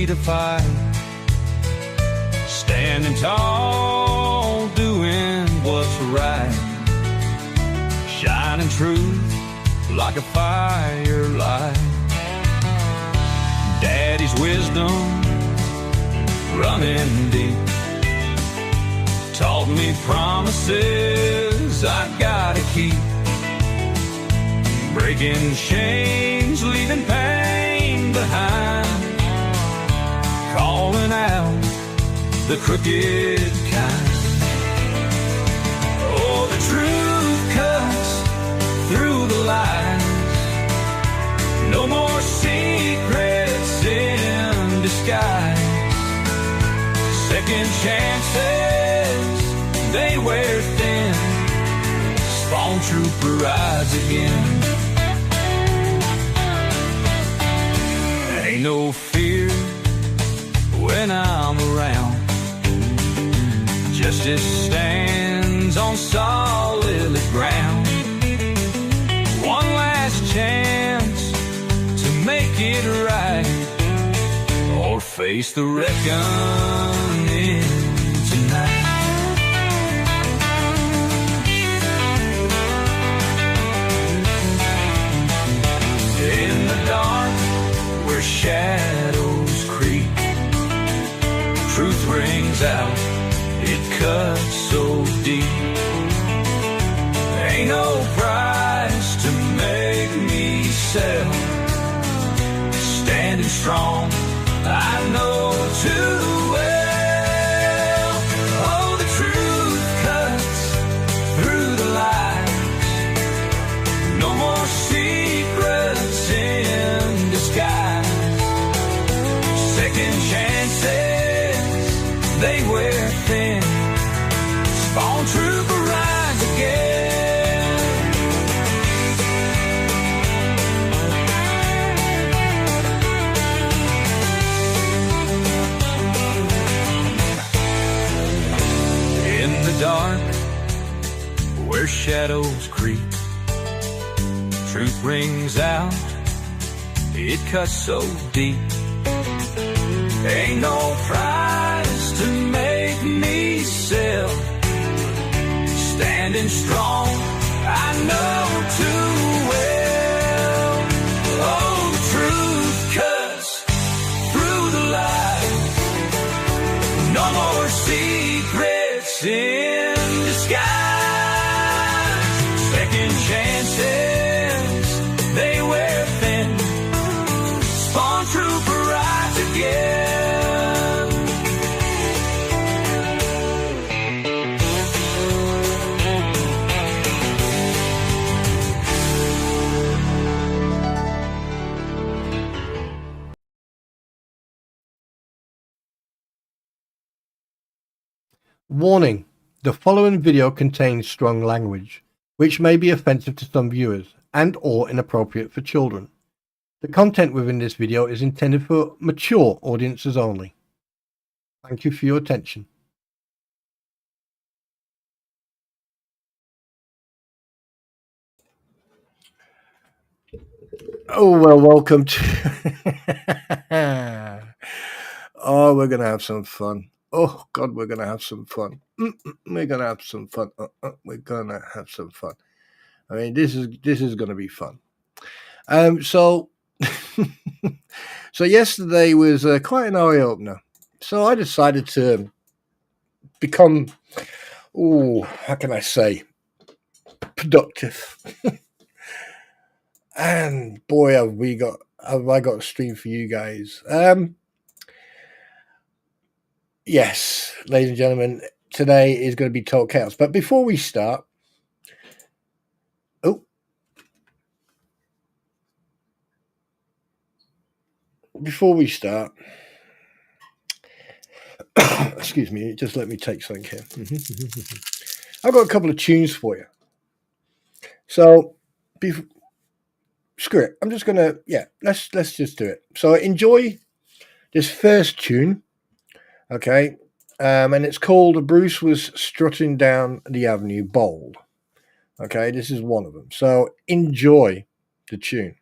to fight, standing tall, doing what's right, shining truth like a firelight. Daddy's wisdom running deep taught me promises I gotta keep, breaking chains, leaving pain behind, calling out the crooked kind. Oh, the truth cuts through the lies, no more secrets in disguise. Second chances, they wear thin, spawn trooper rides again. Ain't no fear when I'm around, justice stands on solid ground. One last chance to make it right, or face the reckoning tonight. In the dark where shadows creep, truth rings out, it cuts so deep. Ain't no price to make me sell, standing strong, I know too well. Oh, the truth cuts through the lies, no more secrets in disguise. Second chances, they wear thin, spawn trooper rides again. Dark where shadows creep, truth rings out, it cuts so deep. Ain't no price to make me sell, standing strong, I know too well. Oh, the truth cuts through the lies, no more secrets in disguise. Second chances, they wear thin, spawn trooper rides again. Warning. The following video contains strong language, which may be offensive to some viewers and or inappropriate for children. The content within this video is intended for mature audiences only. Thank you for your attention. Oh, well, welcome to... Oh, we're going to have some fun. Oh, God, we're going to have some fun. We're going to have some fun. We're going to have some fun. I mean, this is going to be fun. So yesterday was quite an eye-opener. So I decided to become, how can I say, productive. And boy, have I got a stream for you guys. Yes, ladies and gentlemen, today is going to be total chaos. But before we start, excuse me, just let me take something here. I've got a couple of tunes for you. So, screw it. I'm just going to, let's just do it. So enjoy this first tune, okay? And it's called Bruce Was Strutting Down the Avenue Bold. Okay, this is one of them. So enjoy the tune.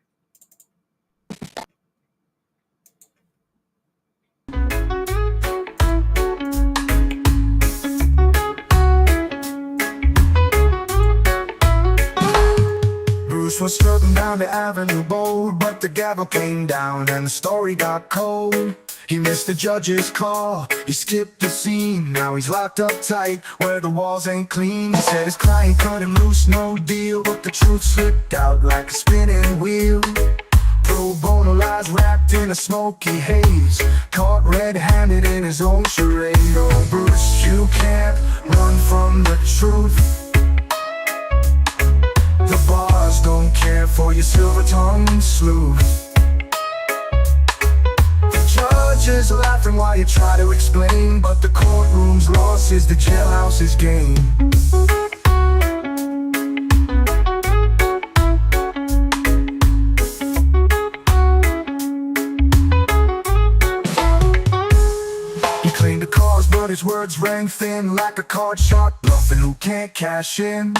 was strutting down the avenue bold, but the gavel came down and the story got cold. He missed the judge's call, he skipped the scene. Now he's locked up tight where the walls ain't clean. He said his client cut him loose, no deal, but the truth slipped out like a spinning wheel. Pro bono lies wrapped in a smoky haze, caught red-handed in his own charade. Oh Bruce, you can't run from the truth. The bars don't care for your silver-tongued sleuth. The judge is laughing while you try to explain, but the courtroom's loss is the jailhouse's gain. He claimed the cause, but his words rang thin like a card shark bluffing who can't cash in.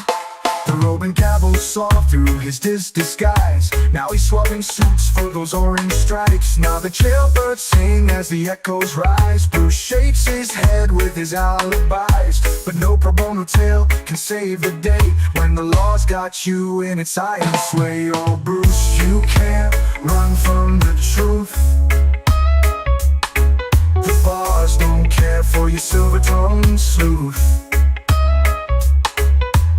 The robe and gavel saw through his disguise. Now he's swapping suits for those orange stripes. Now the jailbirds sing as the echoes rise. Bruce shakes his head with his alibis, but no pro bono tale can save the day when the law's got you in its iron sway. Oh Bruce, you can't run from the truth. The bars don't care for your silver-tongued sleuth.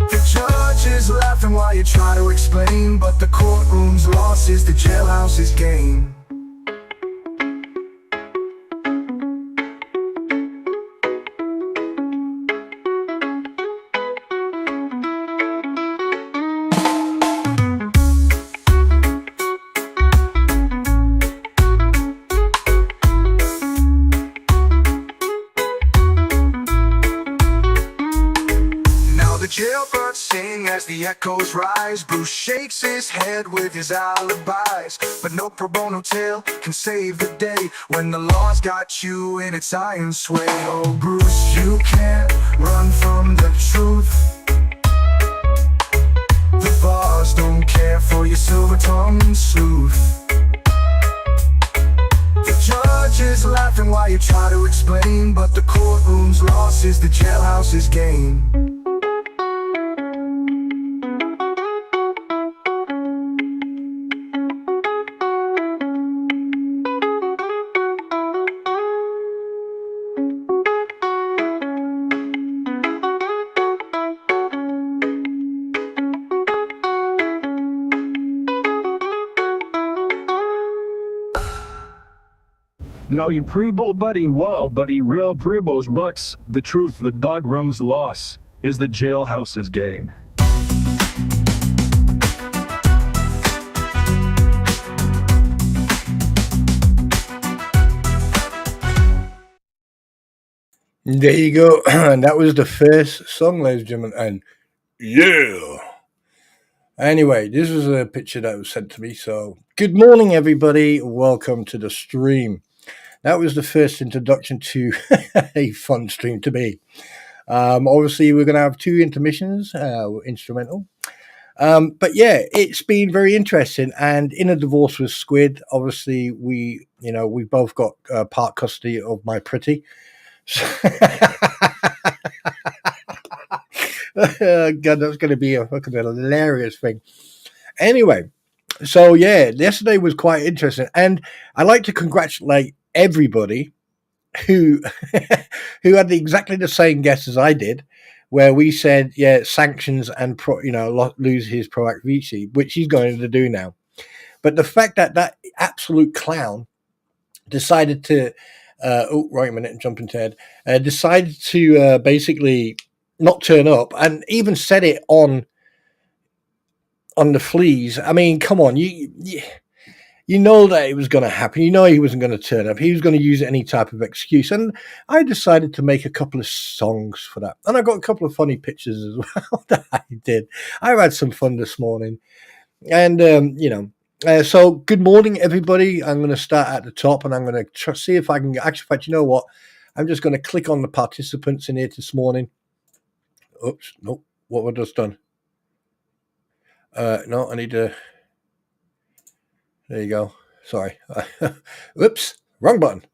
The judge is laughing while you try to explain, but the courtroom's loss is the jailhouse's gain. Jailbirds sing as the echoes rise. Bruce shakes his head with his alibis, but no pro bono tale can save the day when the law's got you in its iron sway. Oh Bruce, you can't run from the truth. The bars don't care for your silver-tongued sleuth. The judge is laughing while you try to explain, but the courtroom's loss is the jailhouse's gain. Now you pre-bowl buddy, well buddy, real pre-bowls bucks. The truth, the dog room's loss is the jailhouse's gain. There you go. And that was the first song, ladies and gentlemen. And yeah. Anyway, this was a picture that was sent to me. So, good morning, everybody. Welcome to the stream. That was the first introduction to a fun stream to be. Obviously, we're going to have two intermissions, instrumental. But yeah, it's been very interesting. And in a divorce with Squid, obviously, we both got part custody of my pretty. God, that's going to be a fucking hilarious thing. Anyway, so yeah, yesterday was quite interesting, and I'd like to congratulate everybody who who had exactly the same guess as I did, where we said, yeah, sanctions and lose his proactivity, which he's going to do now. But the fact that that absolute clown decided to wait a minute, jumping to head, decided to basically not turn up, and even said it on the fleas. I mean, come on, you know that it was going to happen. You know he wasn't going to turn up. He was going to use any type of excuse. And I decided to make a couple of songs for that. And I got a couple of funny pictures as well that I did. I had some fun this morning. And, so good morning, everybody. I'm going to start at the top, and I'm going to see if I can actually, in fact, you know what? I'm just going to click on the participants in here this morning. Oops, nope. What have I just done? No, I need to. There you go. Sorry. Whoops, wrong button.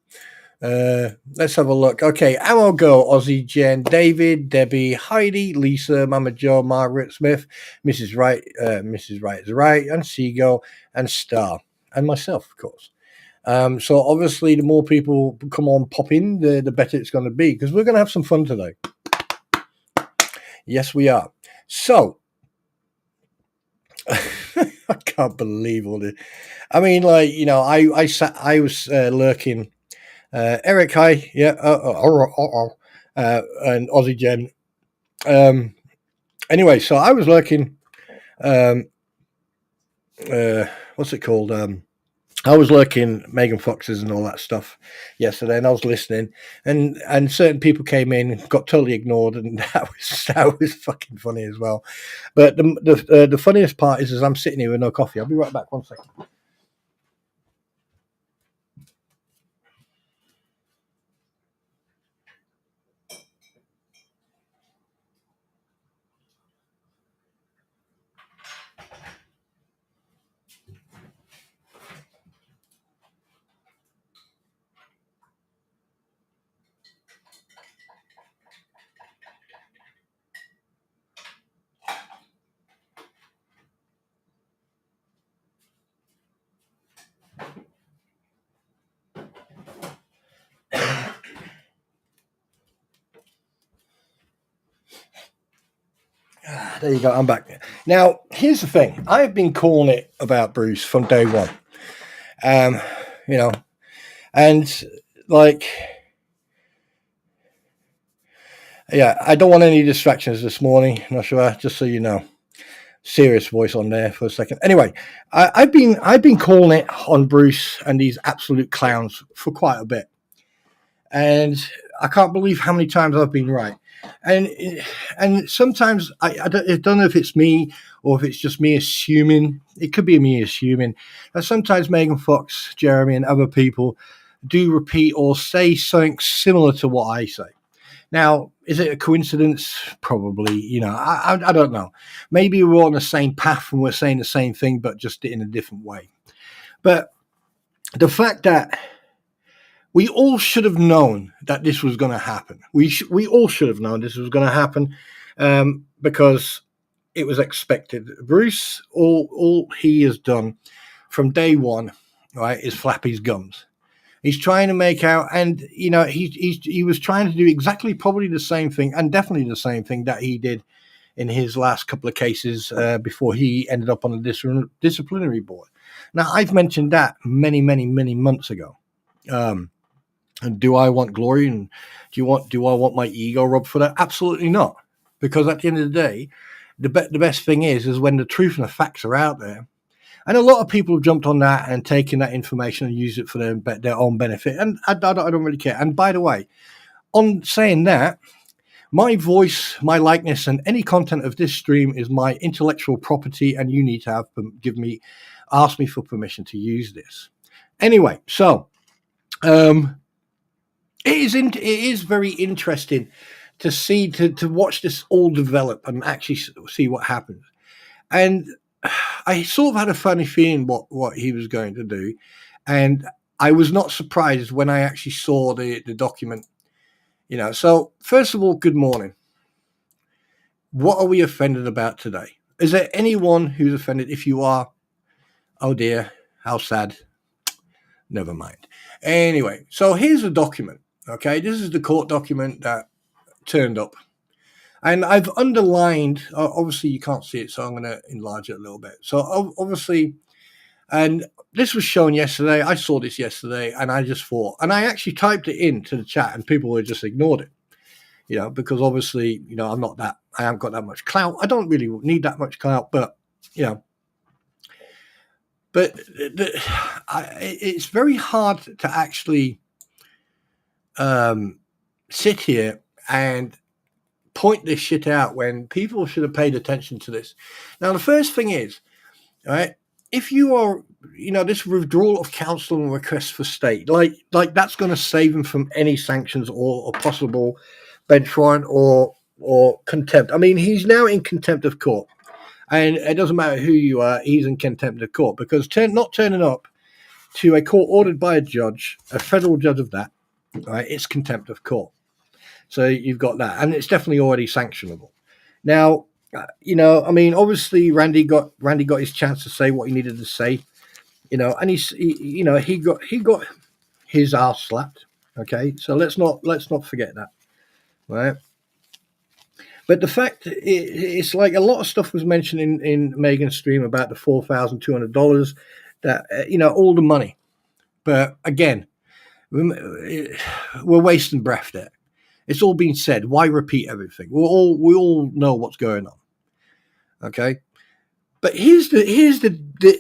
Let's have a look. Okay, Ammo Girl, Ozzy, Jen, David, Debbie, Heidi, Lisa, Mama Joe, Margaret Smith, Mrs. Right is Right, and Seagull, and Star, and myself, of course. So obviously, the more people come on, pop in, the better it's going to be, because we're going to have some fun today. Yes, we are. So, I can't believe all this. I mean, like, you know, I was lurking. Eric, hi, yeah, and Aussie Jen. Anyway, so I was lurking. What's it called? I was lurking Megan Fox's and all that stuff yesterday, and I was listening, and certain people came in, got totally ignored, and that was fucking funny as well. But the funniest part is, I'm sitting here with no coffee. I'll be right back. 1 second. There you go. I'm back. Now, here's the thing. I've been calling it about Bruce from day one. You know, and like, yeah, I don't want any distractions this morning. Not sure, just so you know. Serious voice on there for a second. Anyway, I've been calling it on Bruce and these absolute clowns for quite a bit, and I can't believe how many times I've been right. And sometimes I don't know if it's me or if it's just me assuming. It could be me assuming that sometimes Megan Fox, Jeremy, and other people do repeat or say something similar to what I say. Now, is it a coincidence? Probably. You know, I don't know. Maybe we're on the same path and we're saying the same thing, but just in a different way. But the fact that we all should have known that this was going to happen. We all should have known this was going to happen because it was expected. Bruce, all he has done from day one, right, is flap his gums. He's trying to make out, and you know, he was trying to do exactly probably the same thing, and definitely the same thing that he did in his last couple of cases before he ended up on the disciplinary board. Now, I've mentioned that many months ago. And do I want glory, and do I want my ego rubbed for that? Absolutely not. Because at the end of the day, the best thing is when the truth and the facts are out there. And a lot of people have jumped on that and taken that information and used it for their own benefit. And I don't really care. And by the way, on saying that, my voice, my likeness, and any content of this stream is my intellectual property, and you need to ask me for permission to use this. Anyway, so it is very interesting to see to watch this all develop and actually see what happens. And I sort of had a funny feeling what he was going to do, and I was not surprised when I actually saw the document. You know, so first of all, good morning. What are we offended about today? Is there anyone who's offended? If you are, oh dear, how sad. Never mind. Anyway, so here's the document. Okay, this is the court document that turned up. And I've underlined, obviously you can't see it, so I'm going to enlarge it a little bit. So obviously, and this was shown yesterday. I saw this yesterday, and I just thought, and I actually typed it into the chat, and people would just ignored it. You know, because obviously, you know, I haven't got that much clout. I don't really need that much clout, but, you know. But it's very hard to actually sit here and point this shit out when people should have paid attention to this. Now, the first thing is, right, if you are, you know, this withdrawal of counsel and request for state, like that's going to save him from any sanctions or possible bench warrant or contempt. I mean, he's now in contempt of court, and it doesn't matter who you are, he's in contempt of court, because not turning up to a court ordered by a judge, a federal judge of that, right? It's contempt of court. So you've got that, and it's definitely already sanctionable. Now, I mean, obviously Randy got his chance to say what he needed to say, and he got his ass slapped. Okay, so let's not forget that, right? But the fact it's like a lot of stuff was mentioned in Megan's stream about the $4,200, that all the money. But again, we're wasting breath there. It's all been said. Why repeat everything? We all know what's going on. Okay, but here's the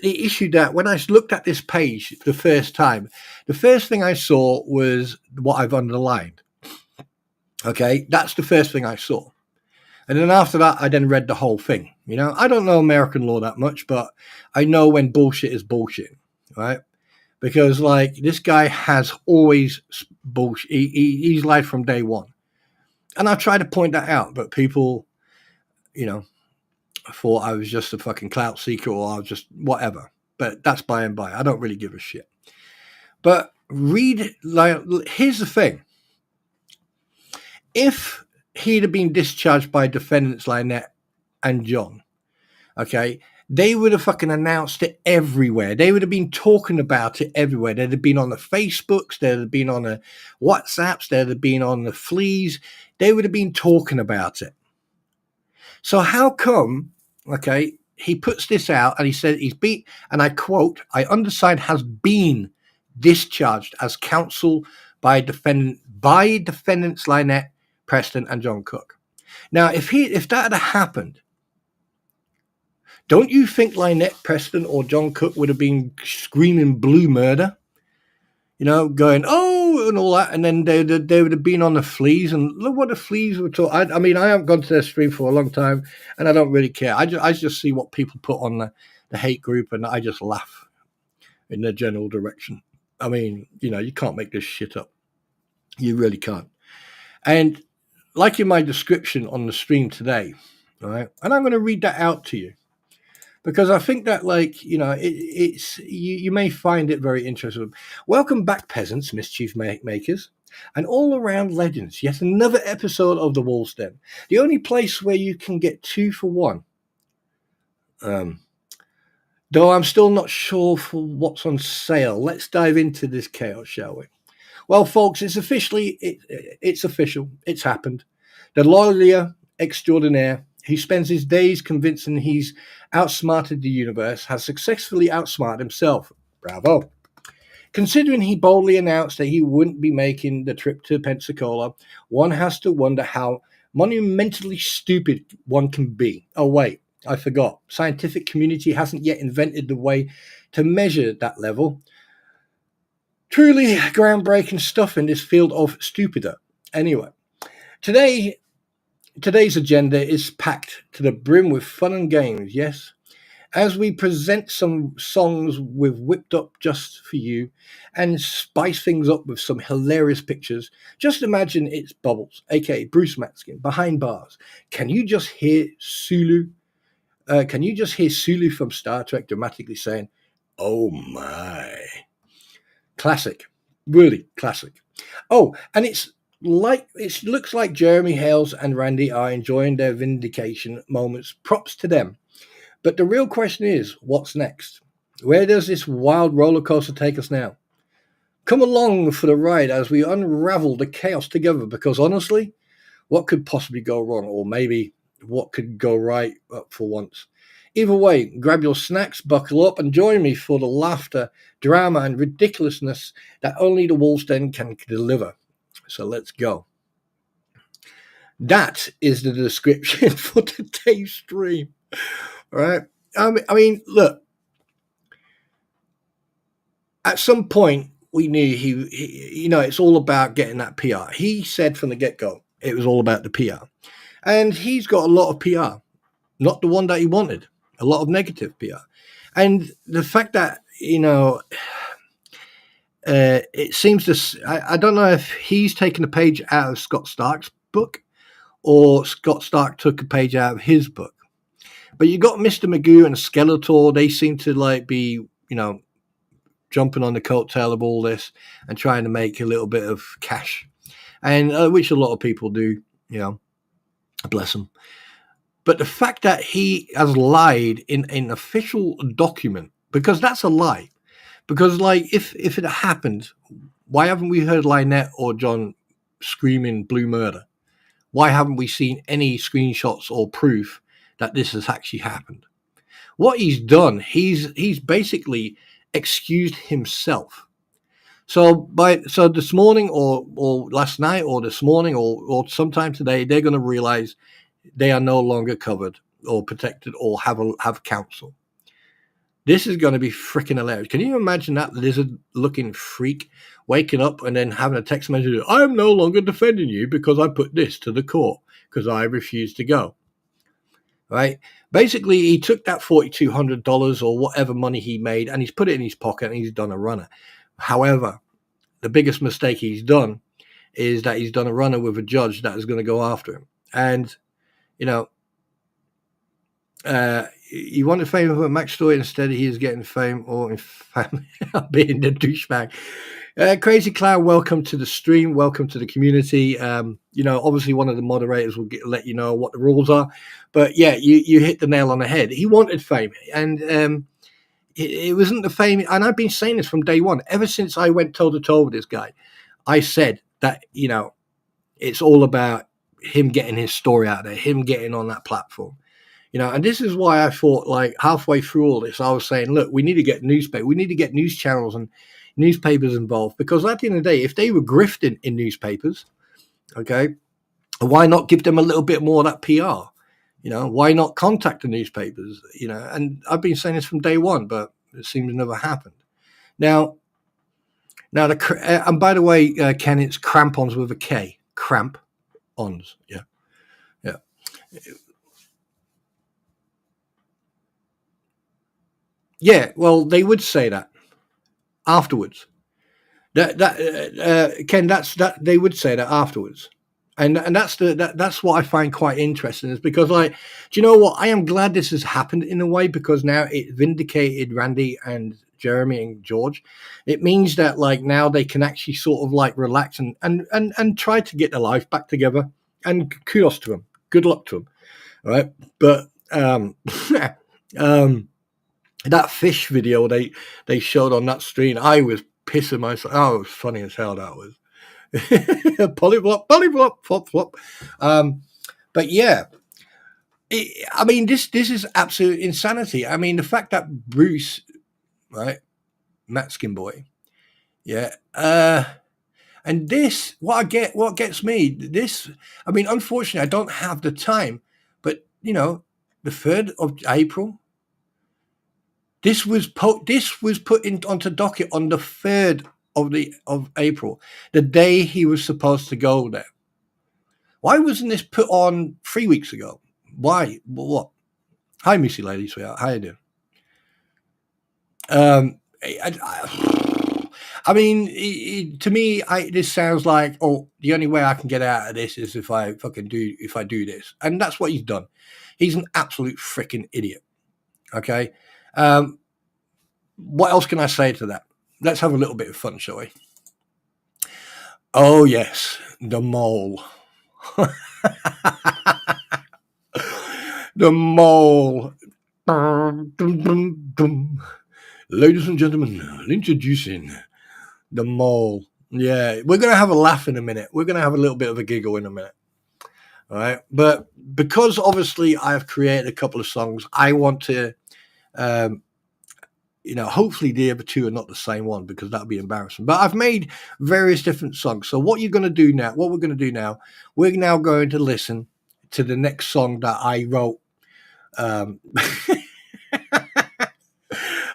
issue, that when I looked at this page the first time, the first thing I saw was what I've underlined. Okay, that's the first thing I saw. And then after that, I then read the whole thing. I don't know American law that much, but I know when bullshit is bullshit, right? Because like this guy has always bullshit. He's lied from day one. And I tried to point that out, but people, thought I was just a fucking clout seeker, or I was just whatever. But that's by and by. I don't really give a shit. But here's the thing. If he'd have been discharged by defendants Lynette and John, okay, they would have fucking announced it everywhere. They would have been talking about it everywhere. They'd have been on the Facebooks, they'd have been on the WhatsApps, they'd have been on the fleas. They would have been talking about it. So how come, okay, he puts this out and he said he's beat, and I quote, "I undersigned has been discharged as counsel by defendants Lynette, Preston, and John Cook." Now, if that had happened, don't you think Lynette, Preston, or John Cook would have been screaming blue murder? Going, oh, and all that, and then they would have been on the fleas, and look what the fleas were talking. I mean, I haven't gone to their stream for a long time, and I don't really care. I just see what people put on the hate group, and I just laugh in their general direction. I mean, you can't make this shit up. You really can't. And like in my description on the stream today, all right, and I'm going to read that out to you, because I think that, it's you may find it very interesting. Welcome back, peasants, mischief-makers, and all-around legends. Yet another episode of The Wolf's Den, the only place where you can get 2 for 1. Though I'm still not sure for what's on sale. Let's dive into this chaos, shall we? Well, folks, it's official. It's happened. The LOLyer Extraordinaire, he spends his days convincing he's outsmarted the universe, has successfully outsmarted himself. Bravo. Considering he boldly announced that he wouldn't be making the trip to Pensacola, one has to wonder how monumentally stupid one can be. Oh, wait, I forgot. Scientific community hasn't yet invented the way to measure that level. Truly groundbreaking stuff in this field of stupider. Anyway, today's agenda is packed to the brim with fun and games, yes? As we present some songs we've whipped up just for you and spice things up with some hilarious pictures, just imagine it's Bubbles, aka Bruce Matzkin, behind bars. Can you just hear Sulu? From Star Trek dramatically saying, "Oh my." Classic. Really classic. Oh, and it looks like Jeremy Hales and Randy are enjoying their vindication moments. Props to them. But the real question is, what's next? Where does this wild roller coaster take us now? Come along for the ride as we unravel the chaos together, because honestly, what could possibly go wrong? Or maybe what could go right for once? Either way, grab your snacks, buckle up, and join me for the laughter, drama, and ridiculousness that only the Wolf's Den can deliver. So let's go. That is the description for today's stream. All right. I mean, look. At some point, we knew he it's all about getting that PR. He said from the get-go it was all about the PR, and he's got a lot of PR, not the one that he wanted. A lot of negative PR. And the fact that, it seems to, I don't know if he's taken a page out of Scott Stark's book or Scott Stark took a page out of his book. But you got Mr. Magoo and Skeletor. They seem to be, jumping on the coattail of all this and trying to make a little bit of cash, and which a lot of people do, bless them. But the fact that he has lied in an official document, because that's a lie. Because, like, if it happened, why haven't we heard Lynette or John screaming blue murder? Why haven't we seen any screenshots or proof that this has actually happened? What he's done, he's basically excused himself. So this morning or last night or this morning or sometime today, they're going to realize they are no longer covered or protected or have counsel. This is going to be freaking hilarious. Can you imagine that lizard-looking freak waking up and then having a text message, I'm no longer defending you because I put this to the court because I refuse to go. Right? Basically, he took that $4,200 or whatever money he made and he's put it in his pocket and he's done a runner. However, the biggest mistake he's done is that he's done a runner with a judge that is going to go after him. And, he wanted fame of a Max Story. Instead, he is getting fame or in fame being the douchebag. Crazy Clown, welcome to the stream. Welcome to the community. Obviously one of the moderators will let you know what the rules are. But yeah, you hit the nail on the head. He wanted fame. And it wasn't the fame. And I've been saying this from day one. Ever since I went toe-to-toe with this guy, I said that, it's all about him getting his story out there, him getting on that platform. And this is why I thought, like, halfway through all this, I was saying, look, we need to get we need to get news channels and newspapers involved, because at the end of the day, if they were grifting in newspapers, okay, why not give them a little bit more of that PR? Why not contact the newspapers? And I've been saying this from day one, but it seems to never happened. Now, and by the way, Ken, it's crampons with a K, cramp-ons, yeah. Yeah, well, they would say that afterwards. Ken, that they would say that afterwards, and that's what I find quite interesting, is because, like, do you know what? I am glad this has happened in a way, because now it vindicated Randy and Jeremy and George. It means that, like, now they can actually sort of like relax and try to get their life back together. And kudos to them. Good luck to them. All right, but that fish video they showed on that stream, I was pissing myself. Oh, it was funny as hell, that was. Polyflop, flop, flop. But yeah, this is absolute insanity. I mean, the fact that Bruce, right, Matzkin boy, yeah, and this, what gets me, this, unfortunately, I don't have the time, but the 3rd of April. This was put onto docket on the 3rd of April, the day he was supposed to go there. Why wasn't this put on 3 weeks ago? Why? What? Hi, Missy lady, sweetheart. How you doing? To me, this sounds like, the only way I can get out of this is if I do this, and that's what he's done. He's an absolute freaking idiot. Okay. What else can I say to that? Let's have a little bit of fun, shall we? Oh, yes, the mole. The mole. Ladies and gentlemen, introducing the mole. Yeah, we're going to have a laugh in a minute. We're going to have a little bit of a giggle in a minute. All right. But because obviously I've created a couple of songs, I want to, hopefully the other two are not the same one, because that'd be embarrassing. But I've made various different songs. So what we're going to do now, we're now going to listen to the next song that I wrote.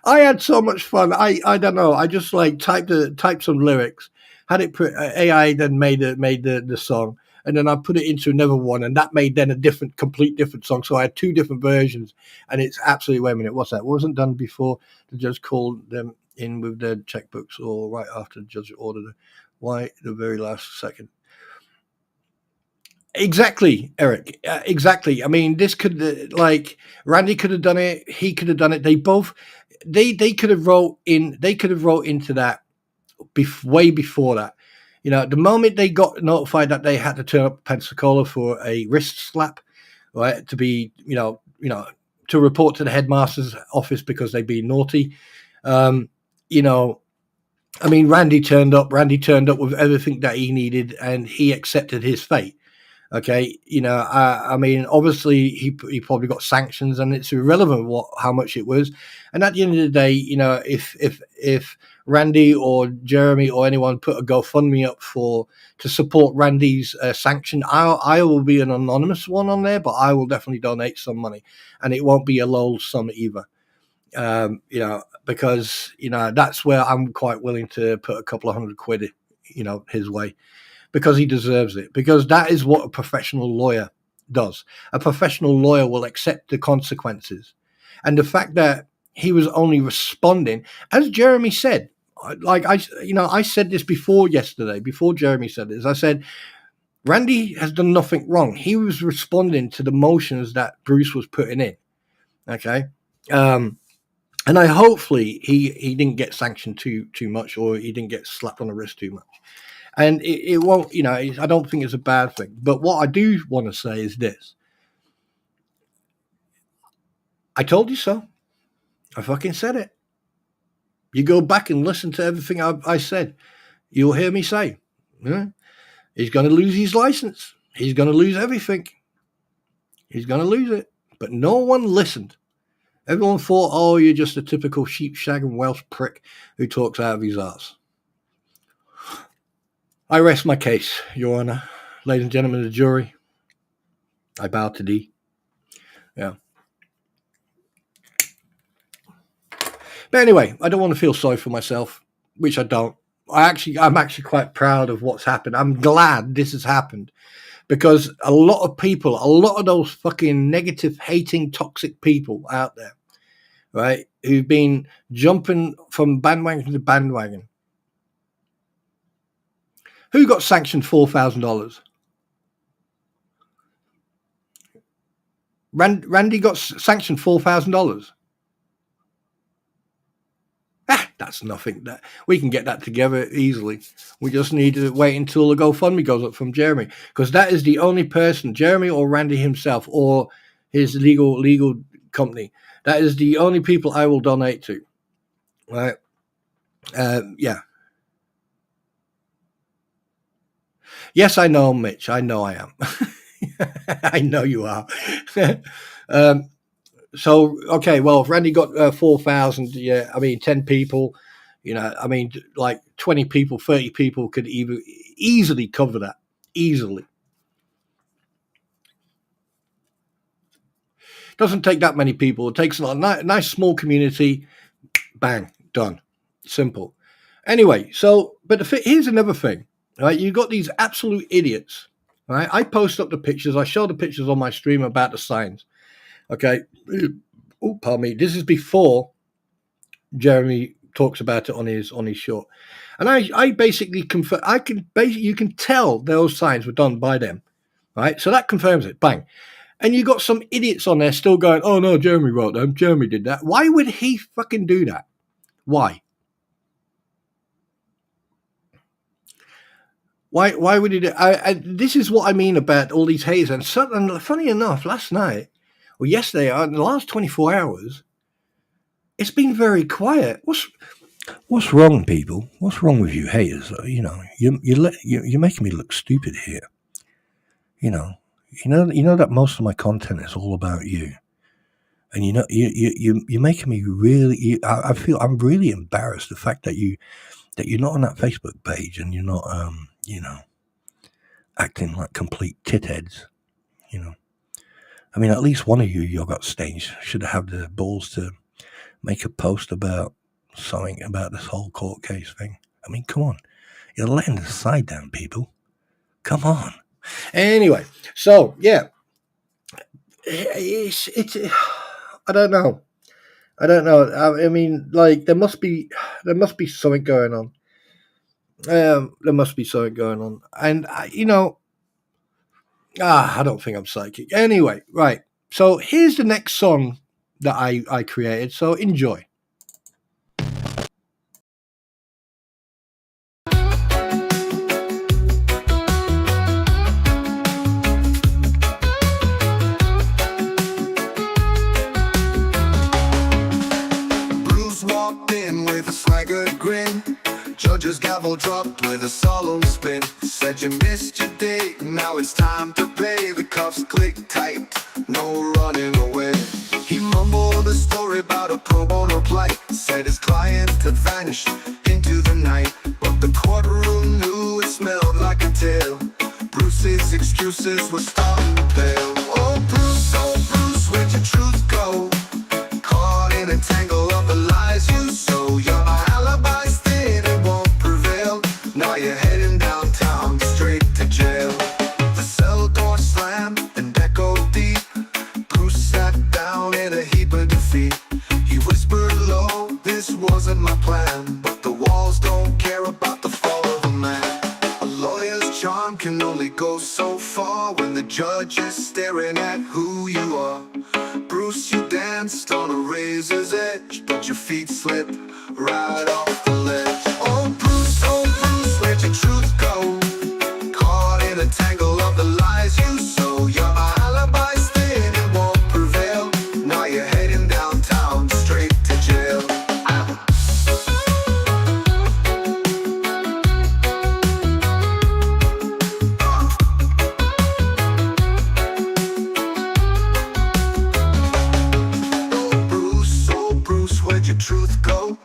I had so much fun. I don't know. I just like typed some lyrics, had it put AI, then made the song, and then I put it into another one, and that made then a complete different song. So I had two different versions, and it's absolutely, wait a minute, what's that? Wasn't done before the judge called them in with their checkbooks, or right after the judge ordered it. Why the very last second? Exactly, Eric. Exactly. I mean, this could, Randy could have done it. He could have done it. They both, they could have wrote into that way before that. You know, the moment they got notified that they had to turn up Pensacola for a wrist slap, right, to be, to report to the headmaster's office because they'd been naughty. You know, I mean, Randy turned up with everything that he needed, and he accepted his fate. Okay, I mean, obviously he probably got sanctions, and it's irrelevant how much it was. And at the end of the day, if Randy or Jeremy or anyone put a GoFundMe up to support Randy's sanction, I will be an anonymous one on there, but I will definitely donate some money, and it won't be a lol sum either. Because that's where I'm quite willing to put a couple of £100, his way, because he deserves it, because that is what a professional lawyer does. A professional lawyer will accept the consequences. And the fact that he was only responding, as Jeremy said, like I said this before Jeremy said this, I said, Randy has done nothing wrong. He was responding to the motions that Bruce was putting in. Okay. And hopefully he didn't get sanctioned too much, or he didn't get slapped on the wrist too much. And it won't, I don't think it's a bad thing. But what I do want to say is this. I told you so. I fucking said it. You go back and listen to everything I said. You'll hear me say, he's going to lose his license. He's going to lose everything. He's going to lose it. But no one listened. Everyone thought, oh, you're just a typical sheep-shagging Welsh prick who talks out of his arse. I rest my case, Your Honour. Ladies and gentlemen of the jury, I bow to thee. Yeah. But anyway, I don't want to feel sorry for myself, which I don't. I'm actually quite proud of what's happened. I'm glad this has happened, because a lot of those fucking negative, hating, toxic people out there, right, who've been jumping from bandwagon to bandwagon. Who got sanctioned $4,000? Randy got sanctioned $4,000. That's nothing. That we can get that together easily. We just need to wait until the GoFundMe goes up from Jeremy, because that is the only person, Jeremy or Randy himself or his legal company, that is the only people I will donate to. Right? Yeah. Yes, I know, Mitch. I know I am. I know you are. So, okay, well, if Randy got 4,000, yeah, I mean, 10 people, I mean, like 20 people, 30 people could easily cover that. Easily. Doesn't take that many people. It takes a nice small community. Bang, done. Simple. Anyway, so, but here's another thing, right? You got these absolute idiots, right? I post up the pictures. I show the pictures on my stream about the signs. Okay. Oh, pardon me. This is before Jeremy talks about it on his show, and I basically confirm. You can tell those signs were done by them, right? So that confirms it. Bang. And you got some idiots on there still going, "Oh no, Jeremy wrote them. Jeremy did that." Why would he fucking do that? Why? Why would he do? This is what I mean about all these haters. And funny enough, last night. Well, yesterday, in the last 24 hours, it's been very quiet. What's wrong, people? What's wrong with you haters? You're making me look stupid here. You know that most of my content is all about you, and you're making me really. I feel I'm really embarrassed the fact that you're not on that Facebook page, and you're not acting like complete titheads. I mean, at least one of you yogurt stains should have the balls to make a post about something about this whole court case thing. I mean, come on. You're letting the side down, people. Come on. Anyway, so, yeah. It's I don't know. I mean, like, there must be something going on. There must be something going on. And, I don't think I'm psychic. Anyway, right. So here's the next song that I created. So enjoy. you missed your date, now it's time to pay. The cuffs click tight, no running away. He mumbled a story about a pro bono plight, said his client had vanished into the night, but the courtroom knew it smelled like a tale. Bruce's excuses were starting to fail. Oh Bruce, where'd your truth go? Caught in a tangle of the lies you sow. Your alibi's thin, it won't prevail. Now you're heading downtown, straight to jail. The cell door slammed and echoed deep. Bruce sat down in a heap of defeat. He whispered low, this wasn't my plan, but the walls don't care about the fall of a man. A lawyer's charm can only go so far when the judge is staring at who you are. Bruce, you danced on a razor's edge, but your feet slipped right off the ledge. Oh Bruce, where'd your truth go? Caught in a tangle of the lies you sow. Your alibi's thin, it won't prevail. Now you're heading downtown, straight to jail. Oh Bruce, where'd your truth go?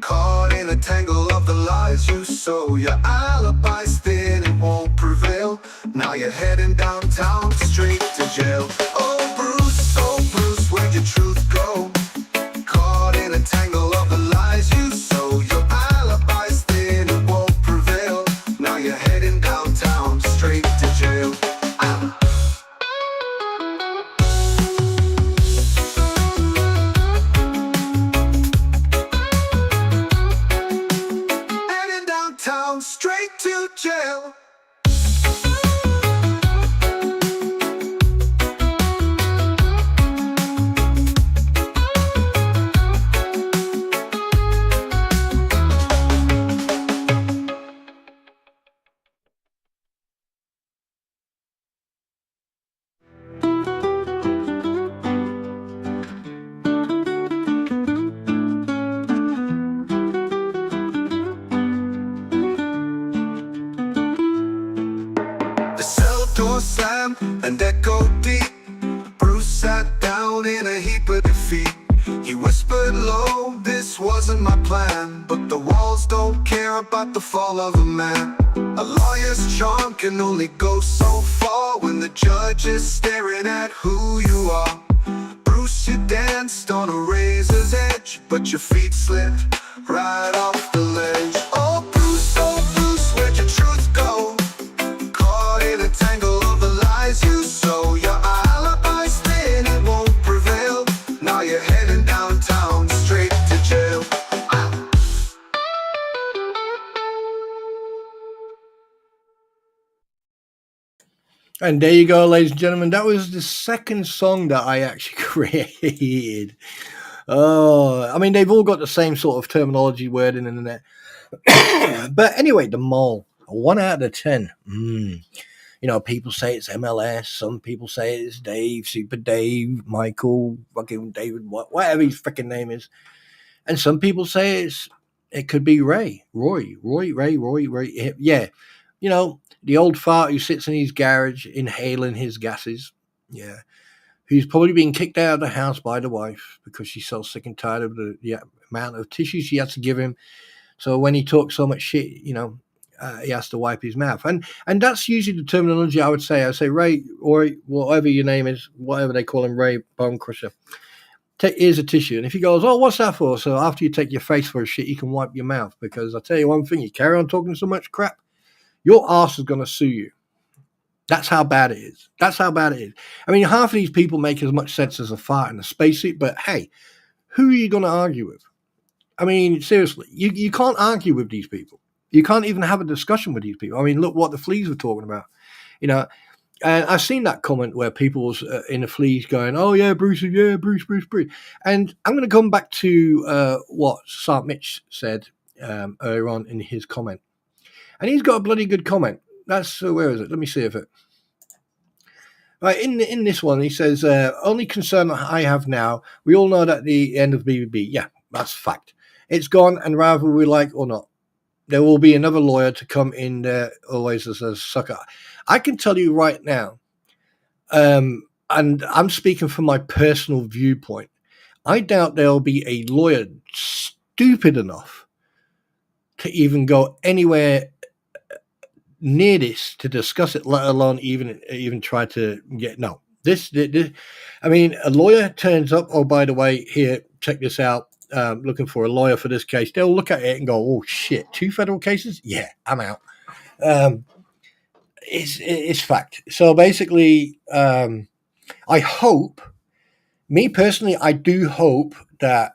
Caught in a tangle of the lies you sow. Your alibi's thin, it won't prevail. Now you're heading downtown, straight to jail. Oh Bruce, where'd your truth go? Caught in a tangle of the lies you sow. Your alibi's thin, it won't prevail. Now you're heading downtown, straight to jail. Heading downtown, straight to jail. The cell door slammed and echoed deep. Bruce sat down in a heap of defeat. He whispered low, this wasn't my plan, but the walls don't care about the fall of a man. A lawyer's charm can only go so far when the judge is staring at who you are. Bruce, you danced on a razor's edge, but your feet slipped right off the ledge. Oh Bruce, where'd your truth go? Caught in a tangle of the lies you sow. Your alibi's thin, it won't prevail. Now you're heading downtown, straight to jail. And there you go, ladies and gentlemen. That was the second song that I actually created. Oh, I mean, they've all got the same sort of terminology wording in there. But anyway, the mole, 1 out of 10. You know, people say it's MLS. Some people say it's Dave, Super Dave, Michael, fucking David, whatever his freaking name is. And some people say it could be Ray. Yeah. You know, the old fart who sits in his garage inhaling his gases. Yeah. Who's probably been kicked out of the house by the wife because she's so sick and tired of the amount of tissue she has to give him. So when he talks so much shit, you know, he has to wipe his mouth. And that's usually the terminology I would say. I say, Ray, or whatever your name is, whatever they call him, Ray Bone Crusher. Here's a tissue. And if he goes, oh, what's that for? So after you take your face for a shit, you can wipe your mouth. Because I'll tell you one thing, you carry on talking so much crap, your ass is going to sue you. That's how bad it is. I mean, half of these people make as much sense as a fart in a spacesuit, but hey, who are you going to argue with? I mean, seriously, you can't argue with these people. You can't even have a discussion with these people. I mean, look what the fleas were talking about. You know, and I've seen that comment where people was in the fleas going, oh, yeah, Bruce. And I'm going to come back to what Sergeant Mitch said earlier on in his comment. And he's got a bloody good comment. That's, where is it? Let me see if it. Right, in this one, he says, only concern that I have now, we all know that the end of BBB, yeah, that's fact. It's gone, and rather we like or not. there will be another lawyer to come in there always as a sucker. I can tell you right now, and I'm speaking from my personal viewpoint, I doubt there'll be a lawyer stupid enough to even go anywhere near this to discuss it, let alone even try to get this. I mean, a lawyer turns up. Oh, by the way, here, check this out. Looking for a lawyer for this case. They'll look at it and go, "Oh shit, 2 federal cases? Yeah, I'm out." It's fact. So basically, I hope, me personally, I do hope that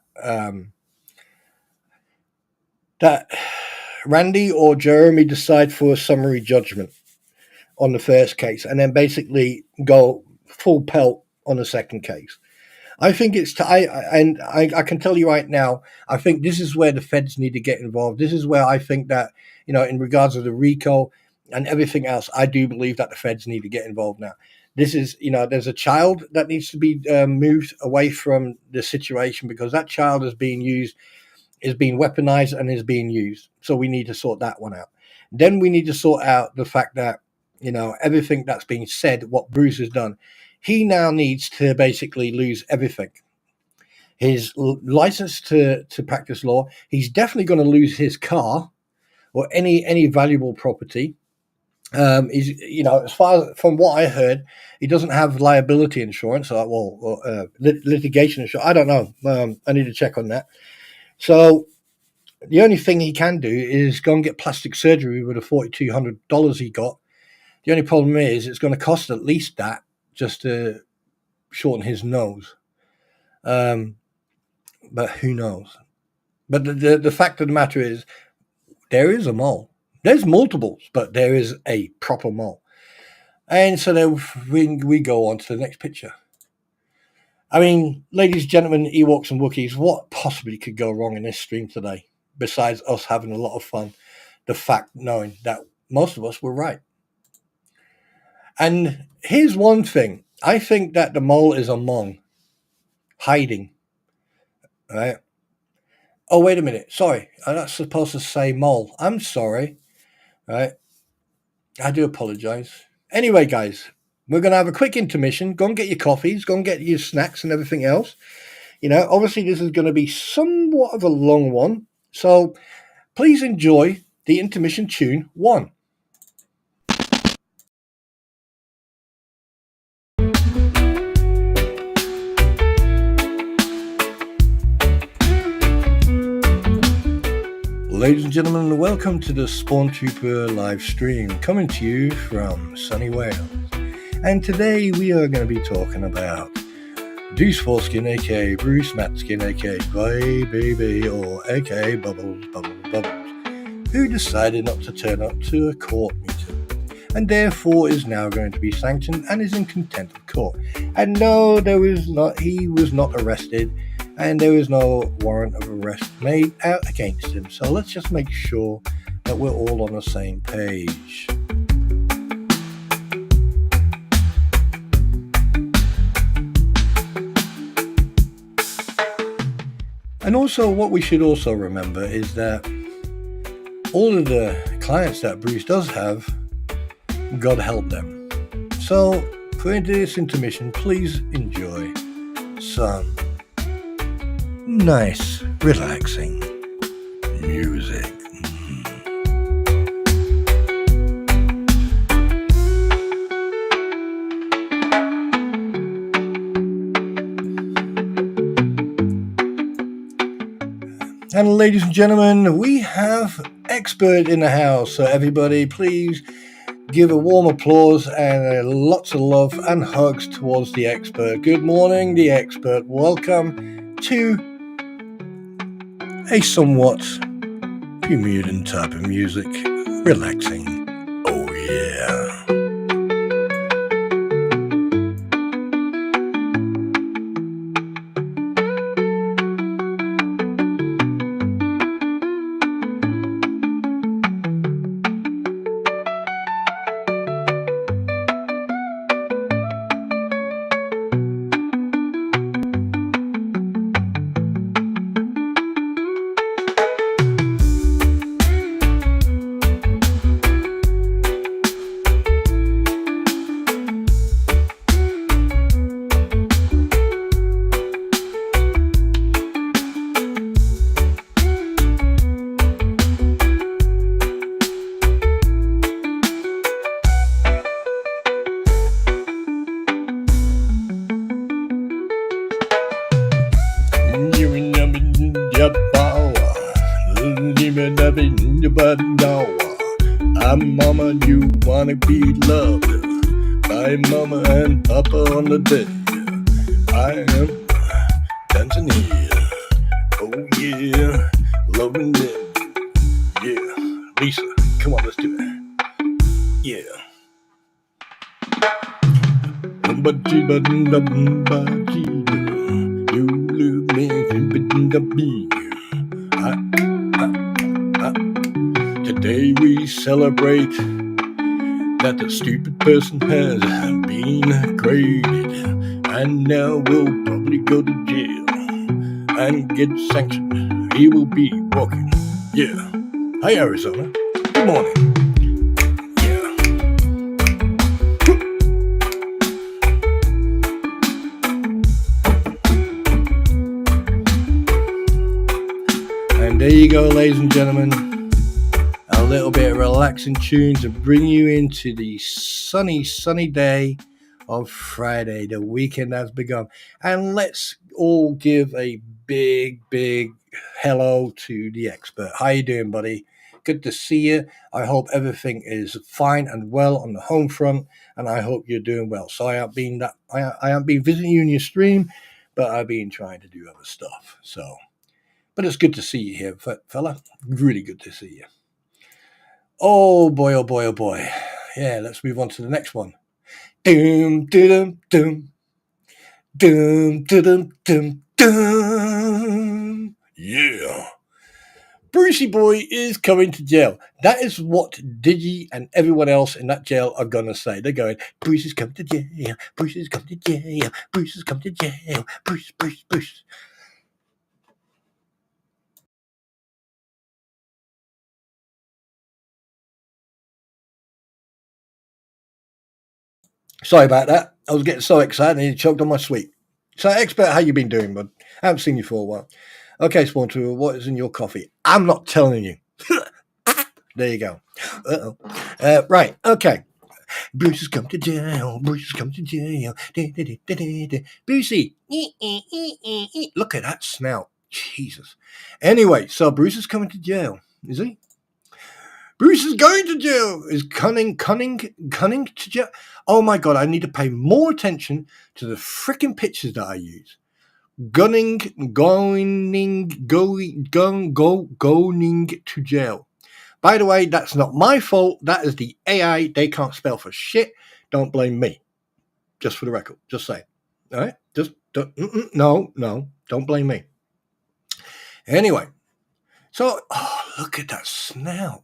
that Randy or Jeremy decide for a summary judgment on the first case, and then basically go full pelt on the second case. I think it's I can tell you right now, I think this is where the feds need to get involved. This is where I think that, in regards to the RICO and everything else, I do believe that the feds need to get involved now. This is, there's a child that needs to be moved away from the situation, because that child is being weaponized and is being used. So we need to sort that one out. Then we need to sort out the fact that, everything that's being said, what Bruce has done, he now needs to basically lose everything. His license to practice law, he's definitely going to lose his car or any valuable property. He's, as far as from what I heard, he doesn't have liability insurance or litigation insurance. I don't know. I need to check on that. So the only thing he can do is go and get plastic surgery with the $4,200 he got. The only problem is it's going to cost at least that just to shorten his nose. But who knows? But the fact of the matter is, there is a mole. There's multiples, but there is a proper mole. And so then we go on to the next picture. I mean, ladies, gentlemen, Ewoks and Wookiees, what possibly could go wrong in this stream today, besides us having a lot of fun? The fact knowing that most of us were right. And here's one thing. I think that the mole is among hiding. Right? Oh, wait a minute. Sorry. I'm not supposed to say mole. I'm sorry. Right? I do apologize. Anyway, guys, we're going to have a quick intermission. Go and get your coffees. Go and get your snacks and everything else. Obviously this is going to be somewhat of a long one. So please enjoy the intermission tune 1. Ladies and gentlemen, welcome to the Spawn Trooper live stream, coming to you from sunny Wales. And today we are going to be talking about Deuce Foreskin, aka Bruce Matzkin, aka Baby, or aka Bubbles, who decided not to turn up to a court meeting, and therefore is now going to be sanctioned and is in contempt of court. And no, he was not arrested, and there is no warrant of arrest made out against him. So let's just make sure that we're all on the same page. And also, what we should also remember is that all of the clients that Bruce does have, God help them. So for this intermission, please enjoy some nice, relaxing music. And ladies and gentlemen, we have expert in the house. So everybody, please give a warm applause and lots of love and hugs towards the expert. Good morning, the expert. Welcome to a somewhat Bermudan type of music. Relaxing. Oh yeah. wanna be loved by mama and papa on the day. I am Tanzania. Oh yeah, loving them. Yeah, Lisa, come on, let's do it. Yeah. Today we celebrate that the stupid person has been graded, and now will probably go to jail and get sanctioned. He will be walking. Yeah. Hi, Arizona. Good morning. And there you go, ladies and gentlemen. A little bit of relaxing tune to bring you into the sunny day of Friday. The weekend has begun. And let's all give a big hello to the expert. How you doing, buddy? Good to see you. I hope everything is fine and well on the home front, and I hope you're doing well. So I haven't been visiting you in your stream, but I've been trying to do other stuff. But it's good to see you here, fella. Really good to see you. Oh boy, oh boy, oh boy. Yeah, let's move on to the next one. Doom, doom, doom. Doom, doom, doom, doom. Yeah. Brucey boy is coming to jail. That is what Digi and everyone else in that jail are going to say. They're going, Bruce is coming to jail. Bruce is coming to jail. Bruce is coming to jail. Bruce. Sorry about that. I was getting so excited and he choked on my sweet. So, expert, how you been doing, bud? I haven't seen you for a while. Okay, Spawn2, what is in your coffee? I'm not telling you. There you go. Right, okay. Bruce has come to jail. Bruce has come to jail. Brucey. Look at that snout. Jesus. Anyway, so Bruce is coming to jail. Is he? Bruce is going to jail. Is cunning to jail? Oh my God, I need to pay more attention to the freaking pictures that I use. Going to jail. By the way, that's not my fault. That is the AI. They can't spell for shit. Don't blame me. Just for the record. Just say. All right? Just don't blame me. Anyway. So, look at that snout.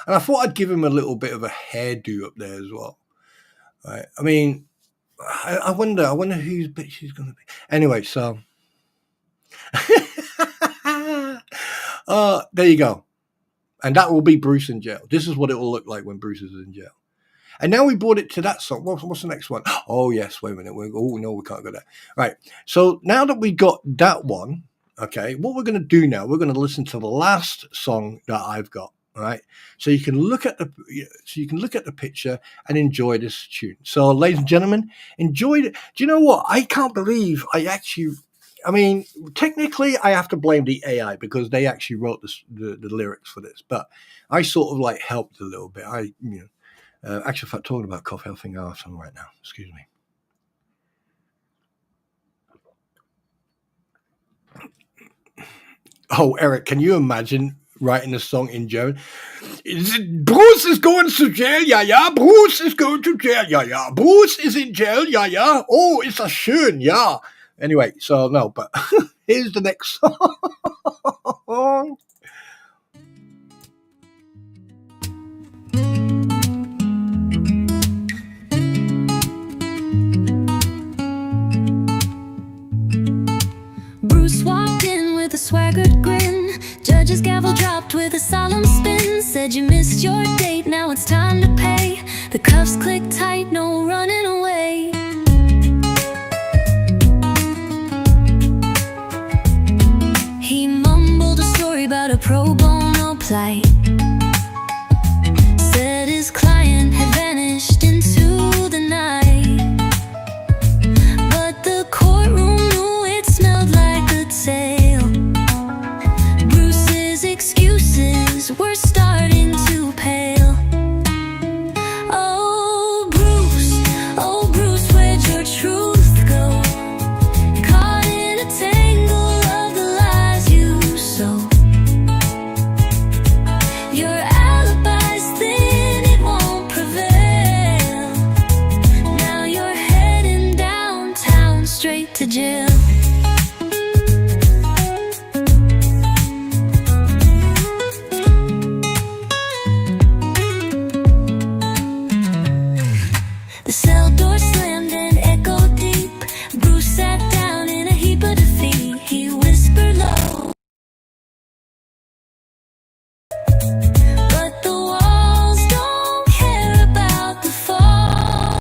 And I thought I'd give him a little bit of a hairdo up there as well. Right? I mean, I wonder whose bitch she's going to be. Anyway, so. There you go. And that will be Bruce in jail. This is what it will look like when Bruce is in jail. And now we brought it to that song. What's the next one? Oh, yes. Wait a minute. Oh, no, we can't go there. Right. So now that we got that one, okay, what we're going to do now, we're going to listen to the last song that I've got. All right. So you can look at the picture and enjoy this tune. So, ladies and gentlemen, enjoy it. Do you know what? I can't believe I mean, technically, I have to blame the AI because they actually wrote the lyrics for this. But I sort of like helped a little bit. Actually, if I'm talking about coffee, I think I have some right now. Excuse me. Oh, Eric, can you imagine writing a song in German? Bruce is going to jail, ja. Bruce is going to jail, ja. Bruce is in jail, ja. Oh, ist das schön, ja. Anyway, so no, but here's the next song. Bruce walked in with a swaggered grin. Judge's gavel dropped with a solemn spin. Said you missed your date, now it's time to pay. The cuffs click tight, no running away. He mumbled a story about a pro bono plight. Said his client had vanished into the night, but the courtroom knew it smelled like a tale. Bruce's excuses were starting to pale. Oh, The cell door slammed and echoed deep. Bruce sat down in a heap of defeat. He whispered low, but the walls don't care about the fall.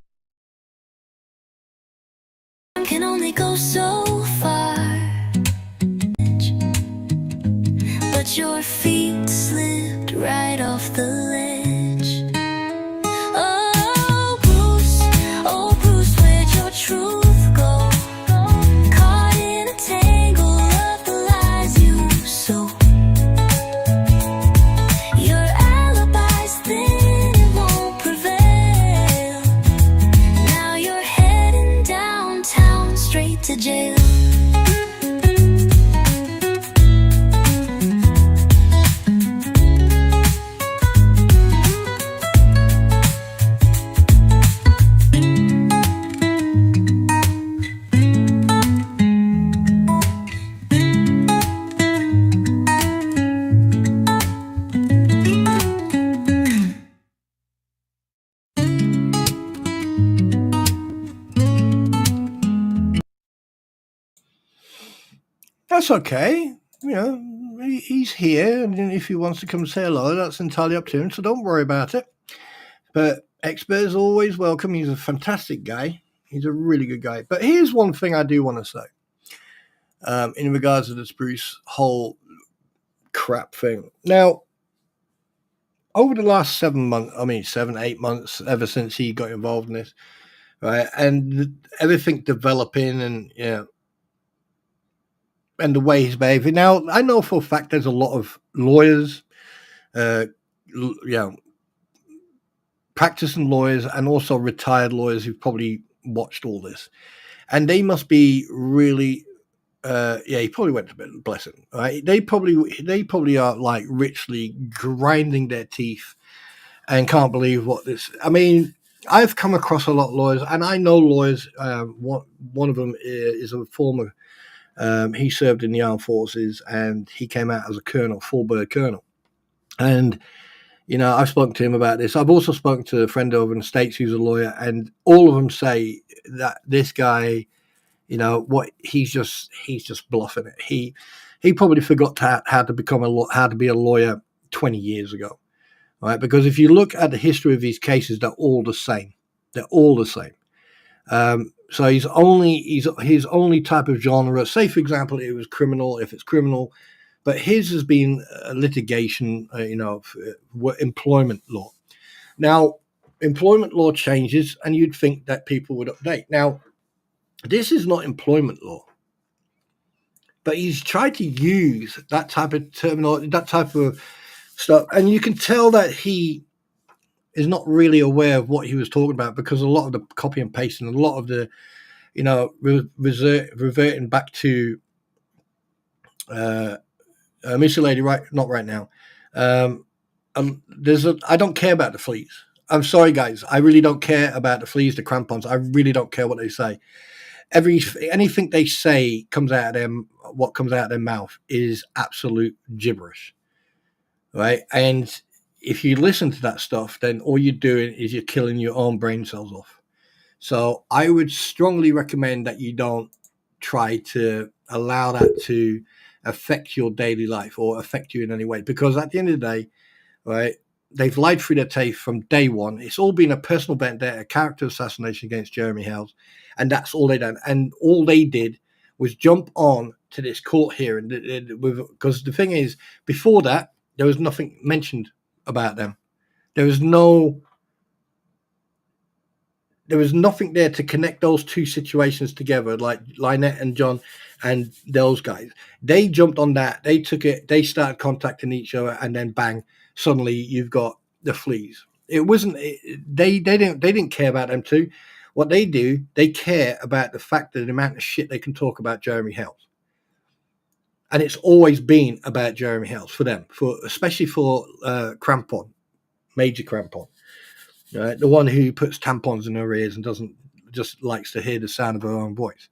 Can only go so far, but your feet slipped right off the ledge. Oh Bruce, where'd your truth go? Caught in a tangle of the lies you sow. Your alibi's thin, it won't prevail. Now you're heading downtown straight to jail. That's okay. You know, he's here, and if he wants to come say hello, that's entirely up to him, so don't worry about it. But expert is always welcome. He's a fantastic guy. He's a really good guy. But here's one thing I do want to say in regards to this Bruce whole crap thing. Now, over the last 7, 8 months, ever since he got involved in this, right, and everything developing, and and the way he's behaving. Now, I know for a fact there's a lot of lawyers, practicing lawyers, and also retired lawyers who've probably watched all this, and they must be really, he probably went to bed, bless him, right? They probably are like richly grinding their teeth and can't believe what this. I mean, I've come across a lot of lawyers, and I know lawyers. One of them is a former. He served in the armed forces, and he came out as a colonel, full-bird colonel. And, I've spoken to him about this. I've also spoken to a friend over in the States who's a lawyer, and all of them say that this guy, he's just bluffing it. He probably forgot how to be a lawyer 20 years ago, right? Because if you look at the history of these cases, they're all the same. So his only type of genre, say for example, it was criminal, if it's criminal, but his has been litigation, employment law. Now, employment law changes, and you'd think that people would update. Now, this is not employment law, but he's tried to use that type of terminology, that type of stuff, and you can tell that he is not really aware of what he was talking about, because a lot of the copy and pasting, a lot of the, reverting back to miscellany, right? Not right now. I don't care about the fleas. I'm sorry, guys. I really don't care about the fleas, the crampons. I really don't care what they say. Anything they say comes out of them. What comes out of their mouth is absolute gibberish, right? And if you listen to that stuff, then all you're doing is you're killing your own brain cells off. So I would strongly recommend that you don't try to allow that to affect your daily life or affect you in any way, because at the end of the day, right, they've lied through their teeth from day one. It's all been a personal vendetta, a character assassination against Jeremy Hales, and that's all they done. And all they did was jump on to this court hearing, because the thing is, before that, there was nothing mentioned about them. There was nothing there to connect those two situations together, like Lynette and John and those guys. They jumped on that. They took it. They started contacting each other, and then bang, suddenly you've got the fleas. It wasn't. They didn't care about them too. What they do, they care about the fact that the amount of shit they can talk about Jeremy Hales. And it's always been about Jeremy Hales for them, especially for Crampon, Major Crampon. Right? The one who puts tampons in her ears and just likes to hear the sound of her own voice.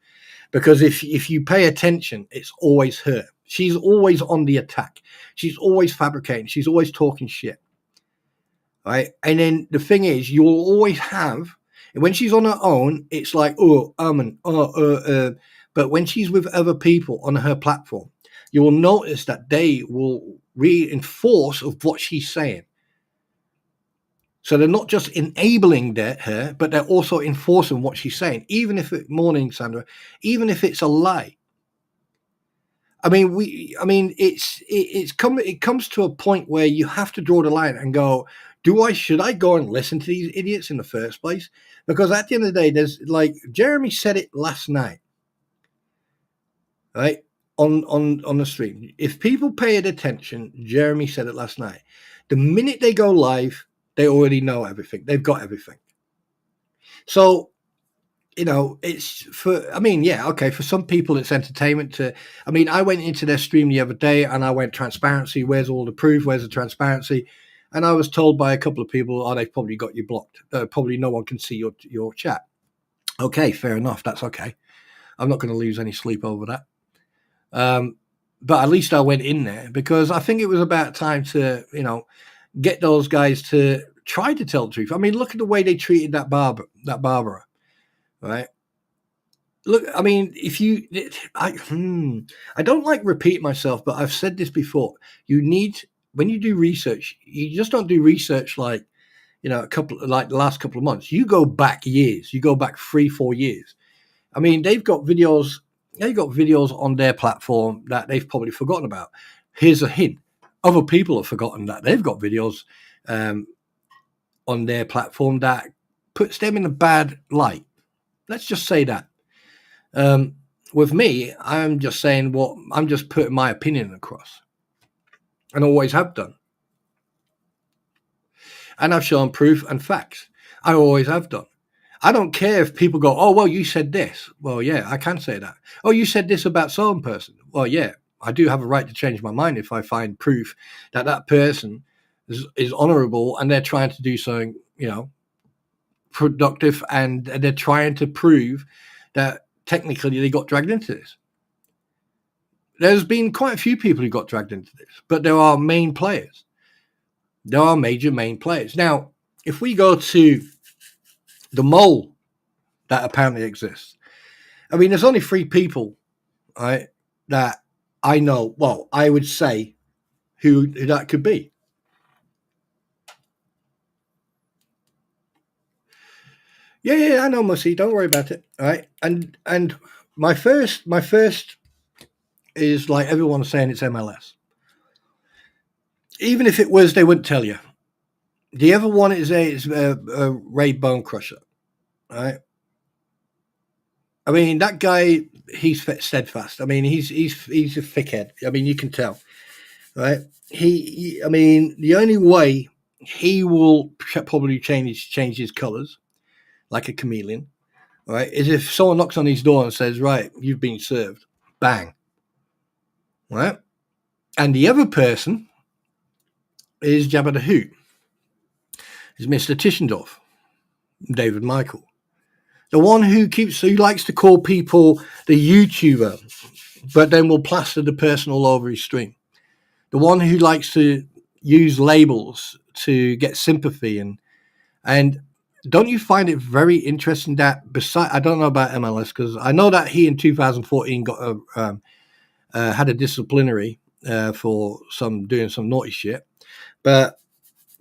Because if you pay attention, it's always her. She's always on the attack. She's always fabricating. She's always talking shit. Right? And then the thing is, you'll always have When she's on her own, it's like, oh, but when she's with other people on her platform, you will notice that they will reinforce of what she's saying. So they're not just enabling her, but they're also enforcing what she's saying, even if morning, Sandra, even if it's a lie. I mean, it comes to a point where you have to draw the line and go, should I go and listen to these idiots in the first place? Because at the end of the day, there's like Jeremy said it last night, right? On the stream. If people paid attention, Jeremy said it last night. The minute they go live, they already know everything. They've got everything. So, it's for some people it's entertainment I went into their stream the other day and I went, transparency, where's all the proof? Where's the transparency? And I was told by a couple of people, they've probably got you blocked. Probably no one can see your chat. Okay, fair enough. That's okay. I'm not going to lose any sleep over that. But at least I went in there because I think it was about time to, get those guys to try to tell the truth. I mean, look at the way they treated that Barbara, right? Look, I mean, I don't like repeat myself, but I've said this before. When you do research, you just don't do research like, the last couple of months. You go back years. You go back 3-4 years. I mean, they've got videos on their platform that they've probably forgotten about. Here's a hint. Other people have forgotten that they've got videos on their platform that puts them in a bad light. Let's just say that. With me, I'm just saying I'm just putting my opinion across. And always have done. And I've shown proof and facts. I always have done. I don't care if people go, oh, well, you said this. Well, yeah, I can say that. Oh, you said this about some person. Well, yeah, I do have a right to change my mind if I find proof that person is honorable and they're trying to do something, productive, and they're trying to prove that technically they got dragged into this. There's been quite a few people who got dragged into this, but there are main players. There are major main players. Now, if we go to the mole that apparently exists, I mean, there's only 3 people, right, that I know, well, I would say who that could be. Yeah, I know, Mussy. Don't worry about it. All right. And my first is like everyone's saying it's MLS. Even if it was, they wouldn't tell you. The other one is a Ray Bone Crusher. All right. I mean, that guy, he's steadfast. I mean, he's a thickhead. I mean, you can tell, right? I mean, the only way he will probably change his colors like a chameleon, right, is if someone knocks on his door and says, right, you've been served. Bang. Right? And the other person is Jabba the Hoot. Is Mr. Tischendorf, David Michael. The one who likes to call people the YouTuber, but then will plaster the person all over his stream. The one who likes to use labels to get sympathy and don't you find it very interesting that I don't know about MLS because I know that he in 2014 got had a disciplinary for doing some naughty shit, but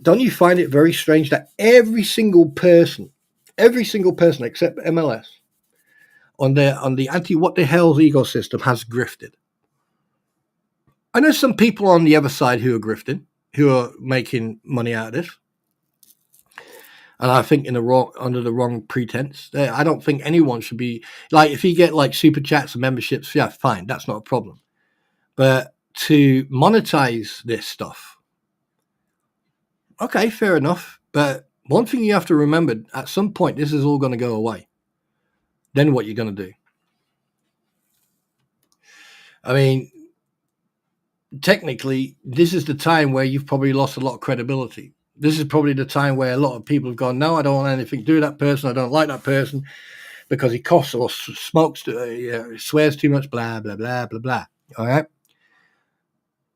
don't you find it very strange that every single person except MLS on the anti what the hell's ecosystem has grifted? And there's some people on the other side who are grifting, who are making money out of this. And I think under the wrong pretense. I don't think anyone should be like, if you get like super chats and memberships, yeah, fine, that's not a problem. But to monetize this stuff, okay, fair enough. But one thing you have to remember, at some point, this is all going to go away. Then what you're going to do? I mean, technically, this is the time where you've probably lost a lot of credibility. This is probably the time where a lot of people have gone, no, I don't want anything to do with that person. I don't like that person because he coughs or smokes, swears too much, blah, blah, blah, blah, blah. All right.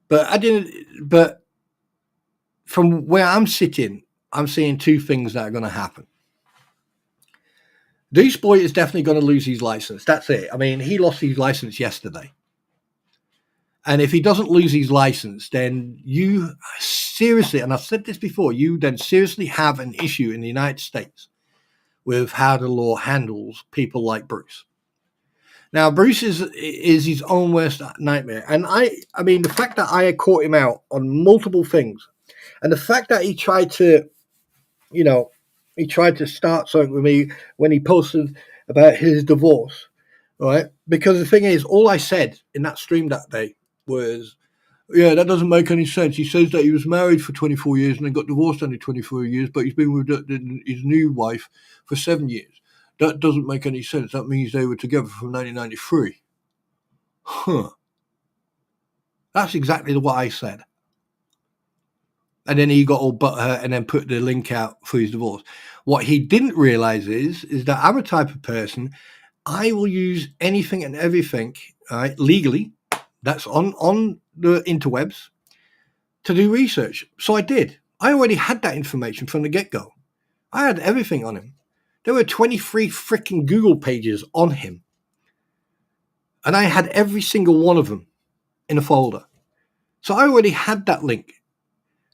But from where I'm sitting, I'm seeing 2 things that are going to happen. Deuce Boy is definitely going to lose his license. That's it. I mean, he lost his license yesterday. And if he doesn't lose his license, then you seriously, and I've said this before, you then seriously have an issue in the United States with how the law handles people like Bruce. Now, Bruce is his own worst nightmare. And I mean, the fact that I had caught him out on multiple things, and the fact that he tried to, he tried to start something with me when he posted about his divorce, right? Because the thing is, all I said in that stream that day was, yeah, that doesn't make any sense. He says that he was married for 24 years and then got divorced only 24 years, but he's been with his new wife for 7 years. That doesn't make any sense. That means they were together from 1993. Huh. That's exactly what I said. And then he got all butthurt and then put the link out for his divorce. What he didn't realize is that I'm a type of person, I will use anything and everything, right, legally, that's on the interwebs, to do research. So I did. I already had that information from the get-go. I had everything on him. There were 23 freaking Google pages on him. And I had every single one of them in a folder. So I already had that link.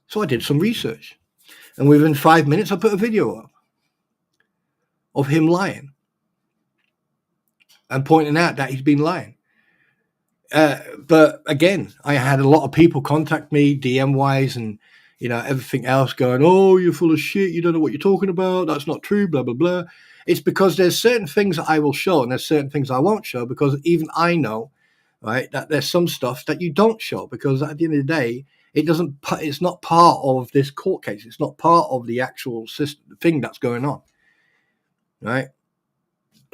So I did some research. And within 5 minutes, I put a video up of him lying and pointing out that he's been lying. But again, I had a lot of people contact me DM-wise and, everything else going, oh, you're full of shit. You don't know what you're talking about. That's not true, blah, blah, blah. It's because there's certain things that I will show and there's certain things I won't show because even I know, right, that there's some stuff that you don't show because at the end of the day, it's not part of this court case. It's not part of the actual thing that's going on, right?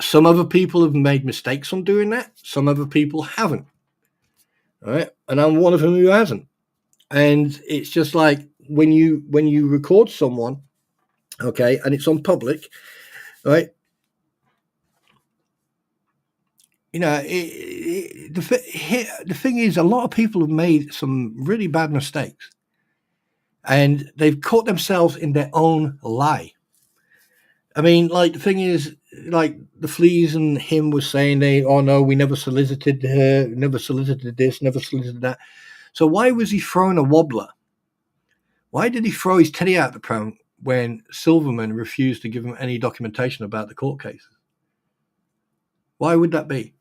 Some other people have made mistakes on doing that. Some other people haven't, right? And I'm one of them who hasn't. And it's just like when you record someone, okay, and it's on public, right? The thing is, a lot of people have made some really bad mistakes, and they've caught themselves in their own lie. I mean, like the thing is, like the Fleas and him was saying, we never solicited her, never solicited this, never solicited that. So why was he throwing a wobbler? Why did he throw his teddy out the pram when Silverman refused to give him any documentation about the court cases? Why would that be?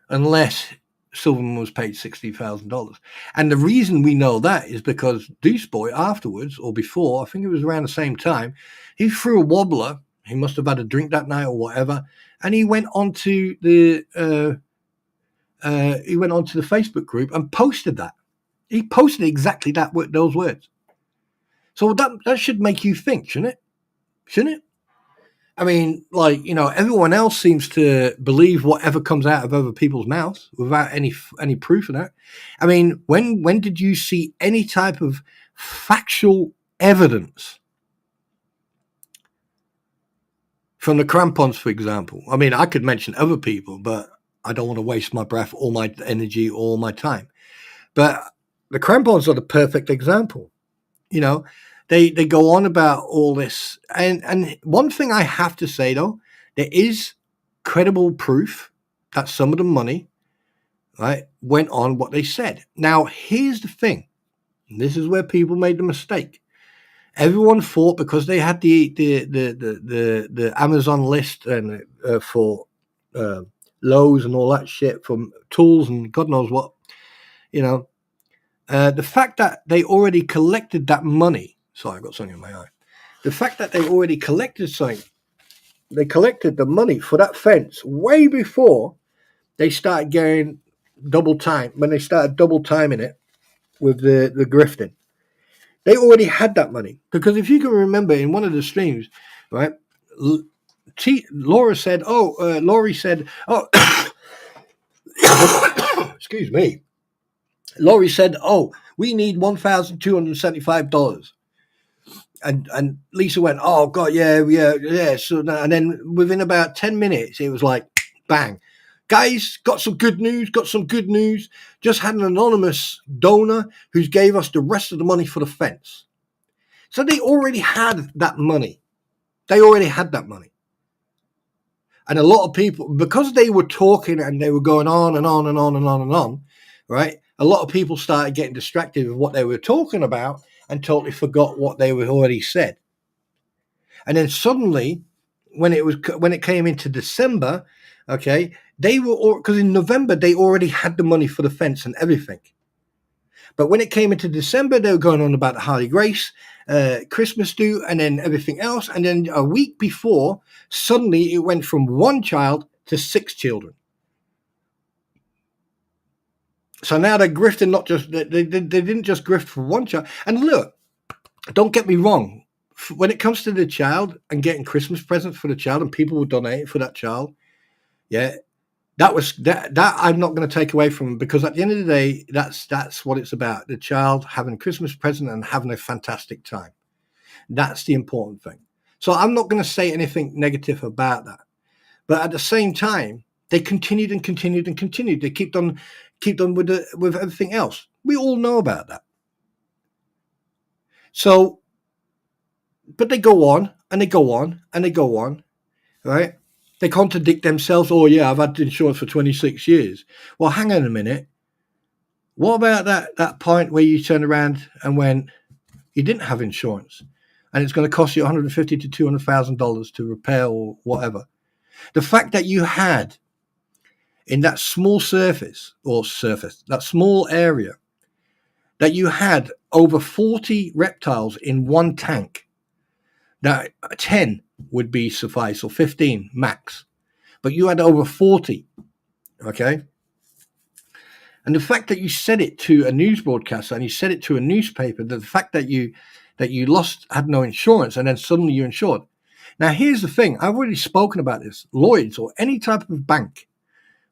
Unless Silverman was paid $60,000. And the reason we know that is because Deuce Boy afterwards, or before, I think it was around the same time, he threw a wobbler. He must have had a drink that night or whatever. And he went onto the Facebook group and posted that. He posted exactly those words. So that should make you think, shouldn't it? Shouldn't it? I mean, everyone else seems to believe whatever comes out of other people's mouths without any proof of that. I mean, when did you see any type of factual evidence from the Crampons, for example? I mean, I could mention other people, but I don't want to waste my breath, all my energy, all my time. But the Crampons are the perfect example. They go on about all this. And one thing I have to say, though, there is credible proof that some of the money, right, went on what they said. Now, here's the thing. And this is where people made the mistake. Everyone thought because they had the Amazon list and for Lowe's and all that shit from tools and God knows what, the fact that they already collected that money. Sorry, I got something in my eye. The fact that they already collected something, they collected the money for that fence way before they started getting double time, when they started double timing it with the grifting. They already had that money. Because if you can remember in one of the streams, right, Laurie said, excuse me. Laurie said, we need $1,275. And Lisa went, oh, God, yeah. So, and then within about 10 minutes, it was like, bang. Guys, got some good news. Just had an anonymous donor who gave us the rest of the money for the fence. So they already had that money. And a lot of people, because they were talking and they were going on and on and on and on and on, right? A lot of people started getting distracted with what they were talking about and totally forgot what they were already said. And then suddenly, when it came into December, okay, they were, because in November they already had the money for the fence and everything. But when it came into December, they were going on about the Harley Grace, Christmas do, and then everything else. And then a week before, suddenly it went from 1 child to 6 children. So now they're grifting, not just, they didn't just grift for 1 child. And look, don't get me wrong. When it comes to the child and getting Christmas presents for the child and people will donate for that child, yeah, that I'm not going to take away from them, because at the end of the day, that's what it's about. The child having a Christmas present and having a fantastic time. That's the important thing. So I'm not going to say anything negative about that. But at the same time, they continued and continued and continued. They kept on with everything else. We all know about that. So, but they go on and they go on and they go on, right? They contradict themselves. Oh, yeah, I've had insurance for 26 years. Well, hang on a minute. What about that point where you turned around and went, you didn't have insurance and it's going to cost you $150,000 to $200,000 to repair or whatever? The fact that you had in that small that small area, that you had over 40 reptiles in one tank. Now, 10 would be suffice, or 15 max. But you had over 40, okay? And the fact that you said it to a news broadcaster and you said it to a newspaper, the fact that you had no insurance and then suddenly you're insured. Now, here's the thing. I've already spoken about this. Lloyd's or any type of bank,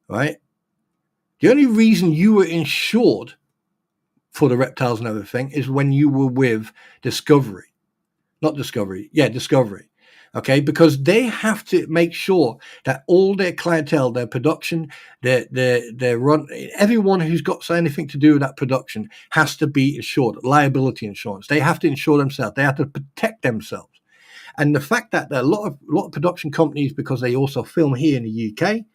right? The only reason you were insured for the reptiles and everything is when you were with Discovery. Discovery. Okay, because they have to make sure that all their clientele, their production, their run, everyone who's got anything to do with that production has to be insured. Liability insurance. They have to insure themselves. They have to protect themselves. And the fact that there are a lot of production companies, because they also film here in the UK,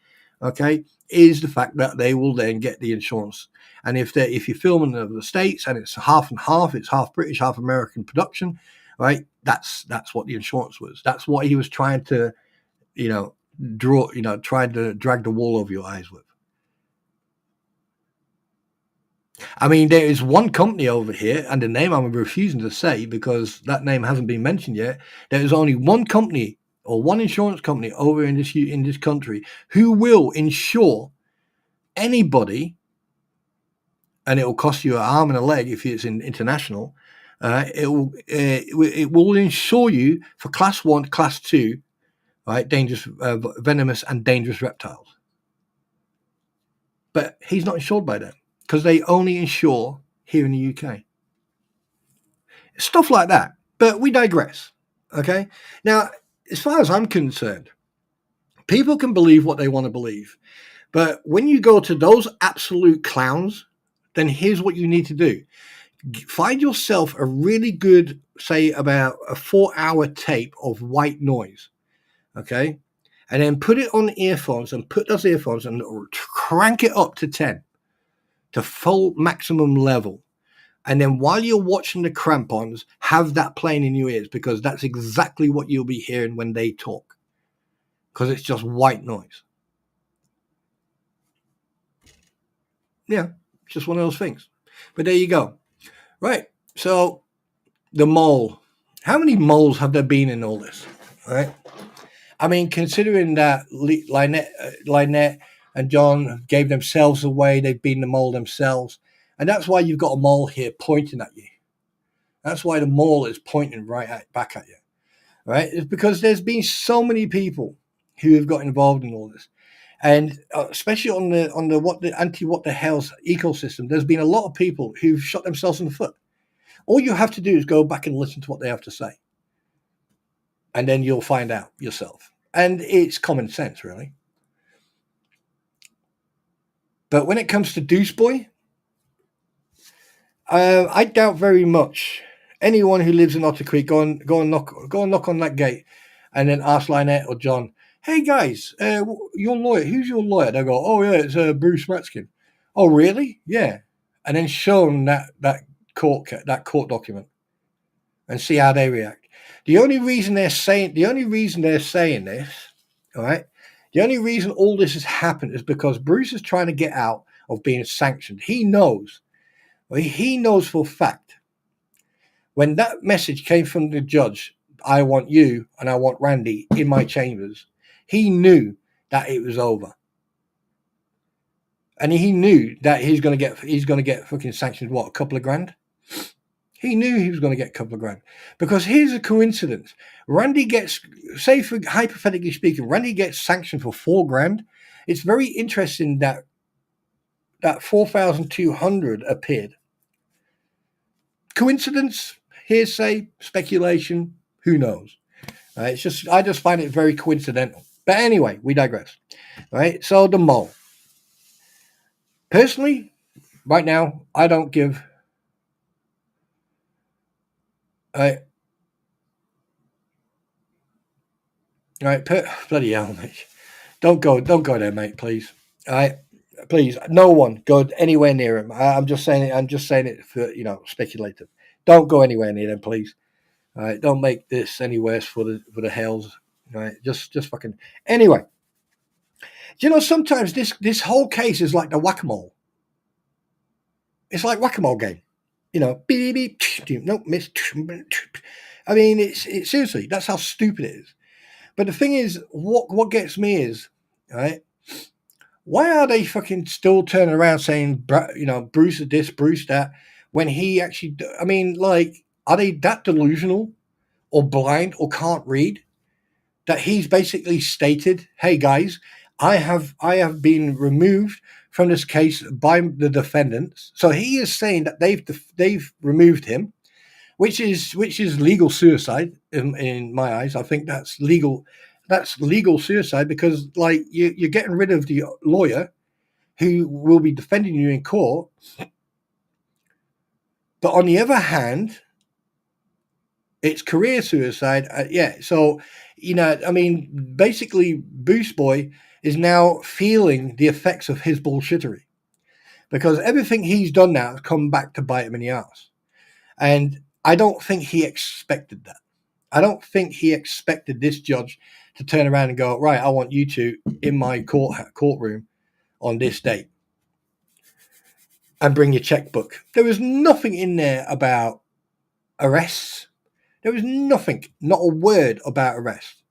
okay, is the fact that they will then get the insurance. And if you're filming in the States and it's half and half, it's half British, half American production, right? That's what the insurance was. That's what he was trying to, trying to drag the wall over your eyes with. I mean, there is one company over here, and the name I'm refusing to say because that name hasn't been mentioned yet. There is only one company or one insurance company over in this country who will insure anybody, and it will cost you an arm and a leg if it's international. It will insure you for class 1, class 2, right? Dangerous, venomous, and dangerous reptiles. But he's not insured by them because they only insure here in the UK. Stuff like that. But we digress. Okay. Now, as far as I'm concerned, people can believe what they want to believe. But when you go to those absolute clowns, then here's what you need to do. Find yourself a really good, say about a 4-hour tape of white noise. Okay. And then put it on earphones and put those earphones and crank it up to 10 to full maximum level. And then while you're watching the crampons, have that playing in your ears, because that's exactly what you'll be hearing when they talk, because it's just white noise. Yeah, it's just one of those things. But there you go. Right. So the mole. How many moles have there been in all this? Right. I mean, considering that Lynette and John gave themselves away, they've been the mole themselves. And that's why you've got a mole here pointing at you. That's why the mole is pointing back at you. Right? It's because there's been so many people who have got involved in all this. And especially on the what the hell's ecosystem, there's been a lot of people who've shot themselves in the foot. All you have to do is go back and listen to what they have to say. And then you'll find out yourself. And it's common sense, really. But when it comes to Deuce Boy, I doubt very much anyone who lives in Otter Creek go and knock on that gate and then ask Lynette or John, hey guys, your lawyer, who's your lawyer? They go, oh yeah, it's Bruce Matzkin. Oh really? Yeah. And then show them that court document and see how they react. The only reason they're saying this, all right, the only reason all this has happened is because Bruce is trying to get out of being sanctioned. He knows for a fact when that message came from the judge, I want you and I want Randy in my chambers, he knew that it was over. And he knew that he's going to get fucking sanctioned, what, a couple of grand? He knew he was going to get a couple of grand. Because here's a coincidence. Randy gets, say for hypothetically speaking, Randy gets sanctioned for $4,000. It's very interesting that 4,200 appeared. Coincidence, hearsay, speculation, who knows? I just find it very coincidental. But anyway, we digress. Right? So the mole. Personally, right now, I don't give. Bloody hell, mate. Don't go there, mate, please. All right, please, no one go anywhere near him. I'm just saying it for, speculative. Don't go anywhere near them, please. All right, don't make this any worse for the hells. All right, just fucking. Anyway, sometimes this whole case is like the whack-a-mole. It's like whack-a-mole game. Beep, beep, no, miss. I mean, it's seriously, that's how stupid it is. But the thing is, what gets me is, right? Why are they fucking still turning around saying, Bruce is this, Bruce that, when he actually, I mean, like, are they that delusional or blind or can't read that he's basically stated, hey guys, I have been removed from this case by the defendants. So he is saying that they've removed him, which is legal suicide in my eyes. I think that's legal suicide, because like you're getting rid of the lawyer who will be defending you in court. But on the other hand, it's career suicide. So, I mean, basically Boost Boy is now feeling the effects of his bullshittery, because everything he's done now has come back to bite him in the ass. And I don't think he expected that. I don't think he expected this judge to turn around and go, right, I want you two in my courtroom on this date and bring your checkbook. There was nothing in there about arrests. There was nothing, not a word about arrest.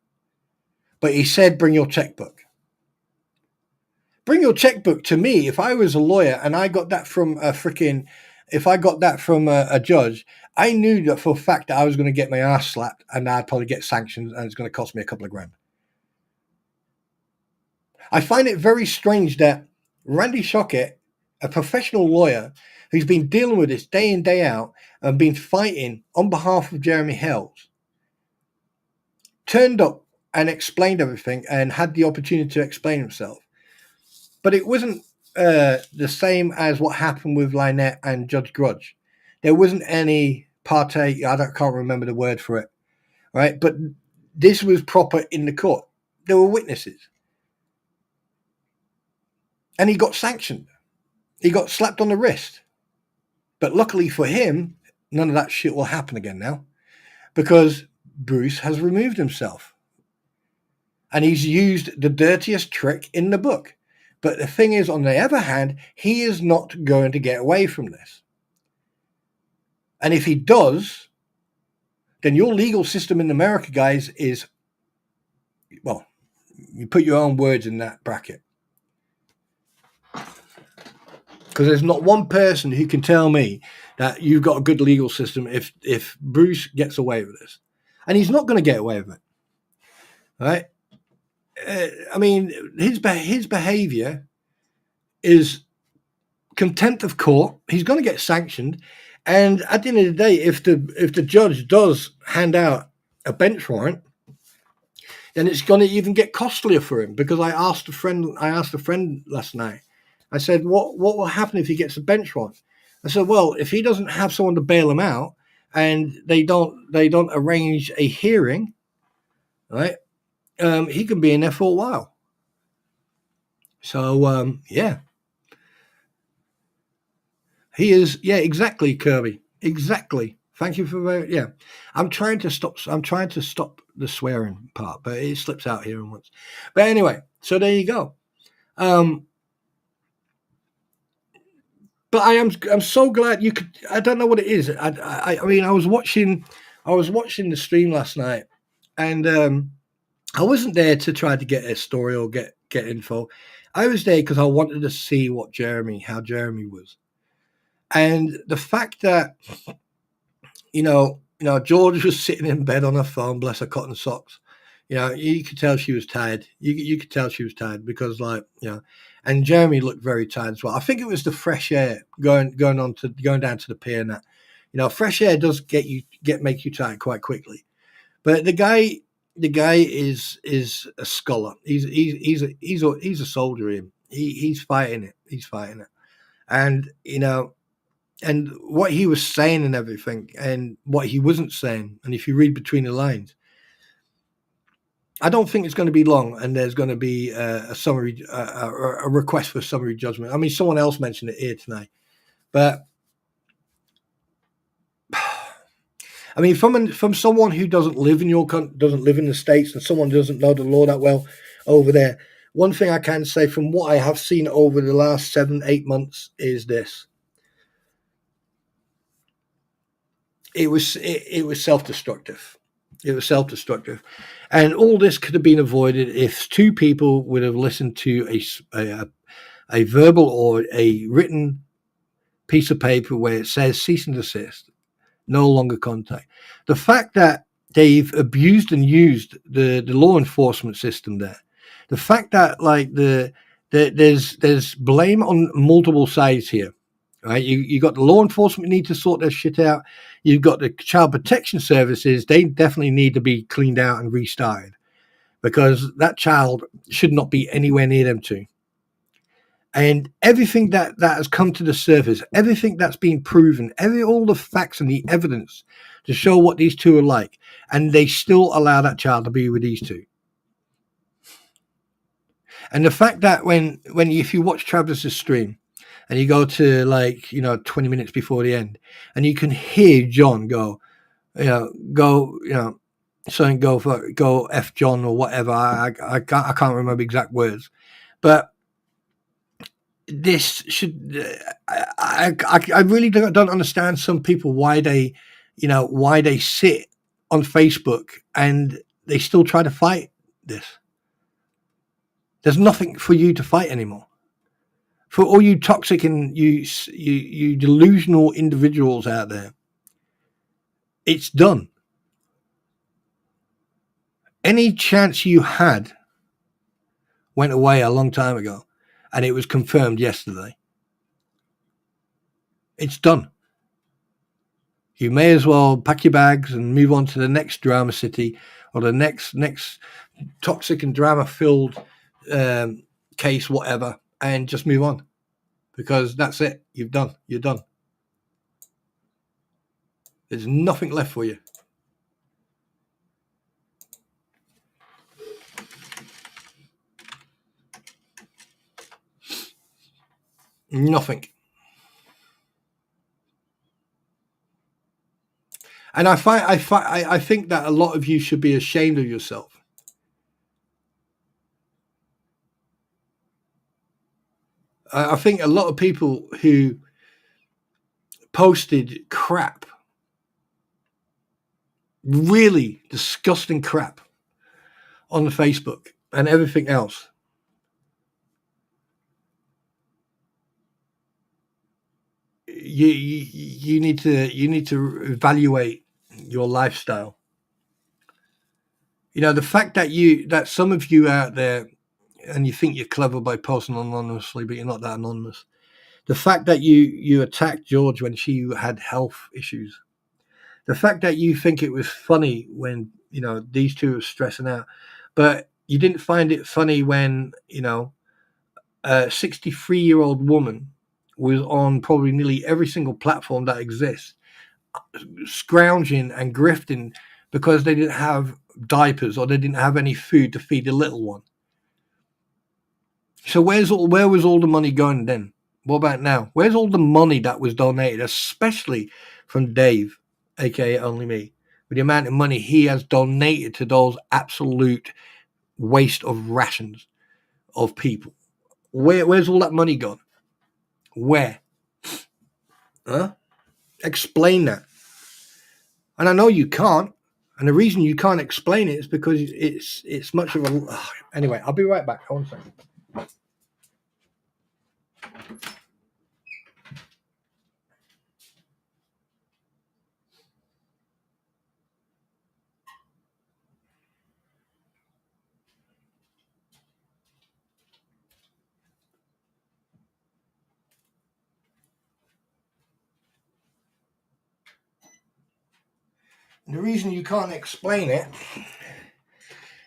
But he said, bring your checkbook. Bring your checkbook to me, if I was a lawyer and I got that from a judge, I knew that for a fact that I was going to get my ass slapped and I'd probably get sanctions and it's going to cost me a couple of grand. I find it very strange that Randy Shockett, a professional lawyer who's been dealing with this day in, day out and been fighting on behalf of Jeremy Hells, turned up and explained everything and had the opportunity to explain himself. But it wasn't the same as what happened with Lynette and Judge Grudge. There wasn't any partake. Can't remember the word for it, right? But this was proper in the court. There were witnesses. And he got sanctioned. He got slapped on the wrist. But luckily for him, none of that shit will happen again now, because Bruce has removed himself. And he's used the dirtiest trick in the book. But the thing is, on the other hand, he is not going to get away from this. And if he does, then your legal system in America, guys, is, well, you put your own words in that bracket. Because there's not one person who can tell me that you've got a good legal system if Bruce gets away with this. And he's not going to get away with it. Right? I mean, his behavior is contempt of court. He's going to get sanctioned. And at the end of the day, if the judge does hand out a bench warrant, then it's going to even get costlier for him. Because I asked a friend last night. I said, what will happen if he gets a bench warrant? I said, well, if he doesn't have someone to bail him out and they don't arrange a hearing, right? he can be in there for a while. So yeah, he is. Yeah, exactly, Kirby. Exactly. Thank you for yeah. I'm trying to stop the swearing part, but it slips out here and once. But anyway, so there you go. But I'm so glad you could. I don't know what it is. I mean, I was watching the stream last night, and I wasn't there to try to get a story or get info. I was there because I wanted to see how Jeremy was, and the fact that George was sitting in bed on her phone, bless her cotton socks. You could tell she was tired. You could tell she was tired because, and Jeremy looked very tired as well. I think it was the fresh air going down to the pier and that. Fresh air does make you tired quite quickly. But the guy is a scholar. He's a soldier. He's fighting it. And and what he was saying and everything, and what he wasn't saying. And if you read between the lines, I don't think it's going to be long, and there's going to be a summary, a request for summary judgment. I mean, someone else mentioned it here tonight, but I mean, from someone who doesn't live in doesn't live in the States, and someone who doesn't know the law that well over there, one thing I can say from what I have seen over the last 7-8 months is this: it was self-destructive. It was self-destructive, and all this could have been avoided if two people would have listened to a verbal or a written piece of paper where it says cease and desist, no longer contact. The fact that they've abused and used the law enforcement system there, the fact that there's blame on multiple sides here. Right, you got the law enforcement need to sort their shit out. You've got the child protection services; they definitely need to be cleaned out and restarted because that child should not be anywhere near them two. And everything that has come to the surface, everything that's been proven, all the facts and the evidence to show what these two are like, and they still allow that child to be with these two. And the fact that when if you watch Travis's stream, and you go to 20 minutes before the end, and you can hear John go F John or whatever. I can't remember exact words, but this should. I really don't understand some people why they sit on Facebook and they still try to fight this. There's nothing for you to fight anymore. For all you toxic and you delusional individuals out there, it's done. Any chance you had went away a long time ago, and it was confirmed yesterday. It's done. You may as well pack your bags and move on to the next drama city or the next toxic and drama-filled case, whatever, and just move on. Because that's it. You're done. There's nothing left for you. Nothing. And I think that a lot of you should be ashamed of yourself. I think a lot of people who posted crap, really disgusting crap on Facebook and everything else, you need to evaluate your lifestyle. The fact that some of you out there, and you think you're clever by posting anonymously, but you're not that anonymous. The fact that you attacked George when she had health issues. The fact that you think it was funny when, these two were stressing out, but you didn't find it funny when, a 63-year-old woman was on probably nearly every single platform that exists, scrounging and grifting because they didn't have diapers or they didn't have any food to feed the little one. So where was all the money going then? What about now? Where's all the money that was donated, especially from Dave, aka Only Me, with the amount of money he has donated to those absolute waste of rations of people? Where's all that money gone? Where? Huh? Explain that. And I know you can't. And the reason you can't explain it is because it's much of a... Anyway, I'll be right back. Hold on a second. The reason you can't explain it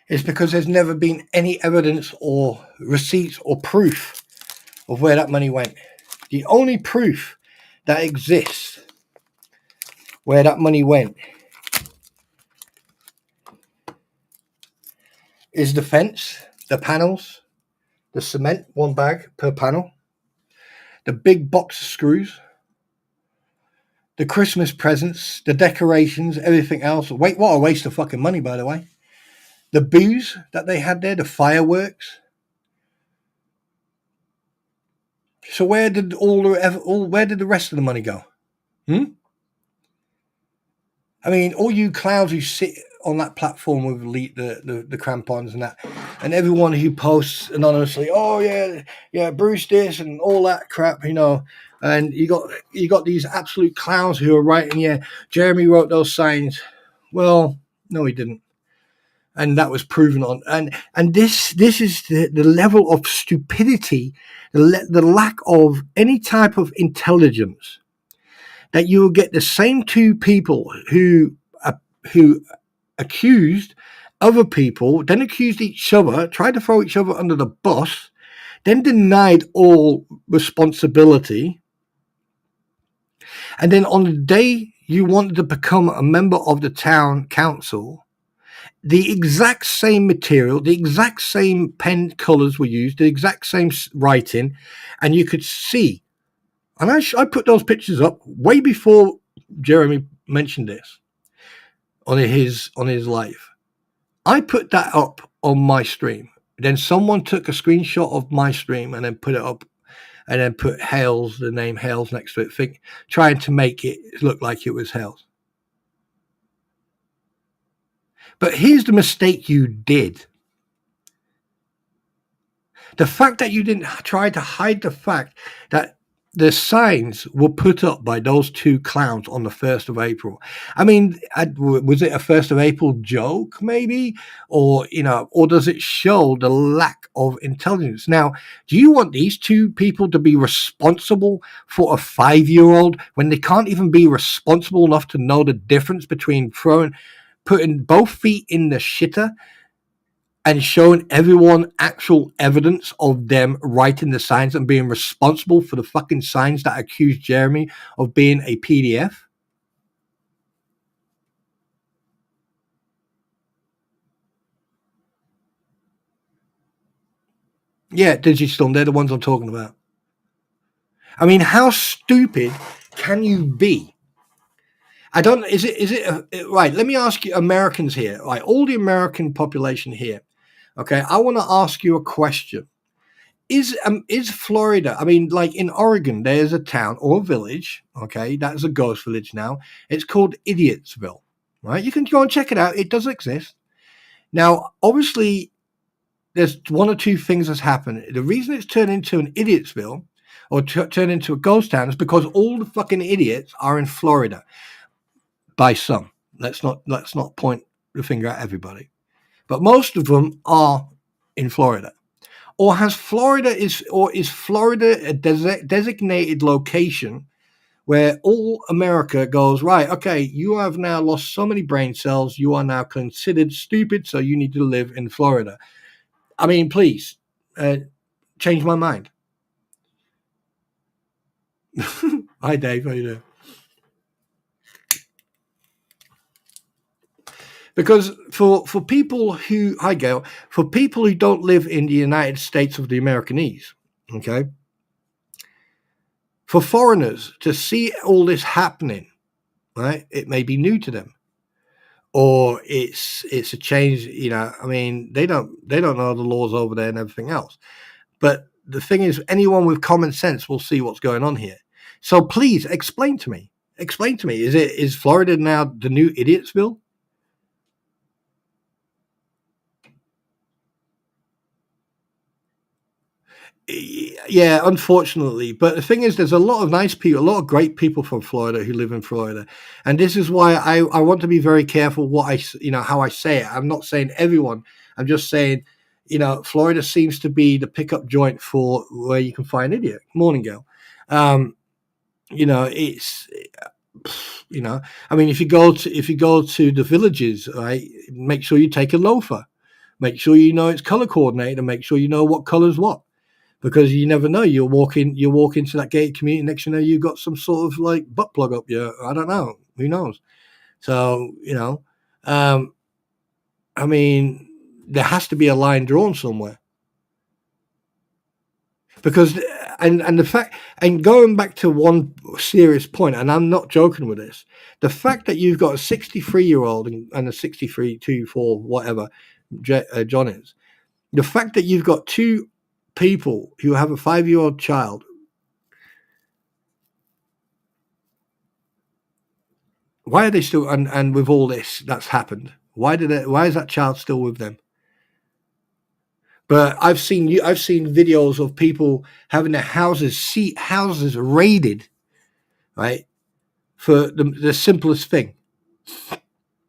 is because there's never been any evidence or receipts or proof of where that money went. The only proof that exists where that money went is the fence, the panels, the cement, 1 bag per panel, the big box of screws, the Christmas presents, the decorations, everything else. Wait, what a waste of fucking money, by the way. The booze that they had there, the fireworks. So where did where did the rest of the money go? I mean, all you clowns who sit on that platform with the crampons and that, and everyone who posts anonymously, oh yeah, Bruce this and all that crap, you know, and you got these absolute clowns who are writing, yeah, Jeremy wrote those signs. Well, no, he didn't, and that was proven on. And this is the level of stupidity, the lack of any type of intelligence, that you will get the same two people who accused other people, then accused each other, tried to throw each other under the bus, then denied all responsibility. And then on the day you wanted to become a member of the town council, the exact same material, the exact same pen colors were used, the exact same writing, and you could see. And I put those pictures up way before Jeremy mentioned this on his live. I put that up on my stream. Then someone took a screenshot of my stream and then put it up, and then put Hales, the name Hales next to it, trying to make it look like it was Hales. But here's the mistake you did. The fact that you didn't try to hide the fact that the signs were put up by those two clowns on the 1st of April. I mean, was it a 1st of April joke, maybe? Or, you know, or does it show the lack of intelligence? Now, do you want these two people to be responsible for a 5-year-old when they can't even be responsible enough to know the difference between putting both feet in the shitter and showing everyone actual evidence of them writing the signs and being responsible for the fucking signs that accuse Jeremy of being a PDF? Yeah, Digistorm, they're the ones I'm talking about. I mean, how stupid can you be? I don't, is it right? Let me ask you, Americans here, right? All the American population here. Okay, I want to ask you a question. Is Florida, I mean, like in Oregon, there's a town or a village, okay, that's a ghost village now. It's called Idiotsville, right? You can go and check it out. It does exist. Now, obviously, there's one or two things that's happened. The reason it's turned into an Idiotsville or turned into a ghost town is because all the fucking idiots are in Florida. By some. Let's not point the finger at everybody. But most of them are in Florida. Or is Florida a designated location where all America goes, right, okay, you have now lost so many brain cells, you are now considered stupid, so you need to live in Florida. I mean, please, change my mind. Hi, Dave, how you doing? Because for people who, hi Gail, for people who don't live in the United States of the Americanese, okay, for foreigners to see all this happening, right, it may be new to them, or it's a change. You know, I mean, they don't know the laws over there and everything else. But the thing is, anyone with common sense will see what's going on here. So please explain to me. Explain to me. Is Florida now the new Idiotsville? Yeah, unfortunately. But the thing is, there's a lot of nice people, a lot of great people from Florida who live in Florida. And this is why I want to be very careful how I say it. I'm not saying everyone. I'm just saying, Florida seems to be the pickup joint for where you can find idiot. Morning, girl. It's, I mean, if you go to the villages, right, make sure you take a loafer. Make sure you know it's color coordinated and make sure you know what color's what. Because you never know. You walk into that gated community, next you know you've got some sort of like butt plug up your, I don't know, who knows. So, I mean, there has to be a line drawn somewhere. Because and the fact, and going back to one serious point, and I'm not joking with this, the fact that you've got a 63-year-old and a 63, 2, 4, whatever John is, the fact that you've got two people who have a 5-year-old child, why are they still, and with all this that's happened, why is that child still with them? But I've seen videos of people having their houses raided, right, for the simplest thing,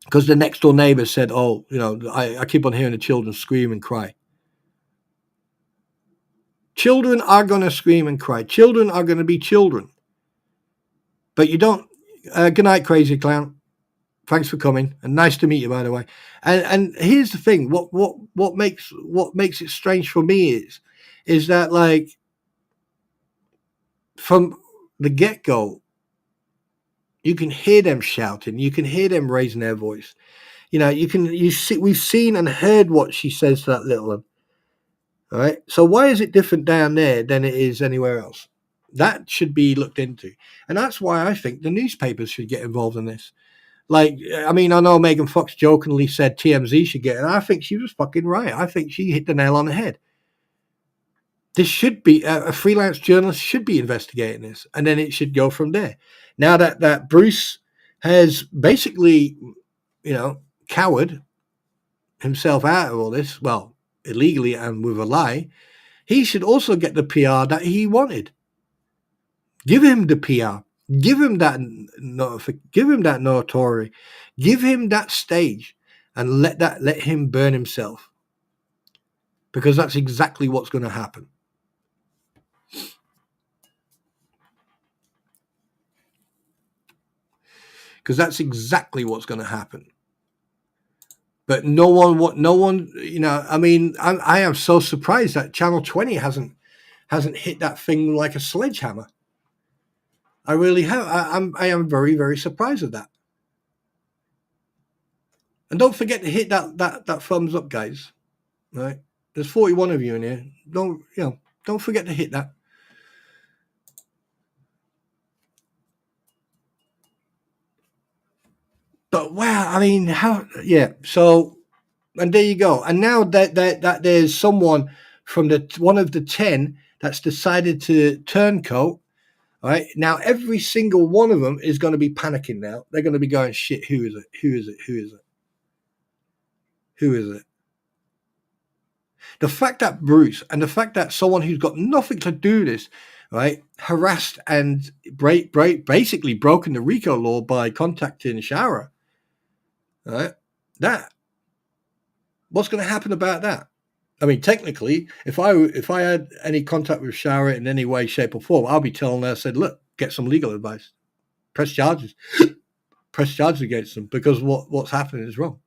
because the next door neighbor said, oh, I keep on hearing the children scream and cry. Children are going to scream and cry. Children are going to be children. But you don't. Good night, crazy clown. Thanks for coming, and nice to meet you, by the way. And here's the thing: what makes it strange for me is that, like, from the get go, you can hear them shouting, you can hear them raising their voice. We've seen and heard what she says to that little one. All right. So why is it different down there than it is anywhere else? That should be looked into, and that's why I think the newspapers should get involved in this. Like, I mean, I know Megan Fox jokingly said TMZ should get it, and I think she was fucking right. I think she hit the nail on the head. This should be a freelance journalist should be investigating this, and then it should go from there. Now that Bruce has basically, cowered himself out of all this, well, illegally and with a lie, he should also get the PR that he wanted. Give him the PR. Give him that notoriety. Give him that stage, and let him burn himself, because that's exactly what's going to happen. Because that's exactly what's going to happen. But no one. I mean, I am so surprised that Channel 20 hasn't hit that thing like a sledgehammer. I really have. I am very, very surprised at that. And don't forget to hit that thumbs up, guys. Right? There's 41 of you in here. Don't forget to hit that. But wow, I mean, how? Yeah. So, and there you go. And now that there's someone from one of the 10 that's decided to turncoat. All right. Now every single one of them is going to be panicking. Now they're going to be going, shit. Who is it? Who is it? Who is it? Who is it? The fact that Bruce, and the fact that someone who's got nothing to do with this, right, harassed and basically broken the RICO law by contacting Shara, right, what's going to happen about that? I mean, technically, if I had any contact with Shara in any way, shape, or form, I'll be telling her, said, look, get some legal advice, press charges, against them, because what's happening is wrong.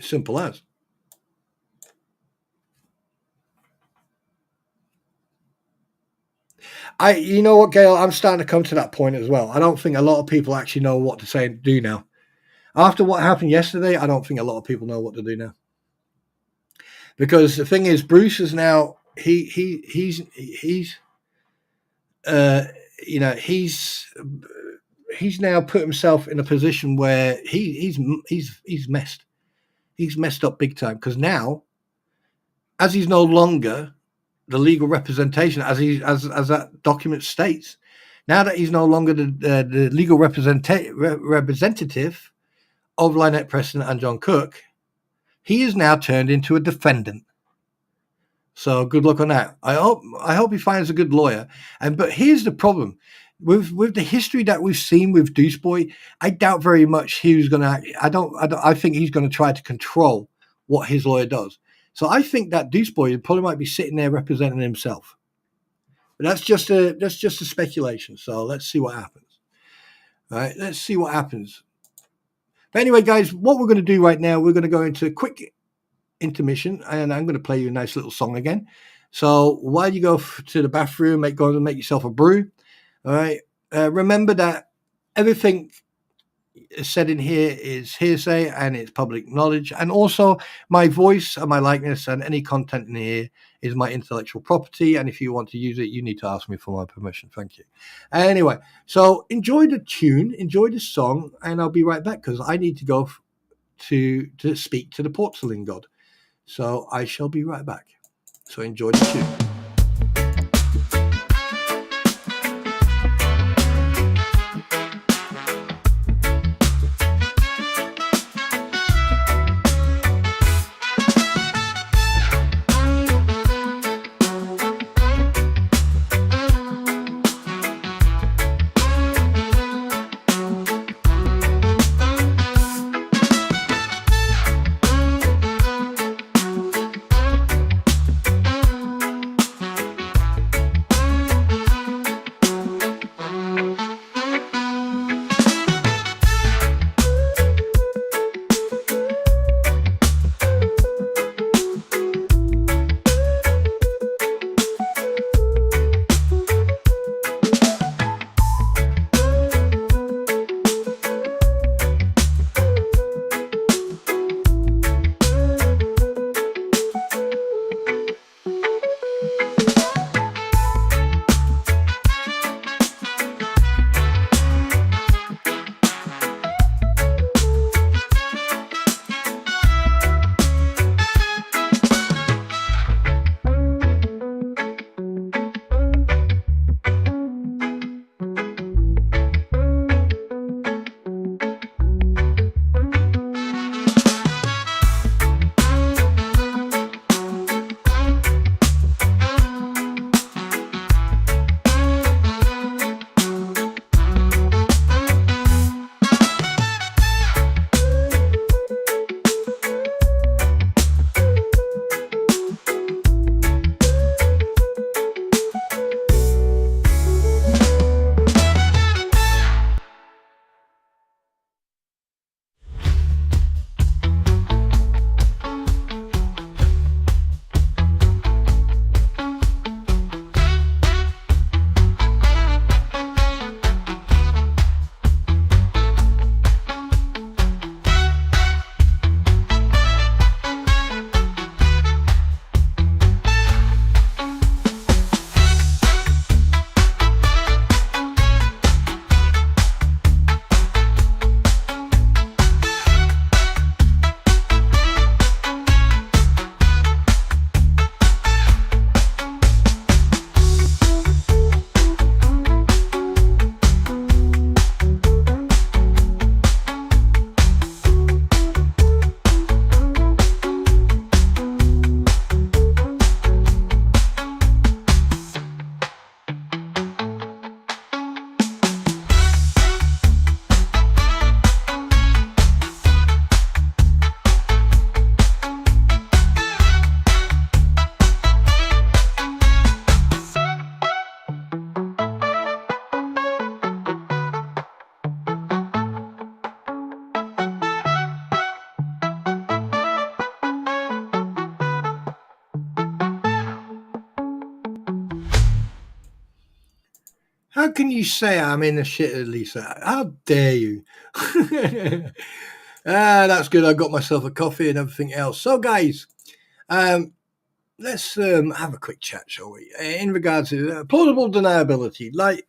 Simple as. You know what, Gail? I'm starting to come to that point as well. I don't think a lot of people actually know what to say and do now. After what happened yesterday, I don't think a lot of people know what to do now. Because the thing is, Bruce is now he's now put himself in a position where he's messed. He's messed up big time, because now, as he's no longer the legal representation, as that document states, now that he's no longer the legal representative of Lynette Preston and John Cook, he is now turned into a defendant. So good luck on that. I hope he finds a good lawyer. But here's the problem. With the history that we've seen with Deuce Boy, I doubt very much he's going to. I think he's going to try to control what his lawyer does. So I think that Deuce Boy probably might be sitting there representing himself. But that's just a speculation. So let's see what happens. All right, let's see what happens. But anyway, guys, what we're going to do right now, we're going to go into a quick intermission, and I'm going to play you a nice little song again. So while you go to the bathroom, go and make yourself a brew. All right. Remember that everything said in here is hearsay and it's public knowledge. And also my voice and my likeness and any content in here is my intellectual property. And if you want to use it, you need to ask me for my permission. Thank you. Anyway, so enjoy the tune, enjoy the song, and I'll be right back because I need to go to speak to the porcelain god. So I shall be right back. So enjoy the tune. How can you say I'm in the shit, Lisa? How dare you? That's good. I got myself a coffee and everything else. So, guys, let's have a quick chat, shall we? In regards to plausible deniability, like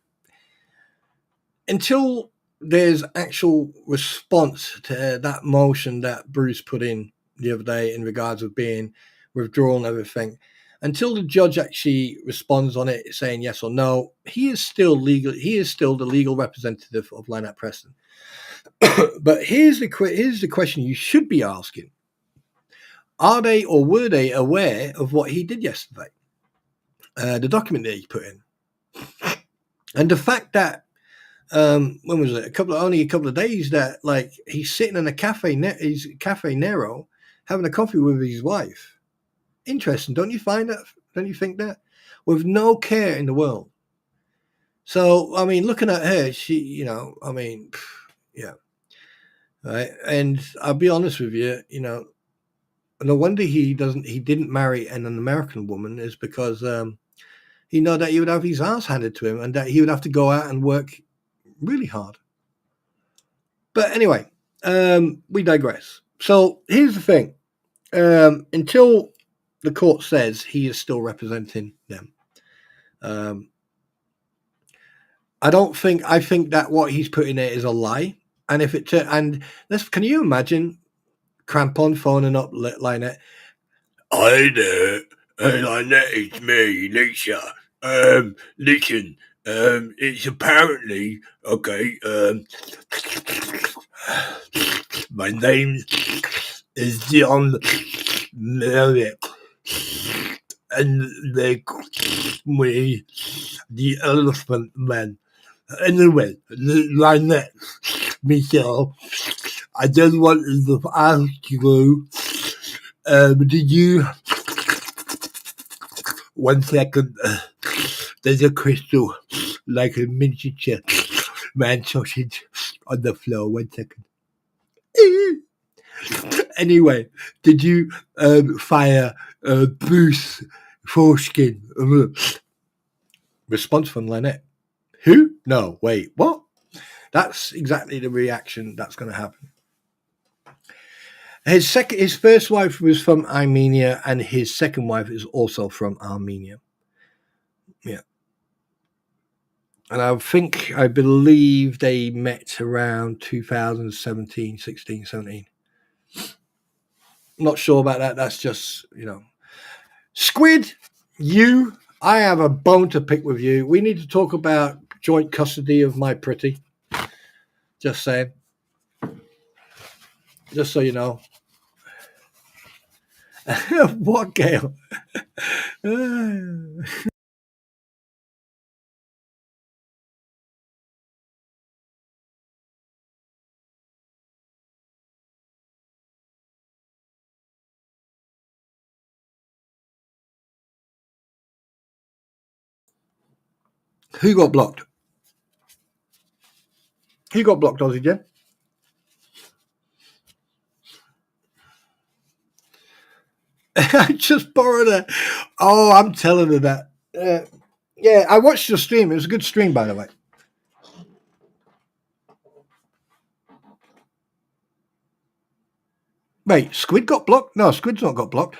until there's actual response to that motion that Bruce put in the other day in regards of being withdrawn and everything, until the judge actually responds on it saying yes or no, he is still legal. He is still the legal representative of Lynette Preston. But here's the question you should be asking: are they or were they aware of what he did yesterday? The document that he put in, and the fact that when was it? Only a couple of days that like he's sitting in a cafe Nero having a coffee with his wife. Interesting, don't you find that? Don't you think that? With no care in the world. So I mean, looking at her, she, yeah, right. And I'll be honest with you, no wonder he didn't marry an American woman is because he know that he would have his ass handed to him and that he would have to go out and work really hard. But anyway, we digress. So here's the thing. Until the court says he is still representing them, I think that what he's putting there is a lie. And can you imagine Crampon phoning up Lynette? Hi there, Lynette, it's me, Lisa. Listen, it's apparently, okay, my name is John Merrick, and they call me the Elephant Man. Anyway, Lynette, Michelle, I just wanted to ask you, did you... One second, there's a crystal like a miniature man sausage on the floor. 1 second. Anyway, did you fire Bruce Foreskin? Response from Lynette. Who? No, wait, what? That's exactly the reaction that's going to happen. His first wife was from Armenia, and his second wife is also from Armenia. Yeah. And I believe they met around 2017, 16, 17. Not sure about that. That's just, Squid, I have a bone to pick with you. We need to talk about joint custody of my pretty. Just saying. Just so you know. What, Gail? Who got blocked? Who got blocked, Aussie Jen? I just borrowed her. Oh, I'm telling her that. Yeah, I watched your stream. It was a good stream, by the way. Wait, Squid got blocked? No, Squid's not got blocked.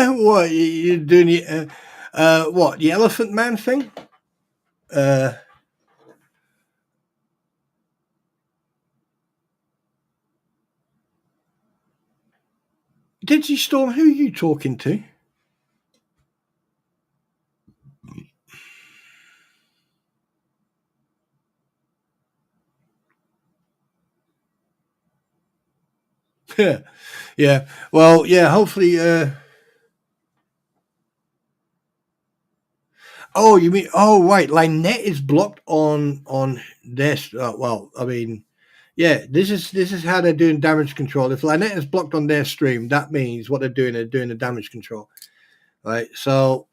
What, you doing what, the Elephant Man thing? Digistorm, who are you talking to? Yeah. Well, yeah. Hopefully. Oh, you mean? Oh, right. Lynette is blocked on this. Well, I mean, yeah. This is how they're doing damage control. If Lynette is blocked on their stream, that means what they're doing. They're doing the damage control, right? So,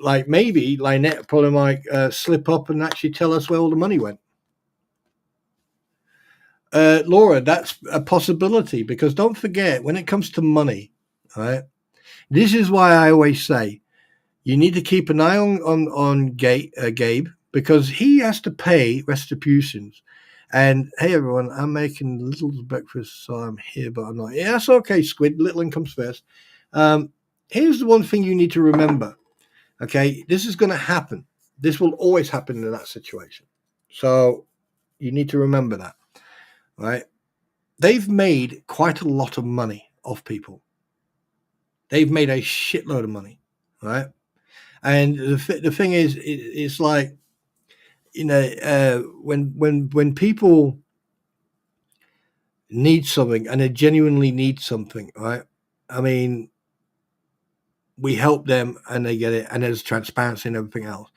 like, maybe Lynette probably might slip up and actually tell us where all the money went. Laura, that's a possibility, because don't forget, when it comes to money, right? This is why I always say you need to keep an eye on Gabe, because he has to pay restitutions. And hey, everyone, I'm making little breakfast, so I'm here, but I'm not. Yeah, that's okay, Squid. Little comes first. Here's the one thing you need to remember. Okay, this is going to happen. This will always happen in that situation. So you need to remember that, right? They've made quite a lot of money off people. They've made a shitload of money, right? And the thing is, it's like, you know, when people need something and they genuinely need something, right? I mean, we help them and they get it, and there's transparency and everything else.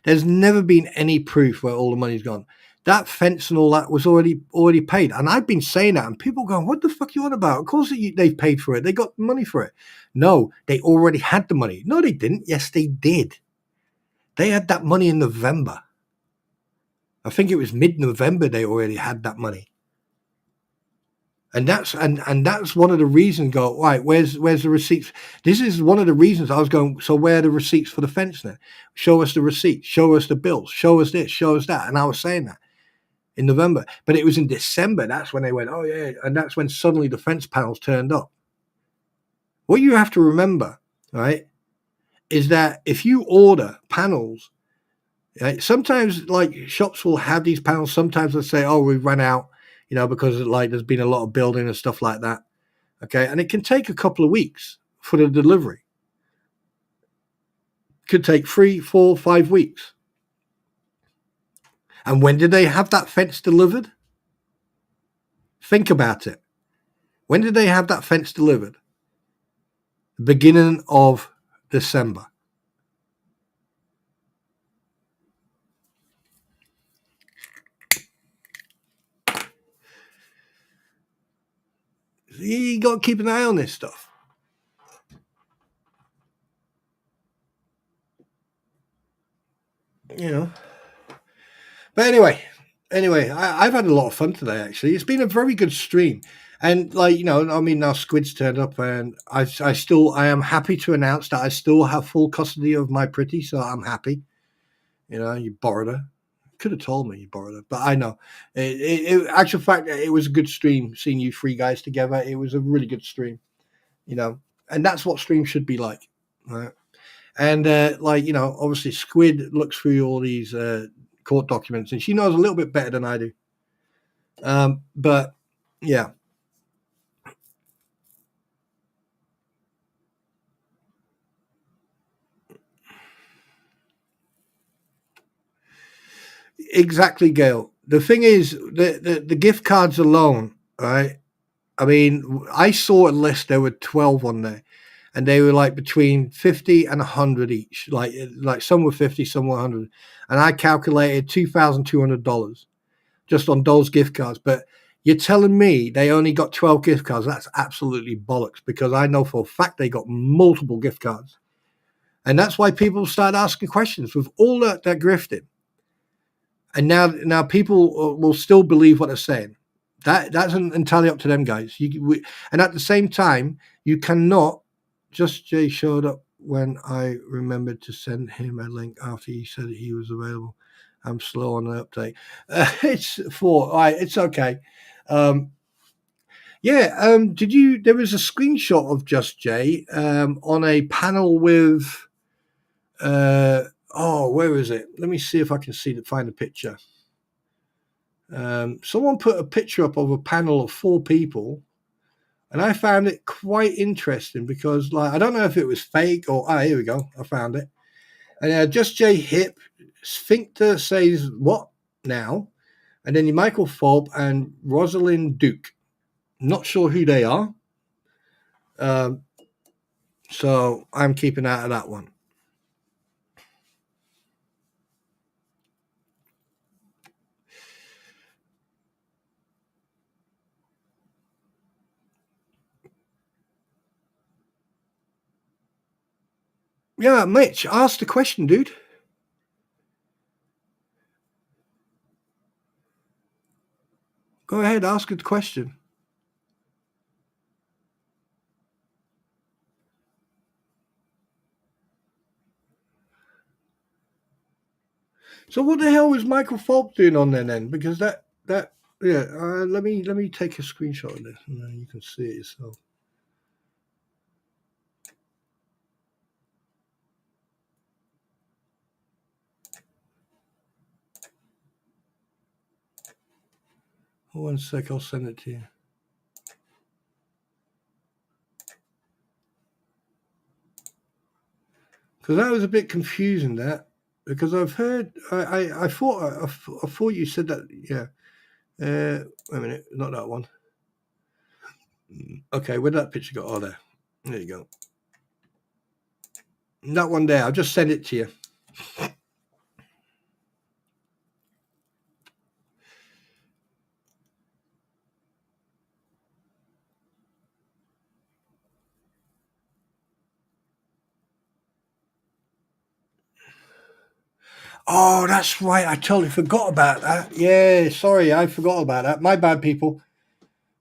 There's never been any proof where all the money's gone. That fence and all that was already paid. And I've been saying that, and people going, what the fuck are you on about? Of course they've paid for it. They got money for it. No, they already had the money. No, they didn't. Yes, they did. They had that money in November. I think it was mid-November they already had that money. And that's one of the reasons. Go right. Where's the receipts? This is one of the reasons I was going. So where are the receipts for the fence then? Show us the receipts. Show us the bills. Show us this. Show us that. And I was saying that in November, but it was in December. That's when they went, oh yeah, and that's when suddenly the fence panels turned up. What you have to remember, right, is that if you order panels, right, sometimes like shops will have these panels. Sometimes they'll say, oh, we ran out. You know, because like there's been a lot of building and stuff like that. Okay. And it can take a couple of weeks for the delivery. It could take 3, 4, 5 weeks. And when did they have that fence delivered? Think about it. When did they have that fence delivered? Beginning of December. You got to keep an eye on this stuff. You know. But anyway, I've had a lot of fun today, actually. It's been a very good stream. And like, you know, I mean, now Squid's turned up, and I am happy to announce that I still have full custody of my pretty, so I'm happy. You know, you borrowed her. Could have told me you borrowed her, but I know. Actual fact, it was a good stream seeing you three guys together. It was a really good stream, you know, and that's what streams should be like, right? And like, you know, obviously Squid looks through all these court documents, and she knows a little bit better than I do. But yeah. Exactly, Gail. The thing is, the gift cards alone, right? I mean, I saw a list. There were 12 on there, and they were like between 50 and 100 each. Like some were 50, some were 100, and I calculated $2,200 just on those gift cards. But you're telling me they only got 12 gift cards? That's absolutely bollocks, because I know for a fact they got multiple gift cards, and that's why people started asking questions with all that grifting. And now people will still believe what they're saying. That's entirely up to them, guys. And at the same time, you cannot. Just Jay showed up when I remembered to send him a link after he said he was available. I'm slow on the update. It's 4. All right, it's okay. Yeah. Did you? There was a screenshot of Just Jay on a panel with. Oh, where is it? Let me see if I can find the picture. Someone put a picture up of a panel of 4 people, and I found it quite interesting because, like, I don't know if it was fake or here we go, I found it. And Just Jay Hip, Sphincter says what now, and then Michael Fob and Rosalind Duke. Not sure who they are, So I'm keeping out of that one. Yeah, Mitch, ask the question, dude. Go ahead, ask the question. So what the hell was Michael Phelps doing on there then? Because that yeah. Let me take a screenshot of this, and then you can see it yourself. One sec, I'll send it to you. Because that was a bit confusing, that, because I've heard, I thought you said that, yeah. Wait a minute, not that one. Okay, where did that picture go? Oh, there you go. That one there, I'll just send it to you. Oh, that's right. I totally forgot about that. Yeah, sorry, I forgot about that. My bad, people.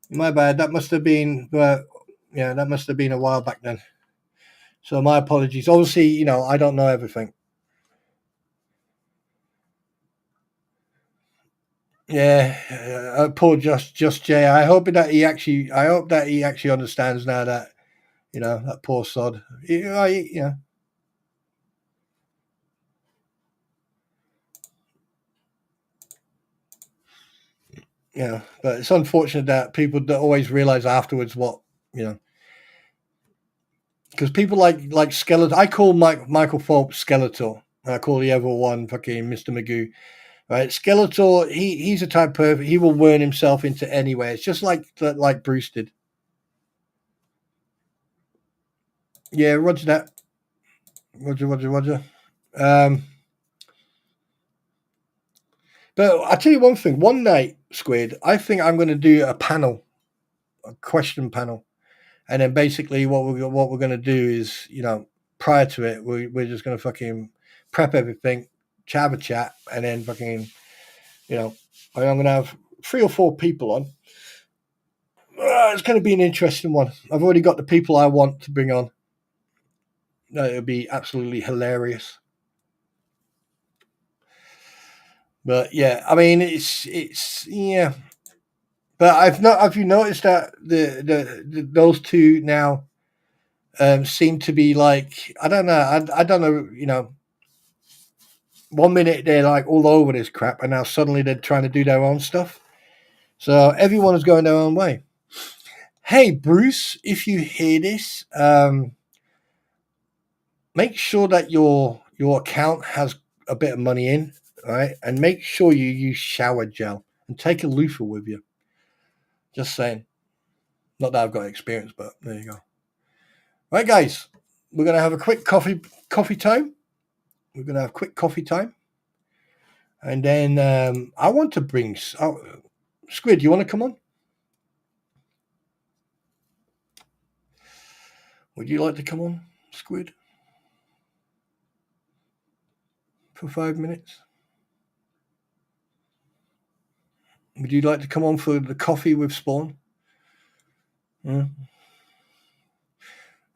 My bad. That must have been, yeah, that must have been a while back then. So my apologies. Obviously, you know, I don't know everything. Yeah, poor just Jay. I hope that he actually understands now that, you know, that poor sod. Yeah. Yeah, but it's unfortunate that people don't always realize afterwards what, you know, because people like Skeletor. I call Michael Phelps Skeletor. I call the other one fucking Mr. Magoo. Right, Skeletor. He's a type of, he will worm himself into anywhere. It's just like Bruce did. Yeah, Roger that. Roger. But I'll tell you one thing. One night, Squid, I think I'm going to do a question panel. And then basically what we're going to do is, you know, prior to it, we're just going to fucking prep everything, have a chat, and then fucking, you know, I'm going to have 3 or 4 people on. It's going to be an interesting one. I've already got the people I want to bring on. It'll be absolutely hilarious. But yeah, I mean, it's yeah. But have you noticed that those two now seem to be like, I don't know, I don't know, you know, one minute they're like all over this crap, and now suddenly they're trying to do their own stuff. So everyone is going their own way. Hey, Bruce, if you hear this, make sure that your account has a bit of money in, right? And make sure you use shower gel and take a loofah with you. Just saying. Not that I've got experience, but there you go. Right, guys, we're going to have a quick coffee time. We're going to have quick coffee time. And then I want to bring... Squid, you want to come on? Would you like to come on, Squid? For 5 minutes? Would you like to come on for the coffee with Spawn? Yeah.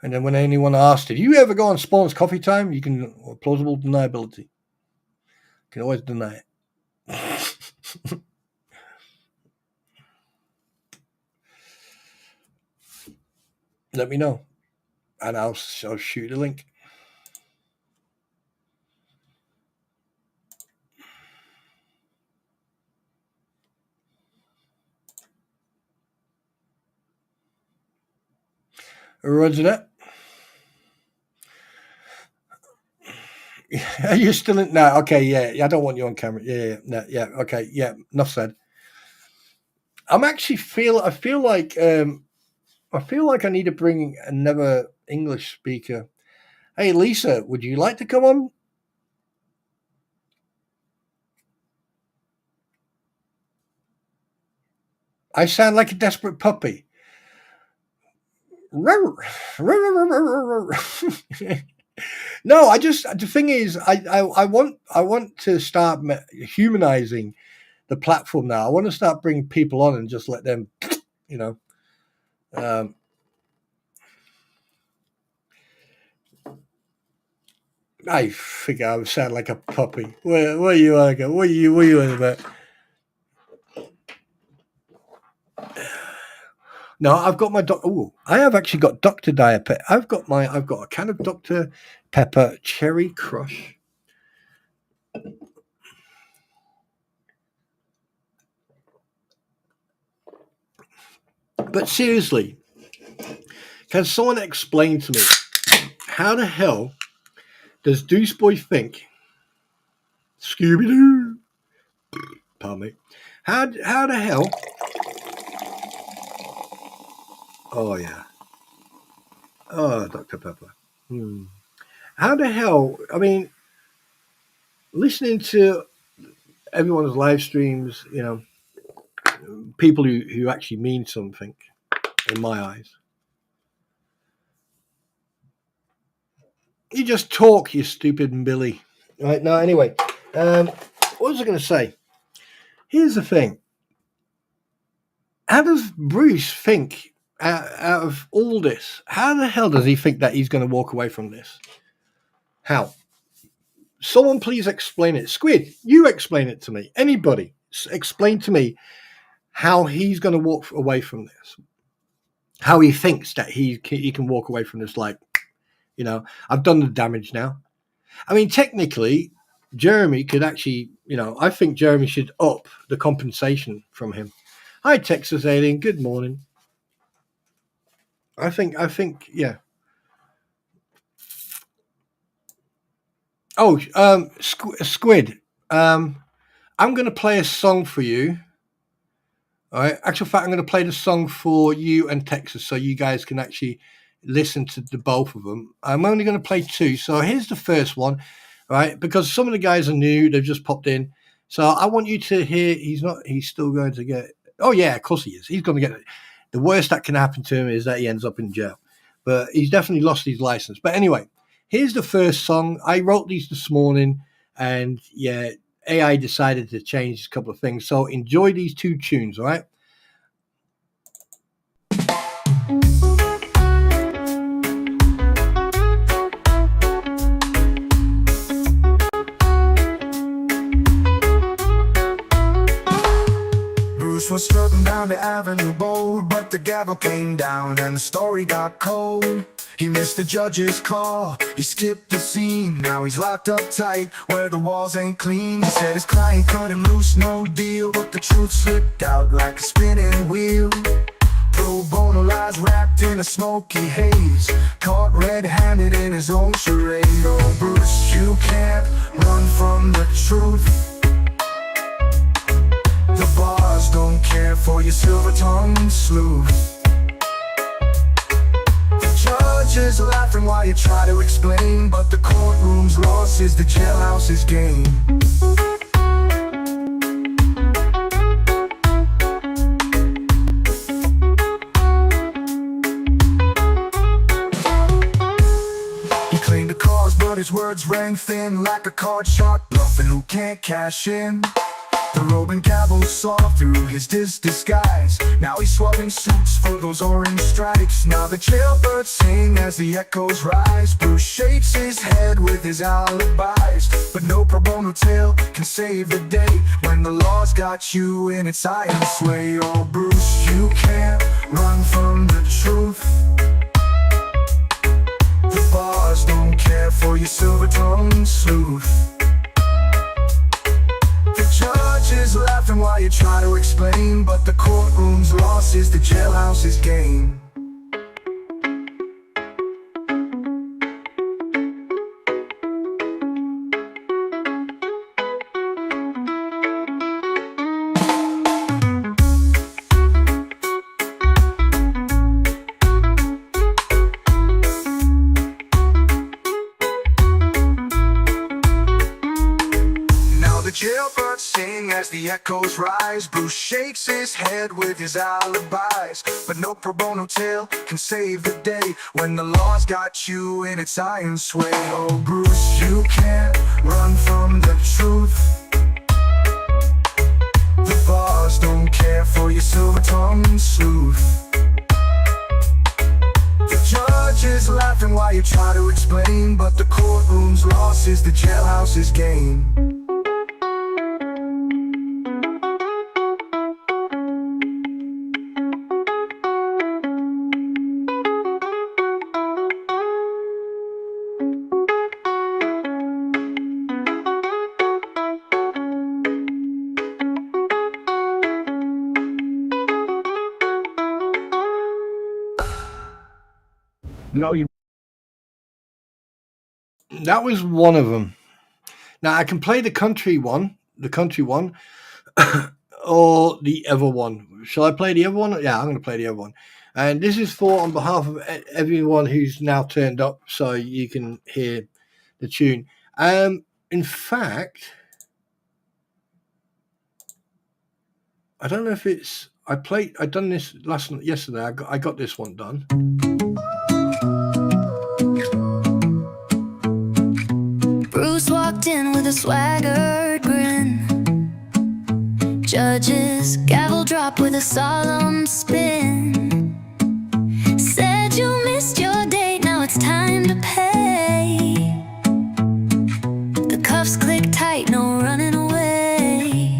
And then when anyone asks, did you ever go on Spawn's coffee time? You can, plausible deniability. You can always deny it. Let me know. And I'll shoot a link. Roger that. Are you still in? No, okay, yeah. I don't want you on camera. Yeah, okay, yeah. Enough said. I feel like I feel like I need to bring another English speaker. Hey, Lisa, would you like to come on? I sound like a desperate puppy. No, the thing is, I want to start humanizing the platform now. I want to start bringing people on and just let them, you know. I think I sound like a puppy. Where are you want to go? What are you in about? No, I've got my I have actually got Dr. Diet. I've got a can of Dr. Pepper Cherry Crush. But seriously, can someone explain to me how the hell does Deuce Boy think? Scooby-Doo. Pardon me. How the hell? Oh yeah. Oh, Dr. Pepper. How the hell? I mean, listening to everyone's live streams, you know, people who actually mean something, in my eyes. You just talk, you stupid Billy. Right, now, anyway, what was I going to say? Here's the thing. How does Bruce think, out of all this, how the hell does he think that he's going to walk away from this? How? Someone please explain it. Squid, you explain it to me. Anybody, explain to me how he's going to walk away from this. How he thinks that he can walk away from this, like, you know, I've done the damage now. I mean, technically, Jeremy could actually, you know, I think Jeremy should up the compensation from him. Hi, Texas Alien. Good morning. I think, yeah. Oh, Squid. I'm going to play a song for you. All right. Actual fact, I'm going to play the song for you and Texas, so you guys can actually listen to the both of them. I'm only going to play two. So here's the first one, right? Because some of the guys are new; they've just popped in. So I want you to hear. He's still going to get. Oh yeah, of course he is. He's going to get it. The worst that can happen to him is that he ends up in jail. But he's definitely lost his license. But anyway, here's the first song. I wrote these this morning, and yeah, AI decided to change a couple of things. So enjoy these two tunes, all right? Bruce was strutting down the avenue bold, but the gavel came down and the story got cold. He missed the judge's call, he skipped the scene. Now he's locked up tight where the walls ain't clean. He said his client cut him loose, no deal, but the truth slipped out like a spinning wheel. Pro bono lies wrapped in a smoky haze, caught red-handed in his own charade. Oh Bruce, you can't run from the truth. The bars don't care for your silver-tongued sleuth. Judges laughing while you try to explain, but the courtroom's loss is the jailhouse's gain. He claimed the cause, but his words rang thin like a card shark bluffing who can't cash in. The robe and gavel saw through his disguise. Now he's swapping suits for those orange stripes. Now the jailbirds sing as the echoes rise. Bruce shakes his head with his alibis, but no pro bono tale can save the day when the law's got you in its iron sway. Oh Bruce, you can't run from the truth. The bars don't care for your silver-tongued sleuth. Judges laughing while you try to explain, but the courtroom's loss is the jailhouse's gain. jailbirds sing as the echoes rise. Bruce shakes his head with his alibis, but no pro bono tale can save the day when the law's got you in its iron sway. Oh Bruce, you can't run from the truth. The bars don't care for your silver-tongued sleuth. The judge is laughing while you try to explain, but the courtroom's loss is the jailhouse's gain. No, you. That was one of them. Now I can play the country one, or the other one. Shall I play the other one? Yeah, I'm going to play the other one. And this is for on behalf of everyone who's now turned up, so you can hear the tune. In fact, I don't know if it's. I done this yesterday. I got this one done. Bruce walked in with a swaggered grin. Judge's gavel dropped with a solemn spin. Said you missed your date, now it's time to pay. The cuffs click tight, no running away.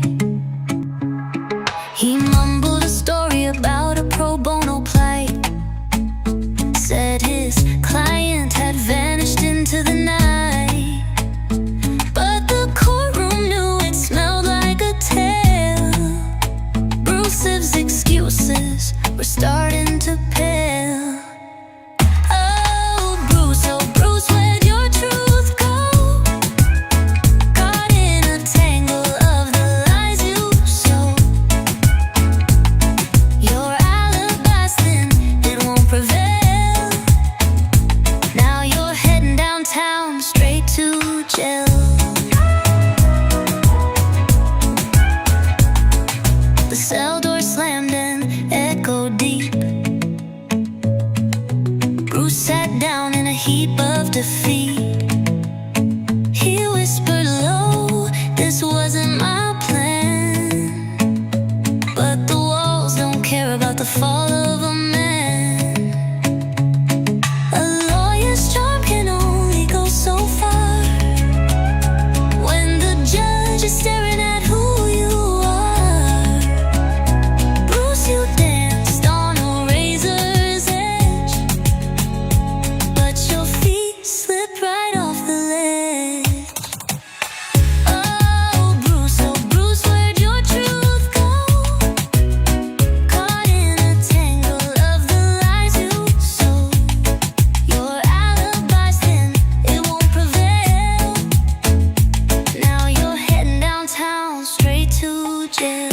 He mumbled a story about a pro bono plight. Said his client had vanished into the night. Excuses were starting to pale. Oh Bruce, where'd your truth go? Caught in a tangle of the lies you sow. Your alibi's thin, it won't prevail. Now you're heading downtown straight to jail. The cell door slammed and echoed deep. Bruce sat down in a heap of defeat. He whispered low, this wasn't my plan. But the walls don't care about the fall of a man. A lawyer's charm can only go so far. When the judge is staring at who you are. You danced on a razor's edge, but your feet slipped right off the ledge. Oh Bruce, where'd your truth go? Caught in a tangle of the lies you sow. Your alibi's thin, it won't prevail. Now you're heading downtown straight to jail.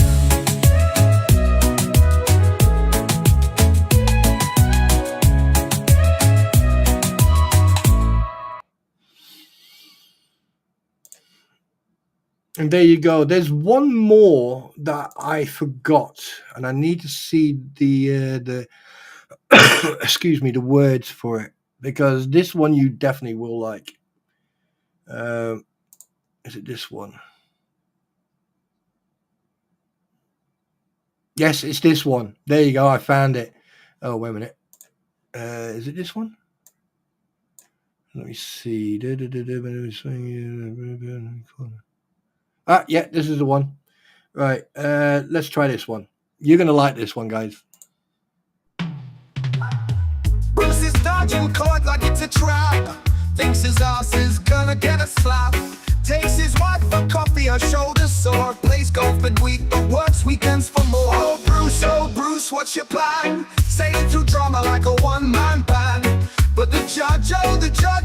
And there you go. There's one more that I forgot, and I need to see the excuse me, the words for it, because this one you definitely will like. Is it this one? Yes, it's this one. There you go. I found it. Oh, wait a minute. Is it this one? Let me see. Yeah, this is the one. Right. Let's try this one. You're going to like this one, guys. Bruce is dodging court like it's a trap. Thinks his ass is gonna get a slap. Takes his wife for coffee, her shoulders sore. Plays golf midweek, but works weekends for more. Oh Bruce, what's your plan? Sailing through drama like a one-man band. But the judge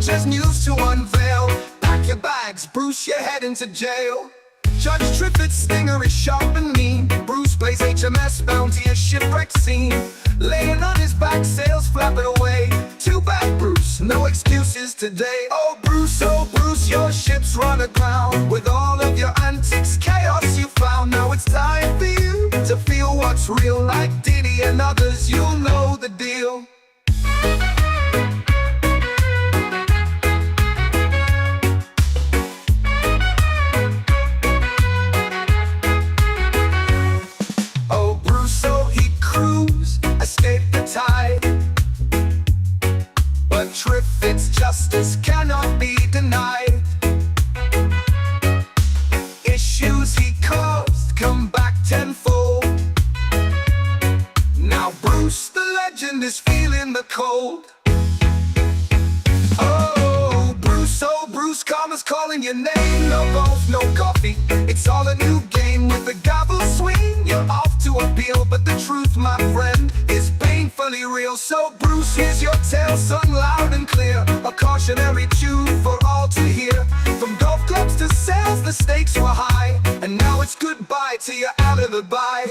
has news to unveil. Pack your bags, Bruce, you're heading to jail. Judge Triffitt's stinger is sharp and mean. Bruce plays HMS Bounty, a shipwreck scene. Laying on his back, sails flapping away. Too bad, Bruce, no excuses today. Oh Bruce, your ship's Bruce run aground with all of your antics, chaos you found. Now it's time for you to feel what's real. Like Diddy and others, you'll know the deal. Oh, Bruce, so he cruised, escaped the tide. But Triffitt's justice cannot be denied. Issues he caused come back tenfold. Now Bruce the legend is feeling the cold. Oh, Bruce, karma's calling your name. No golf, no coffee, it's all a new game. With the gavel swing, you're off to appeal. But the truth, my friend, is painfully real. So Bruce, here's your tale sung loud and clear, a cautionary tune for all to hear. From golf clubs to sales, the stakes were high, and now it's goodbye to your alibi.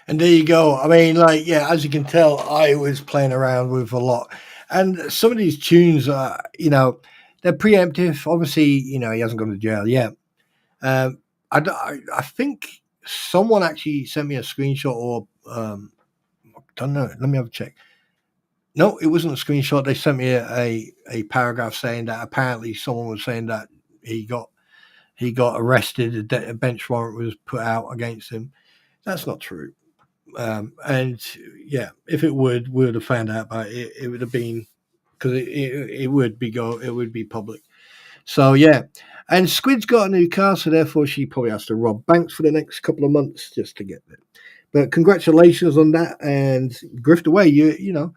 And there you go. I mean, like, yeah, as you can tell, I was playing around with a lot. And some of these tunes are, you know, they're preemptive. Obviously, you know, he hasn't gone to jail yet. I think someone actually sent me a screenshot or, I don't know. Let me have a check. No, it wasn't a screenshot. They sent me a paragraph saying that apparently someone was saying that he got arrested. A bench warrant was put out against him. That's not true. And yeah, if it would, we would have found out about it. It would have been, because it would be public. So yeah, and Squid's got a new car, so therefore she probably has to rob banks for the next couple of months just to get there. But congratulations on that, and grift away. You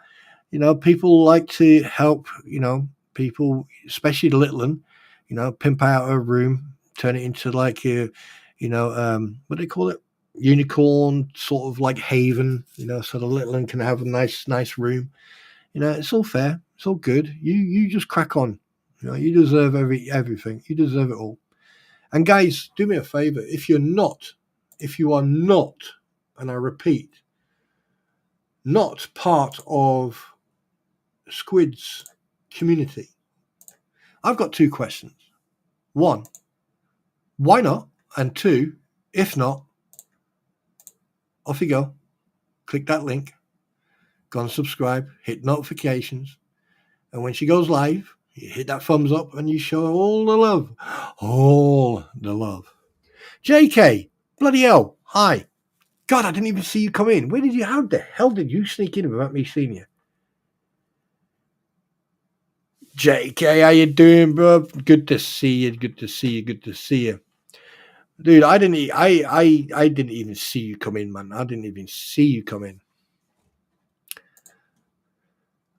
know, people like to help. You know, people, especially the little one. You know, pimp out a room, turn it into like a, you know, what do they call it? Unicorn sort of like haven, you know, so the little one can have a nice room. You know, it's all fair, it's all good. You just crack on. You know, you deserve everything. You deserve it all. And guys, do me a favor. If you are not, and I repeat, not part of Squid's community, I've got two questions. One, why not? And two, if not, off you go. Click that link. Go and subscribe. Hit notifications. And when she goes live, you hit that thumbs up and you show all the love. All the love. JK, bloody hell. Hi. God, I didn't even see you come in. How the hell did you sneak in without me seeing you? JK, how you doing, bro? Good to see you. Dude, I didn't even see you come in, man. I didn't even see you come in.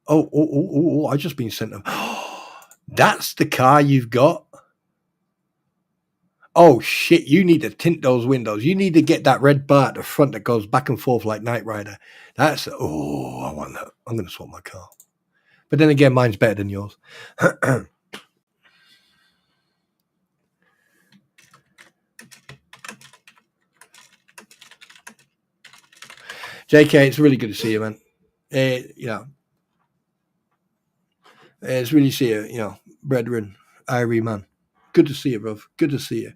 Oh, I just been sent them. That's the car you've got? Oh, shit, you need to tint those windows. You need to get that red bar at the front that goes back and forth like Knight Rider. I want that. I'm going to swap my car. But then again, mine's better than yours. JK, it's really good to see you, man. It's really see you, brethren, Irie, man. Good to see you, bro. Good to see you.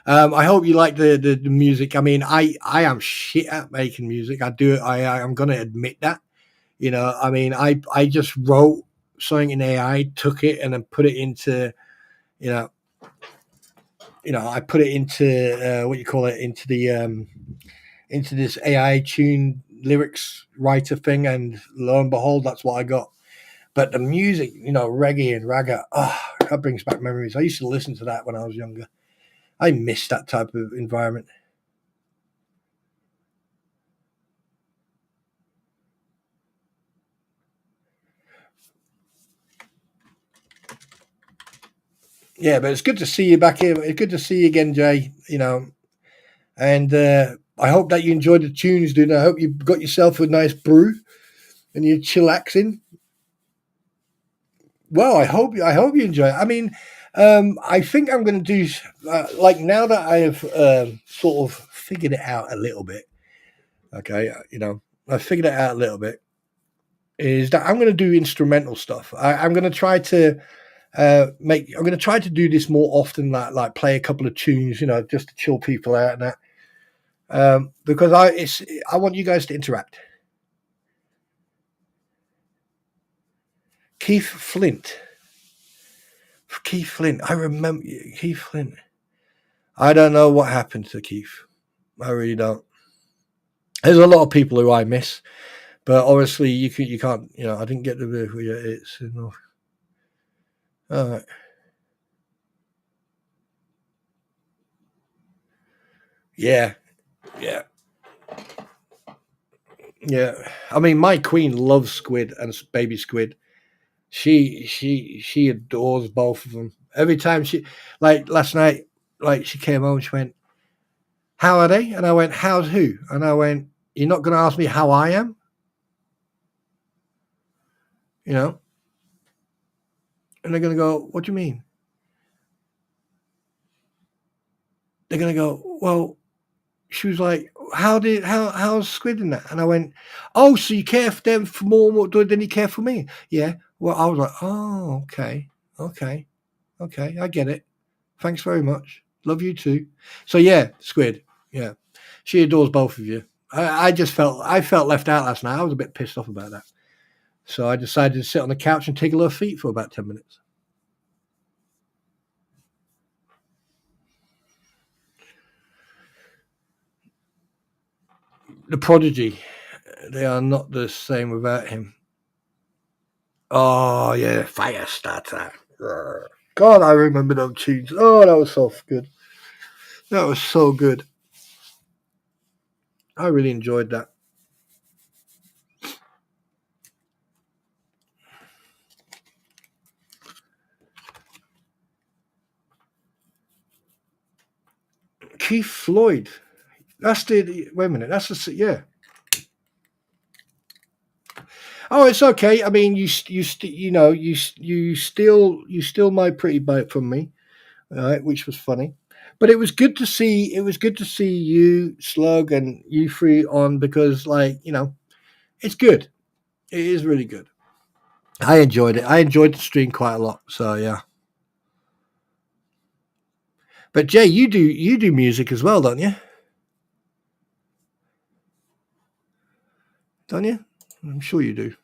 I hope you like the music. I mean, I am shit at making music. I do it. I'm going to admit that. You know, I mean, I just wrote something in AI, took it, and then put it into, I put it into into this AI tune lyrics writer thing, and lo and behold, that's what I got. But the music, reggae and ragga, that brings back memories. I used to listen to that when I was younger. I miss that type of environment. Yeah, but it's good to see you back here. It's good to see you again, Jay. You know, and I hope that you enjoyed the tunes, dude. I hope you got yourself a nice brew and you're chillaxing. Well, I hope you enjoy it. I mean, I think I'm going to do like now that I have sort of figured it out a little bit. Okay, you know, I figured it out a little bit. Is that I'm going to do instrumental stuff. I'm going to try to I'm going to try to do this more often. Like play a couple of tunes, you know, just to chill people out and that. Because I want you guys to interact. Keith Flint. I remember Keith Flint. I don't know what happened to Keith. I really don't. There's a lot of people who I miss, but obviously you can't. You know, I didn't get the it's enough. All right. Yeah. I mean, my queen loves squid and baby squid. She adores both of them. Every time like last night, like she came home, she went, "How are they?" And I went, "How's who?" And I went, "You're not going to ask me how I am?" You know? And they're going to go, "What do you mean?" They're going to go, "Well," she was like, how's squid in that?" And I went, "Oh, so you care for them for more than you care for me?" Yeah. Well, I was like, "Oh, okay. I get it. Thanks very much. Love you too." So yeah, squid. Yeah. She adores both of you. I felt left out last night. I was a bit pissed off about that. So I decided to sit on the couch and tickle her feet for about 10 minutes. The Prodigy. They are not the same without him. Oh, yeah. Firestarter. God, I remember those tunes. Oh, that was so good. That was so good. I really enjoyed that. Keith Floyd. That's the. Wait a minute. That's the. Yeah. Oh, it's okay. I mean, you steal my pretty bite from me, right? Which was funny, but it was good to see. It was good to see you, Slug, and you three on because, like, you know, it's good. It is really good. I enjoyed it. I enjoyed the stream quite a lot. So yeah. But Jay, you do music as well, don't you? Don't you? I'm sure you do.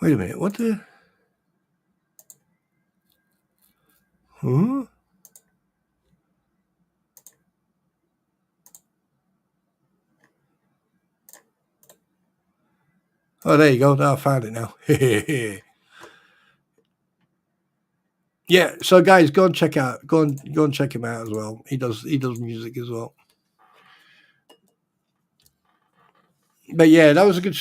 Wait a minute. What the? Huh? Oh, there you go. Now I found it now. Yeah. So guys, go and check him out as well. He does music as well. But yeah, that was a good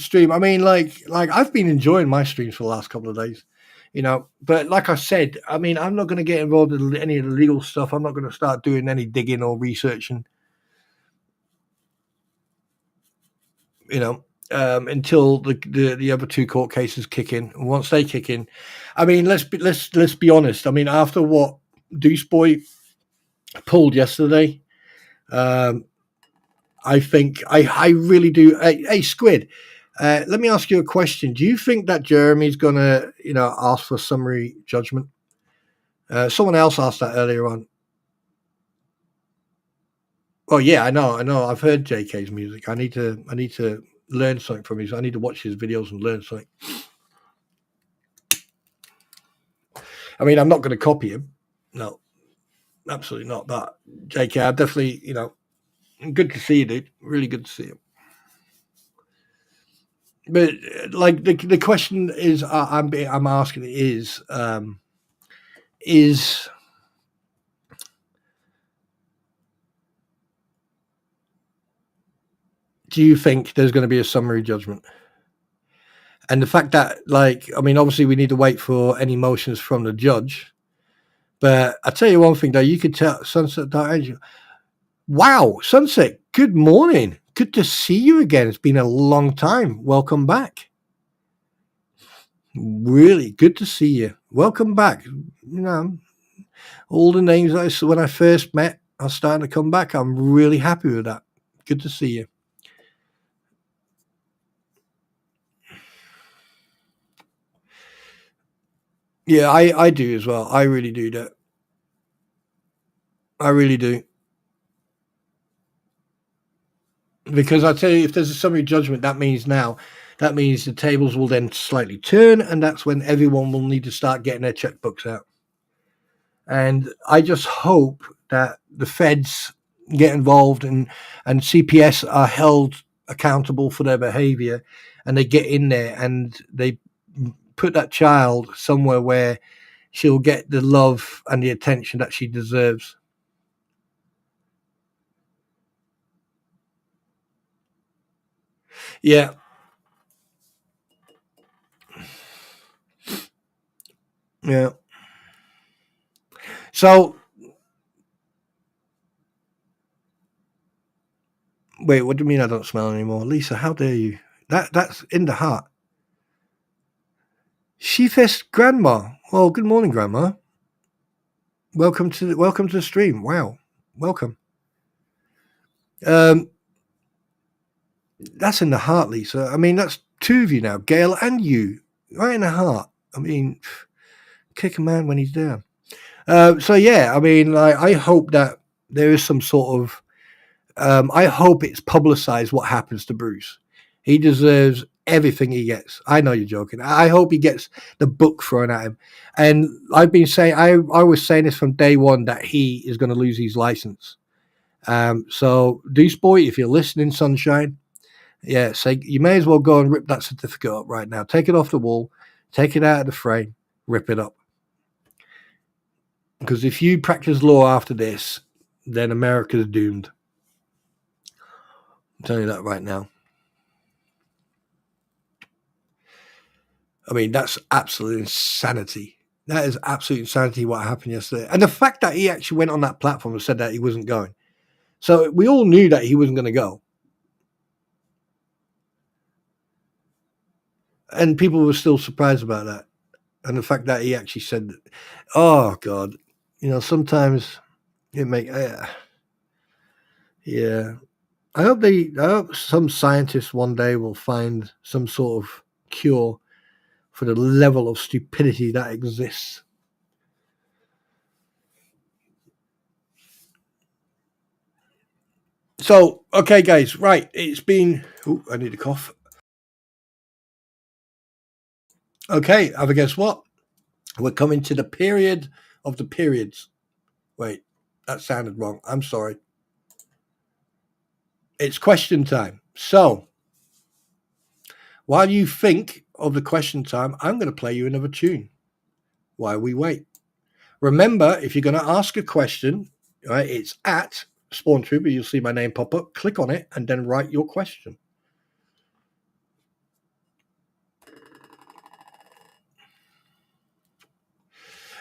stream. I mean, like I've been enjoying my streams for the last couple of days, you know. But like I said, I mean, I'm not going to get involved in any of the legal stuff. I'm not going to start doing any digging or researching, you know, until the other two court cases kick in. And once they kick in, I mean, let's be honest. I mean, after what Deuce Boy pulled yesterday, I think I really do. Hey, Squid, let me ask you a question. Do you think that Jeremy's going to, you know, ask for summary judgment? Someone else asked that earlier on. Oh yeah, I know. I've heard JK's music. I need to learn something from him. I need to watch his videos and learn something. I mean, I'm not going to copy him. No, absolutely not. But JK, I definitely, you know, Good to see you, dude. Really good to see you. But like the question is, I'm asking is do you think there's going to be a summary judgment? And the fact that, like, I mean, obviously we need to wait for any motions from the judge. But I tell you one thing, though, you could tell Sunset Dark Angel. Wow, Sunset, good morning. Good to see you again. It's been a long time. Welcome back. Really good to see you. Welcome back. You know, all the names I saw when I first met are starting to come back. I'm really happy with that. Good to see you. Yeah, I do as well. I really do that. I really do. Because I tell you, if there's a summary judgment, that means the tables will then slightly turn, and that's when everyone will need to start getting their checkbooks out. And I just hope that the feds get involved and CPS are held accountable for their behavior, and they get in there and they put that child somewhere where she'll get the love and the attention that she deserves. Yeah. Yeah. So, wait, what do you mean I don't smell anymore? Lisa, how dare you? That's in the heart. She-fest Grandma. Well, good morning, Grandma. Welcome to the stream. Wow. Welcome. That's in the heart, Lisa. I mean, that's two of you now, Gail and you. Right in the heart. I mean, kick a man when he's down. So yeah, I mean, I hope that there is some sort of I hope it's publicized what happens to Bruce. He deserves everything he gets. I know you're joking. I hope he gets the book thrown at him. And I've been saying, I was saying this from day one, that he is going to lose his license. So Deuce Boy, if you're listening, Sunshine, yeah, say you may as well go and rip that certificate up right now. Take it off the wall, take it out of the frame, rip it up. Because if you practice law after this, then America's doomed. I'm telling you that right now. I mean, that's absolute insanity. That is absolute insanity what happened yesterday. And the fact that he actually went on that platform and said that he wasn't going. So we all knew that he wasn't going to go. And people were still surprised about that. And the fact that he actually said, oh, God, you know, sometimes it makes, yeah. I hope some scientists one day will find some sort of cure for the level of stupidity that exists. So, okay, guys, right. It's been, I need a cough. Okay, have a guess what? We're coming to the period of the periods. Wait, that sounded wrong. I'm sorry. It's question time. So, while you think of the question time, I'm going to play you another tune while we wait. Remember, if you're going to ask a question, right, it's at Spawn Trooper. You'll see my name pop up. Click on it and then write your question.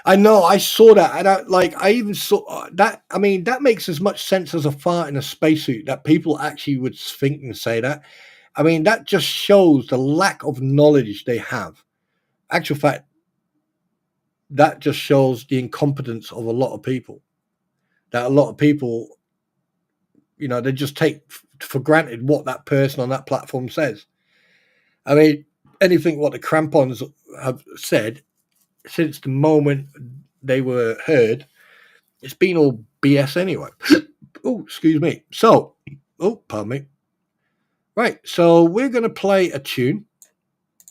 I know, I saw that, and I even saw that. I mean, that makes as much sense as a fart in a spacesuit, that people actually would think and say that. I mean, that just shows the lack of knowledge they have. Actual fact, that just shows the incompetence of a lot of people. That a lot of people, you know, they just take for granted what that person on that platform says. I mean, anything what the crampons have said since the moment they were heard, it's been all BS anyway. Oh, excuse me. So, pardon me. Right, so we're going to play a tune,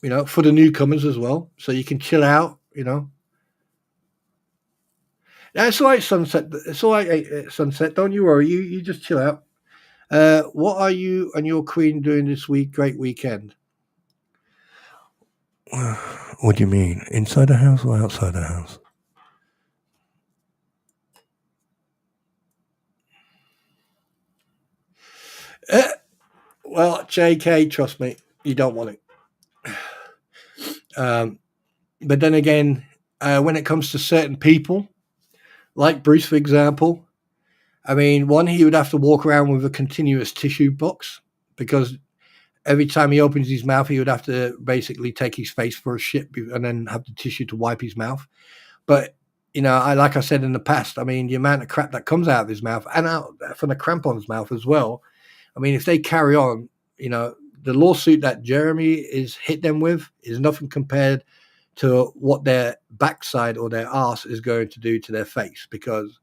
you know, for the newcomers as well, so you can chill out, you know. That's all right, Sunset. It's all right, Sunset. Don't you worry. You just chill out. What are you and your queen doing this week? Great weekend. What do you mean? Inside the house or outside the house? Well, JK, trust me, you don't want it. But then again, when it comes to certain people, like Bruce, for example, I mean, one, he would have to walk around with a continuous tissue box because every time he opens his mouth, he would have to basically take his face for a shit and then have the tissue to wipe his mouth. But, you know, like I said in the past, I mean, the amount of crap that comes out of his mouth and out from the crampon's mouth as well. I mean, if they carry on, you know, the lawsuit that Jeremy is hit them with is nothing compared to what their backside or their arse is going to do to their face, because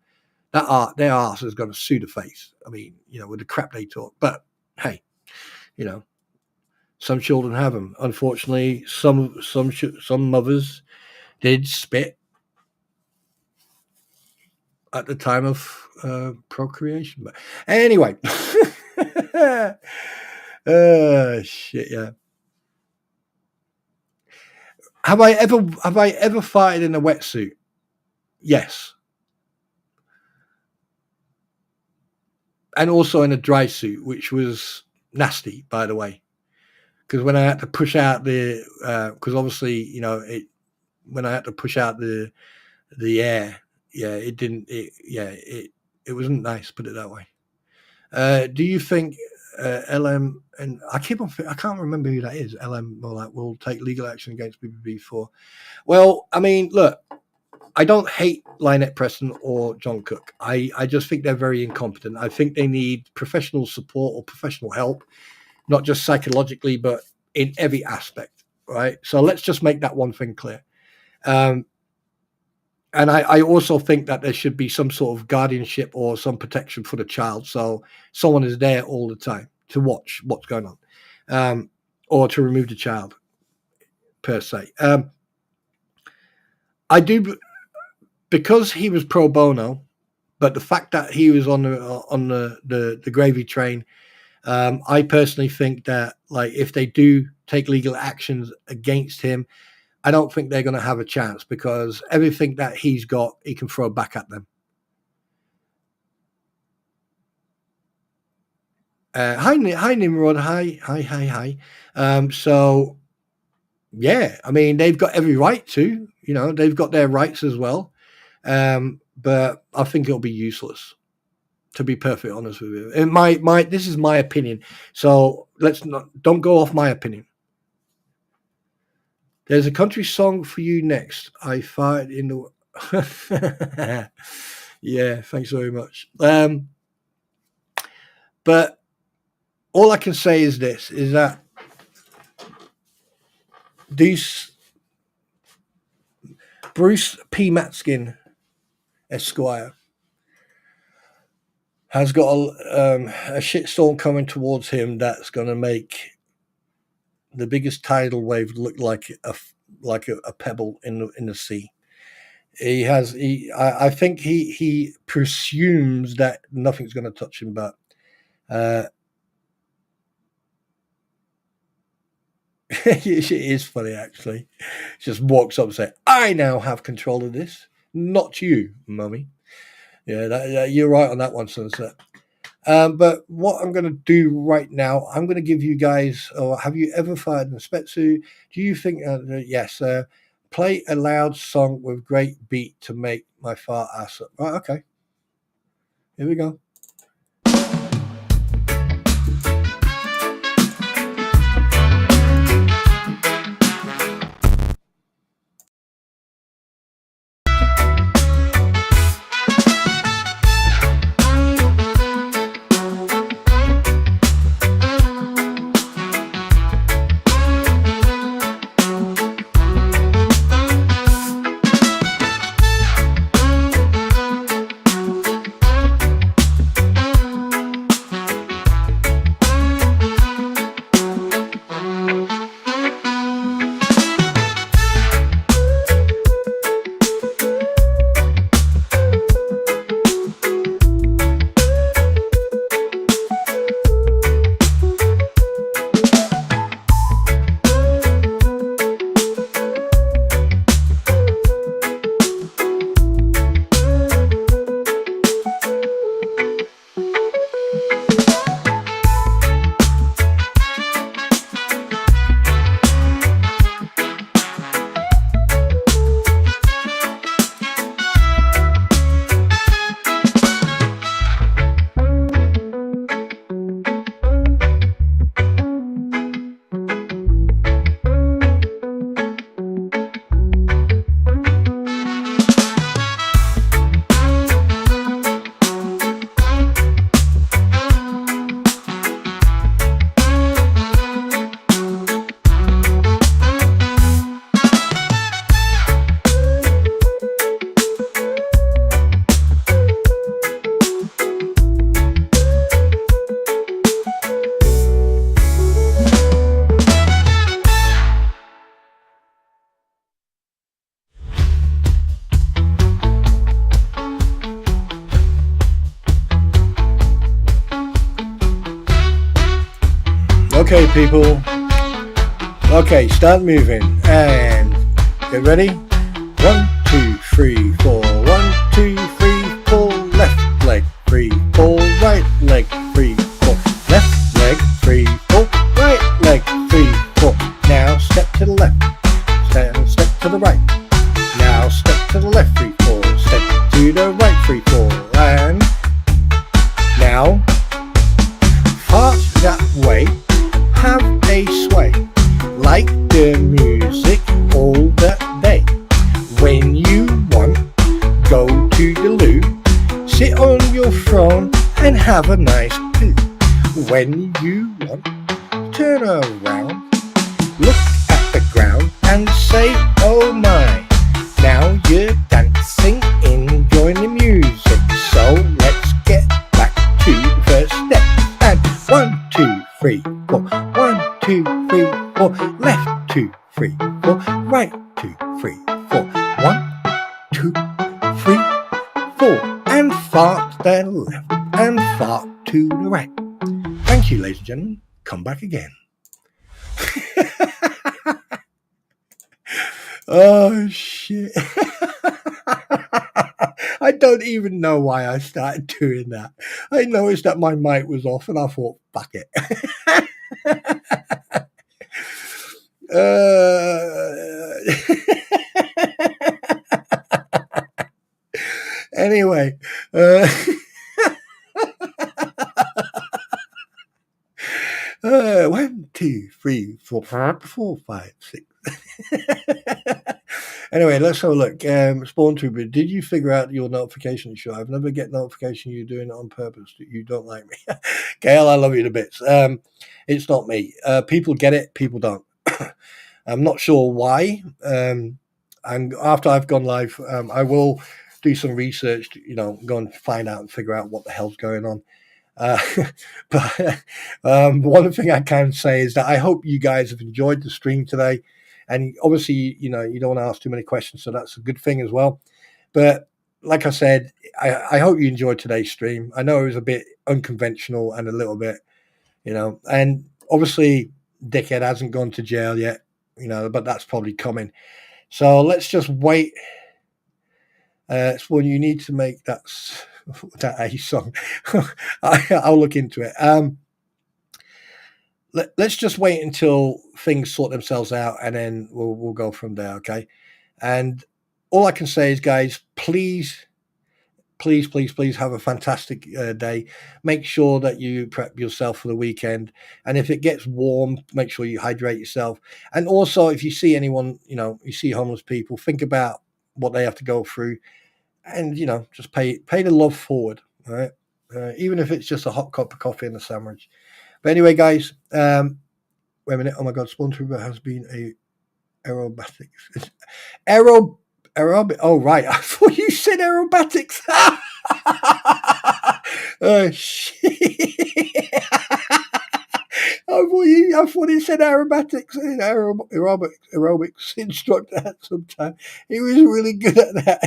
their arse is going to sue the face. I mean, you know, with the crap they talk. But hey, you know, some children have them. Unfortunately, some mothers did spit at the time of procreation. But anyway, shit, yeah. Have I ever farted in a wetsuit? Yes. And also in a dry suit, which was nasty, by the way. Because when I had to push out the, because obviously, you know, when I had to push out the air, yeah, it wasn't nice, put it that way. Do you think LM, and I can't remember who that is, LM will take legal action against BBB for? Well, I mean, look, I don't hate Lynette Preston or John Cook. I just think they're very incompetent. I think they need professional support or professional help, not just psychologically, but in every aspect, right? So let's just make that one thing clear. And I also think that there should be some sort of guardianship or some protection for the child. So someone is there all the time to watch what's going on, or to remove the child, per se. I do, because he was pro bono, but the fact that he was on the gravy train, I personally think that, like, if they do take legal actions against him, I don't think they're going to have a chance, because everything that he's got, he can throw back at them. Hi, Nimrod. Hi. So, yeah, I mean, they've got every right to, you know, they've got their rights as well. But I think it'll be useless, to be perfectly honest with you. And this is my opinion. So don't go off my opinion. There's a country song for you next. I fired in the. Yeah, thanks very much. But all I can say is this: is that Bruce P. Matzkin, Esquire, has got a shitstorm coming towards him that's going to make the biggest tidal wave look like a pebble in the sea. I think he presumes that nothing's going to touch him, but it is funny, actually. Just walks up and says, "I now have control of this, not you, mummy." Yeah, you're right on that one, Sunset. But what I'm going to do right now, I'm going to give you guys, have you ever fired in a spetsuit? Do you think, yes, play a loud song with great beat to make my fart ass up. Right, okay. Here we go. Okay, people. Okay, start moving and get ready. 1, 2, 3, 4. 1, 2, 3, 4. Left leg, 3, 4. Right leg, 3, 4. Left leg, 3, 4. Right leg, 3, 4. Now step to the left. Step to the right. Now step to the left, 3, 4. Step to the right, 3, 4. And now fart that way. Have a sway. Like the music all the day. When you want, go to the loo. Sit on your throne and have a nice poo. When you want, turn around. Look at the ground and say, oh my. Now you're dancing, enjoying the music. So let's get back to the first step. And 1, 2, 3, 4. 1, 2, 3, 4. Left 2, 3, 4. Right 2, 3, 4. 1, 2, 3, 4. And fart to the left and fart to the right. Thank you, ladies and gentlemen. Come back again. Oh shit. I don't even know why I started doing that. I noticed that my mic was off and I thought, fuck it. Anyway, 1, 2, 3, 4, 5, 6. Anyway, let's have a look. Spawn Trooper, did you figure out your notification show? I've never get notification you're doing it on purpose. You don't like me. Gail, I love you to bits. It's not me. People get it, people don't. I'm not sure why. And after I've gone live, I will do some research to, go and find out and figure out what the hell's going on. But one thing I can say is that I hope you guys have enjoyed the stream today. And obviously, you don't want to ask too many questions, so that's a good thing as well. But like I said, I hope you enjoyed today's stream. I know it was a bit unconventional and a little bit, and obviously Dickhead hasn't gone to jail yet, but that's probably coming. So let's just wait. It's when you need to make that A song. I'll look into it. Let's just wait until things sort themselves out, and then we'll go from there, okay? And all I can say is, guys, please have a fantastic day. Make sure that you prep yourself for the weekend, and if it gets warm, make sure you hydrate yourself. And also, if you see anyone, you see homeless people, think about what they have to go through, and just pay the love forward, all right? Even if it's just a hot cup of coffee and a sandwich. But anyway, guys, wait a minute. Oh my God, Spawn Trooper has been a aerobatics. Aerobic. Oh right, I thought you said aerobatics. Oh shit! I thought he said aerobatics. Aerobics instructor at some time. He was really good at that.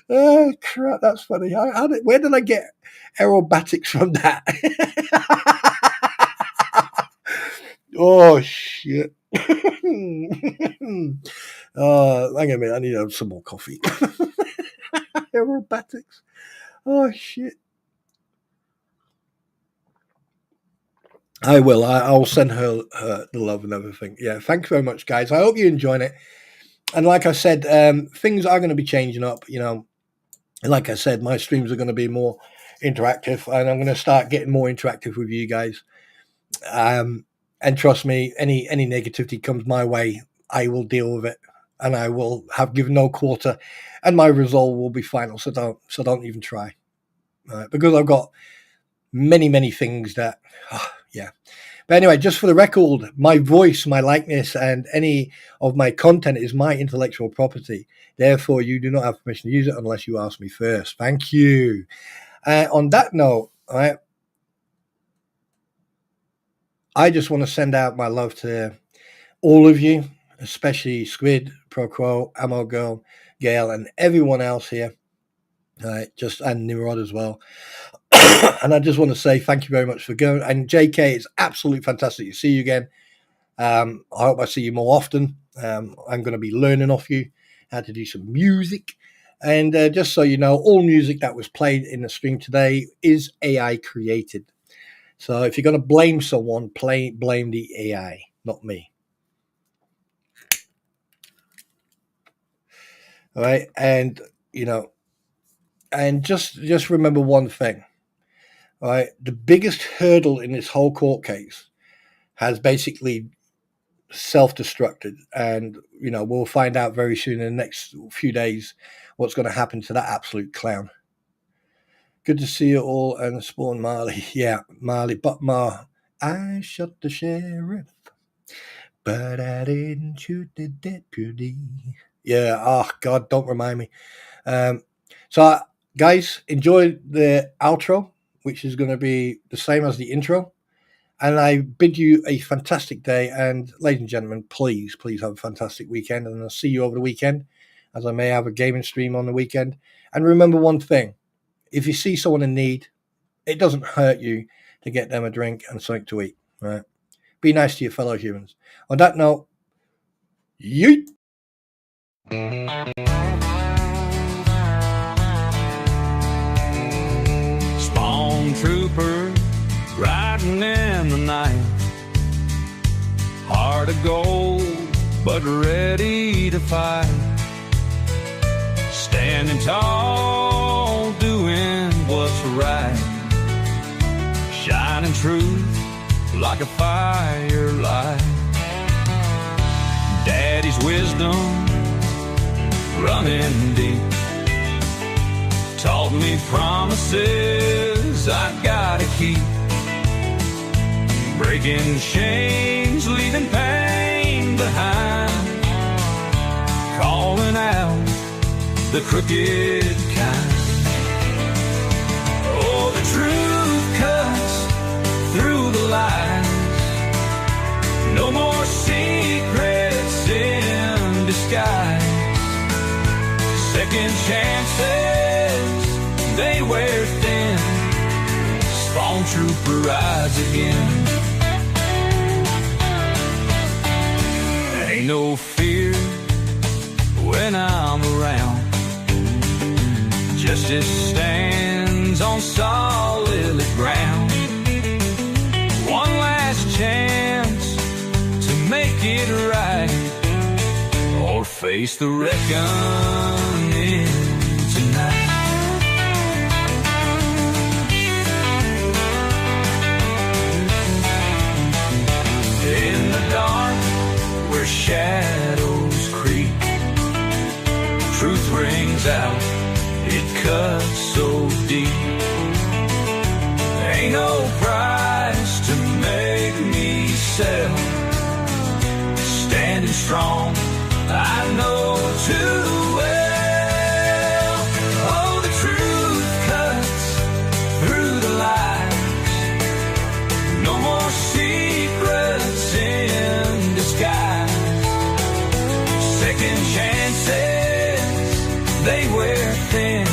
Oh crap, that's funny. Where did I get aerobatics from that? Oh shit. Hang on a minute, I need to have some more coffee. Aerobatics. Oh shit. I will. I'll send her the love and everything. Yeah, thanks very much, guys. I hope you enjoyed it. And like I said, things are going to be changing up, And like I said, my streams are going to be more interactive, and I'm going to start getting more interactive with you guys. And trust me, any negativity comes my way, I will deal with it, and I will have given no quarter, and my resolve will be final. So don't even try, because I've got many things that, yeah. But anyway, just for the record, my voice, my likeness, and any of my content is my intellectual property. Therefore, you do not have permission to use it unless you ask me first. Thank you. On that note, all right, I just want to send out my love to all of you, especially Squid, Proquo, Ammo Girl, Gail, and everyone else here. All right, and Nimrod as well. And I just want to say thank you very much for going. And JK, it's absolutely fantastic to see you again. I hope I see you more often. I'm going to be learning off you how to do some music. And just so you know, all music that was played in the stream today is AI created. So if you're going to blame someone, blame the AI, not me. All right. And, you know, and just remember one thing. All right. The biggest hurdle in this whole court case has basically self-destructed. And, you know, we'll find out very soon in the next few days what's going to happen to that absolute clown. Good to see you all. And Spawn Marley. Yeah, Marley. But I shot the sheriff, but I didn't shoot the deputy. Yeah, oh, God, don't remind me. So, guys, enjoy the outro, which is going to be the same as the intro. And I bid you a fantastic day. And, ladies and gentlemen, please have a fantastic weekend. And I'll see you over the weekend, as I may have a gaming stream on the weekend. And remember one thing. If you see someone in need, it doesn't hurt you to get them a drink and something to eat. Right? Be nice to your fellow humans. On that note, yeet. Spawn trooper riding in the night, heart of gold but ready to fight, standing tall doing what's right, shining truth like a firelight. Daddy's wisdom running deep taught me promises I gotta keep, breaking chains, leaving pain behind, calling out the crooked kind. Oh, the truth cuts through the lies, no more secrets in disguise. Second chances, they wear thin. Spawn trooper rides again. Ain't no fear when I'm around. Justice stands on solid ground. One last chance to make it right, or face the reckoning tonight. In the dark where shadows creep, truth rings out, it cuts so deep. Ain't no price to make me sell. Standing strong, I know too well. Oh, the truth cuts through the lies, no more secrets in disguise. Second chances, they wear thin.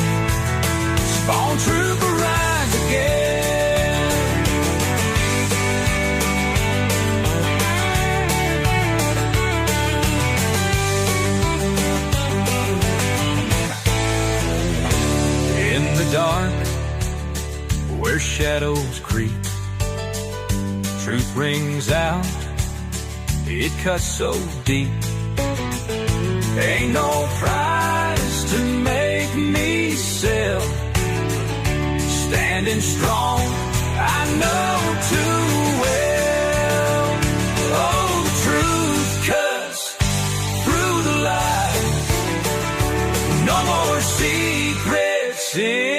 Spawn trooper rides again. In the dark where shadows creep, truth rings out, it cuts so deep. Ain't no price to make me sell. Standing strong, I know too well. Oh, the truth cuts through the lies, no more secrets in